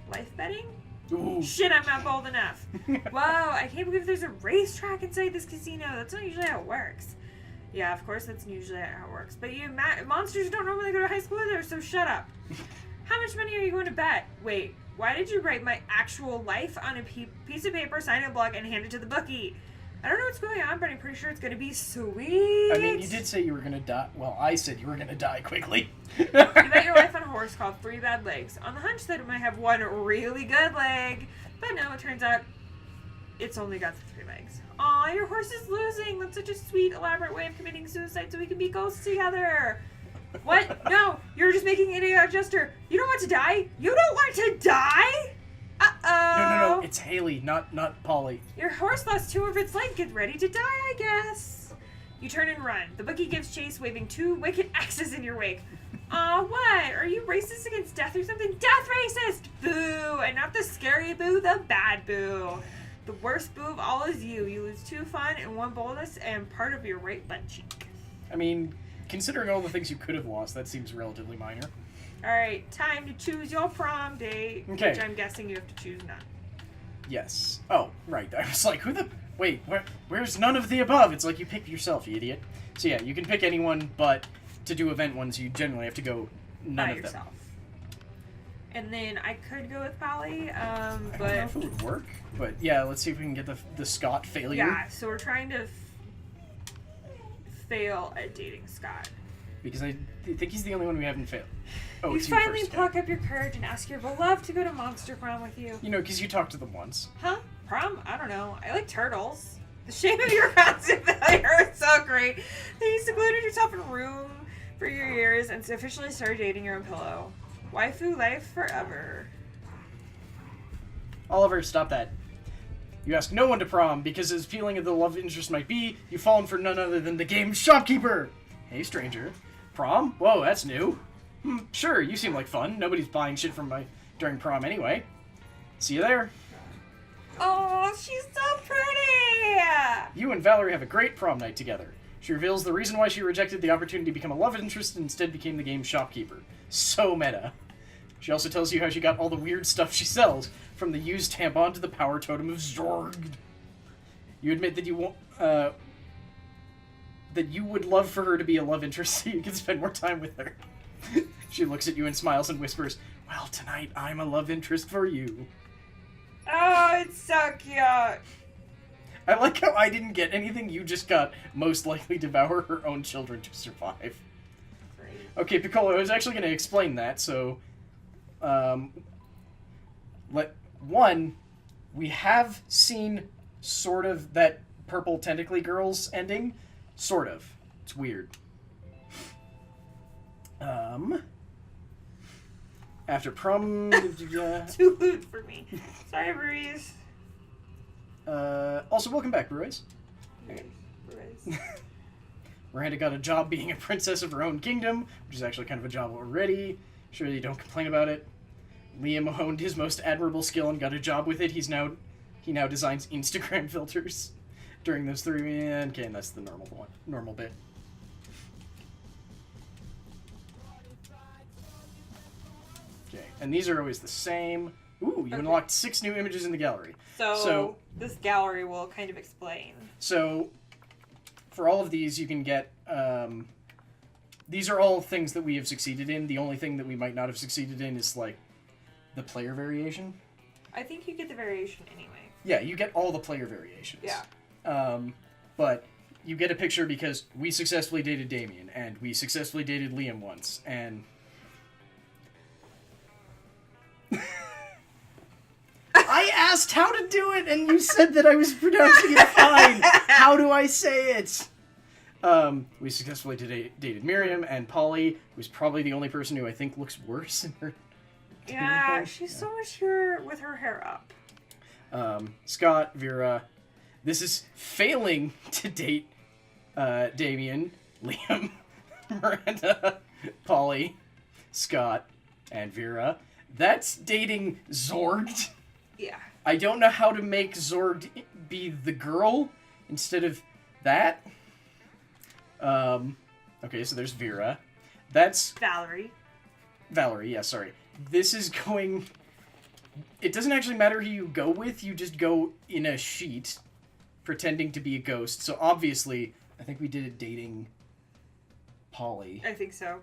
Life betting? Ooh. Shit, I'm not bold enough. Whoa, I can't believe there's a racetrack inside this casino. That's not usually how it works. Yeah, of course that's usually how it works. But you monsters don't normally go to high school either, so shut up. How much money are you going to bet? Wait, why did you write my actual life on a piece of paper, sign it in block, and hand it to the bookie? I don't know what's going on, but I'm pretty sure it's going to be sweet. I mean, you did say you were gonna die. Well, I said you were gonna die quickly. You bet your life on a horse called 3 Bad Legs, on the hunch that it might have 1 really good leg. But no, it turns out it's only got the 3 legs. Aw, your horse is losing. That's such a sweet, elaborate way of committing suicide so we can be ghosts together. What? No, you're just making an idiotic gesture. You don't want to die? You don't want to die? Uh-oh. No, it's Hailey, not Polly. Your horse lost 2 of its legs. Get ready to die, I guess. You turn and run. The bookie gives chase, waving 2 wicked axes in your wake. Aw, what? Are you racist against death or something? Death racist! Boo! And not the scary boo, the bad boo. The worst boo of all is you. You lose 2 fun and 1 boldness and part of your right butt cheek. I mean, considering all the things you could have lost, that seems relatively minor. Alright, time to choose your prom date. Okay. Which I'm guessing you have to choose none. Yes. Oh, right. I was like, who the... Wait, where's none of the above? It's like you pick yourself, you idiot. So yeah, you can pick anyone, but to do event ones, you generally have to go none By of yourself. them. And then I could go with Polly, I don't know but... if it would work, but yeah, let's see if we can get the Scott failure. Yeah, so we're trying to fail at dating Scott. Because I think he's the only one we haven't failed. Oh, You it's you finally first, pluck up your courage and ask your beloved to go to Monster Prom with you. You know, because you talked to them once. Huh? Prom? I don't know. I like turtles. The shape of your constant failure is so great that you secluded yourself in a room for your years and officially started dating your own pillow. Waifu life forever. Oliver, stop that. You ask no one to prom because his feeling of the love interest might be you've fallen for none other than the game's shopkeeper. Hey, stranger. Prom? Whoa, that's new. Sure, you seem like fun. Nobody's buying shit from during prom anyway. See you there. Oh, she's so pretty! You and Valerie have a great prom night together. She reveals the reason why she rejected the opportunity to become a love interest and instead became the game's shopkeeper. So meta. She also tells you how she got all the weird stuff she sells, from the used tampon to the power totem of Zorg. You admit that that you would love for her to be a love interest so you can spend more time with her. She looks at you and smiles and whispers, well, tonight I'm a love interest for you. Oh, it's so cute. I like how I didn't get anything, you just got most likely devour her own children to survive. Great. Okay, Piccolo, I was actually going to explain that, so... we have seen sort of that purple tentacly girls ending. Sort of. It's weird. After prom... Too lewd for me. Sorry, Breeze. Also, welcome back, Bruce. Breeze. Miranda got a job being a princess of her own kingdom, which is actually kind of a job already. Sure you don't complain about it. Liam honed his most admirable skill and got a job with it. He now designs Instagram filters during those 3 minutes. Okay, and that's the normal bit. Okay, and these are always the same. Ooh, you unlocked 6 new images in the gallery. So this gallery will kind of explain. So, for all of these, you can get... these are all things that we have succeeded in. The only thing that we might not have succeeded in is, like, the player variation. I think you get the variation anyway. Yeah, you get all the player variations. Yeah. But you get a picture because we successfully dated Damien, and we successfully dated Liam once, and... I asked how to do it, and you said that I was pronouncing it fine. How do I say it? We successfully dated Miriam, and Polly was probably the only person who I think looks worse in her. Yeah, she's so much here with her hair up. Scott, Vera. This is failing to date Damien, Liam, Miranda, Polly, Scott, and Vera. That's dating Zord. Yeah. I don't know how to make Zord be the girl instead of that. Okay, so there's Vera. That's... Valerie, yeah, sorry. This is going... It doesn't actually matter who you go with, you just go in a sheet pretending to be a ghost. So obviously, I think we did it dating Polly. I think so.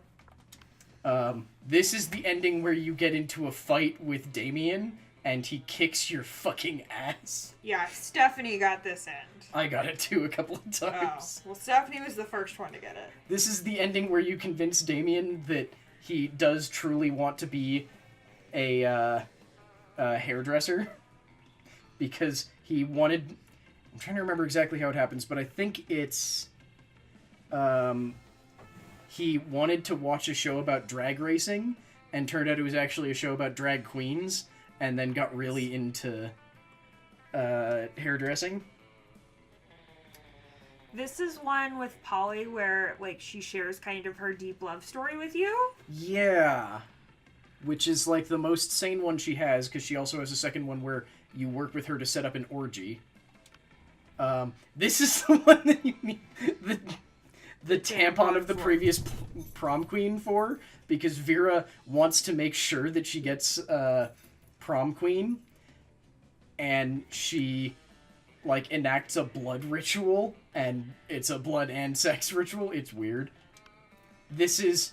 This is the ending where you get into a fight with Damien, and he kicks your fucking ass. Yeah, Stephanie got this end. I got it too a couple of Oh, times. well, Stephanie was the first one to get it. This is the ending where you convince Damien that he does truly want to be a hairdresser. Because he wanted... I'm trying to remember exactly how it happens, but I think it's... he wanted to watch a show about drag racing, and turned out it was actually a show about drag queens, and then got really into hairdressing. This is one with Polly where, like, she shares kind of her deep love story with you. Yeah. Which is, like, the most sane one she has, because she also has a second one where you work with her to set up an orgy. This is the one that you need the tampon of the previous prom queen for, because Vera wants to make sure that she gets prom queen, and she, like, enacts a blood ritual, and it's a blood and sex ritual. It's weird. This is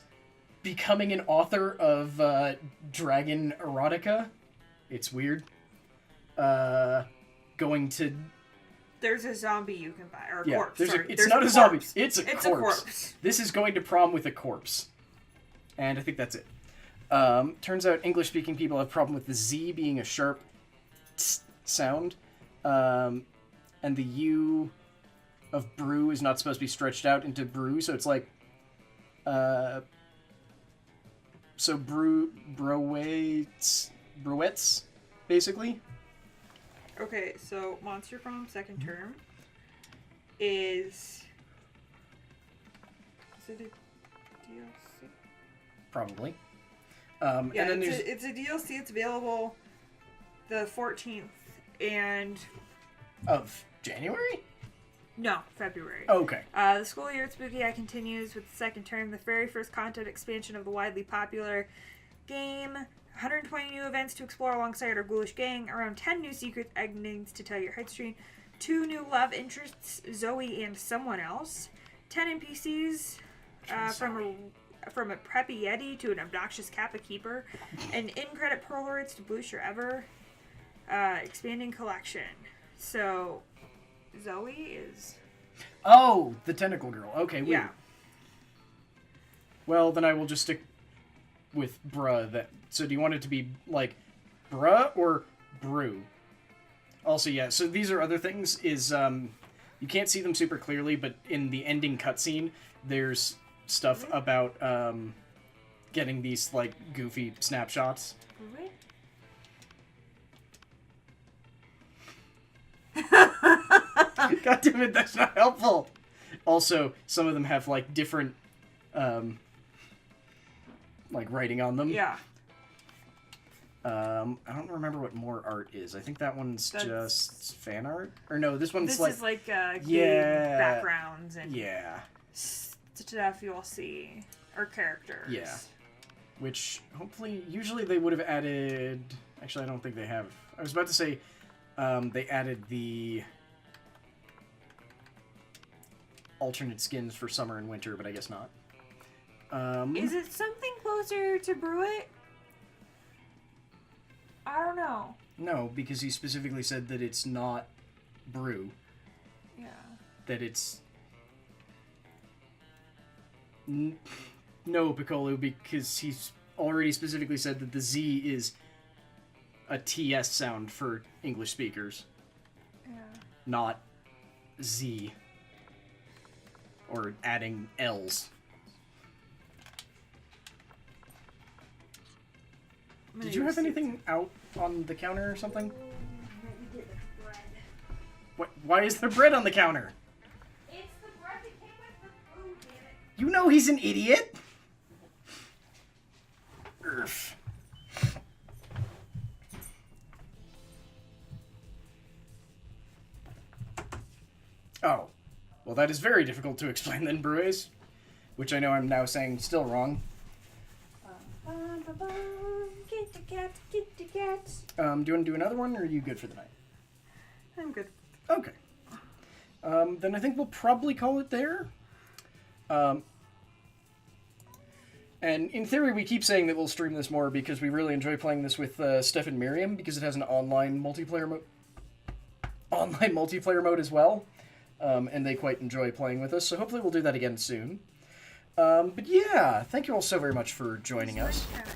becoming an author of dragon erotica. It's weird. Going to... There's a zombie you can buy, or a Yeah, corpse. it's There's not a zombie. It's a It's corpse. a corpse. This is going to prom with a corpse. And I think that's it. Turns out English-speaking people have a problem with the Z being a sharp sound. And the U of brew is not supposed to be stretched out into brew, so it's like... so bruettes, basically. Okay, so Monster Prom second term is it a DLC? Probably. Yeah, and then it's a DLC. It's available the 14th and of January? no, February. Oh, okay. The school year at Spooky Eye continues with the second term, the very first content expansion of the widely popular game. 120 new events to explore alongside our ghoulish gang, around 10 new secret endings to tell your headstream, 2 new love interests, Zoe and someone else, 10 NPCs, from a preppy yeti to an obnoxious kappa keeper, and in-credit Polaroids to boost your ever expanding collection. So, Zoe is... Oh, the tentacle girl. Okay, weird. Yeah. Well, then I will just stick with bruh. So do you want it to be, like, bruh or brew? Also, yeah, so these are other things, is, you can't see them super clearly, but in the ending cutscene, there's stuff about, getting these, like, goofy snapshots. God damn it, that's not helpful! Also, some of them have, like, different like writing on them. Yeah. I don't remember what more art is. I think that one's That's- just fan art. Or no, this one's This like is like game Yeah. backgrounds and yeah, stuff you'll see. Or characters. Yeah. which hopefully usually they would have added. Actually, I don't think they have. I was about to say they added the alternate skins for summer and winter, but I guess not. Is it something closer to Brewitt? I don't know. No, because he specifically said that it's not brew. Yeah. That it's... No, Piccolo, because he's already specifically said that the Z is a TS sound for English speakers. Yeah. Not Z. Or adding L's. Did you have anything out on the counter or something? What? Why is there bread on the counter? It's the bread that came with the food, damn it. You know he's an idiot! Urgh. Oh. Well, that is very difficult to explain then, Bruce. Which I know I'm now saying still wrong. Get the cat, get the cat. Do you want to do another one, or are you good for the night? I'm good. Okay. Then I think we'll probably call it there. And in theory, we keep saying that we'll stream this more because we really enjoy playing this with Steph and Miriam because it has an online multiplayer mode as well. And they quite enjoy playing with us, so hopefully we'll do that again soon. But yeah, thank you all so very much for joining us. Cat.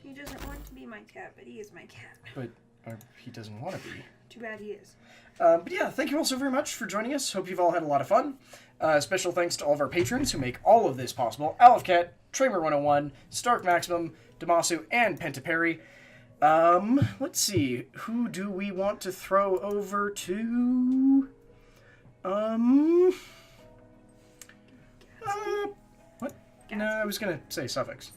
He doesn't want to be my cat, but he is my cat. But he doesn't want to be. Too bad he is. But yeah, thank you all so very much for joining us. Hope you've all had a lot of fun. Special thanks to all of our patrons who make all of this possible. Alfcat, Tramer101, Stark Maximum, Damasu, and Pentaperry. Let's see. Who do we want to throw over to? What? No, I was gonna say Suffix.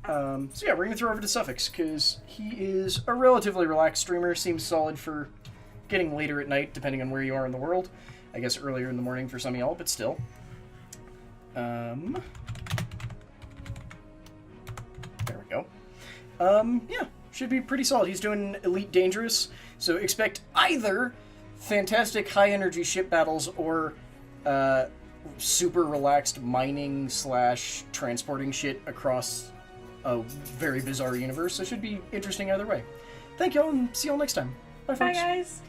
So yeah, we're gonna throw over to Suffix, because he is a relatively relaxed streamer, seems solid for getting later at night, depending on where you are in the world. I guess earlier in the morning for some of y'all, but still. There we go. Yeah, should be pretty solid. He's doing Elite Dangerous, so expect either fantastic high-energy ship battles or super relaxed mining / transporting shit across a very bizarre universe. So it should be interesting either way. Thank y'all, and see y'all next time. Bye, folks. Bye, guys.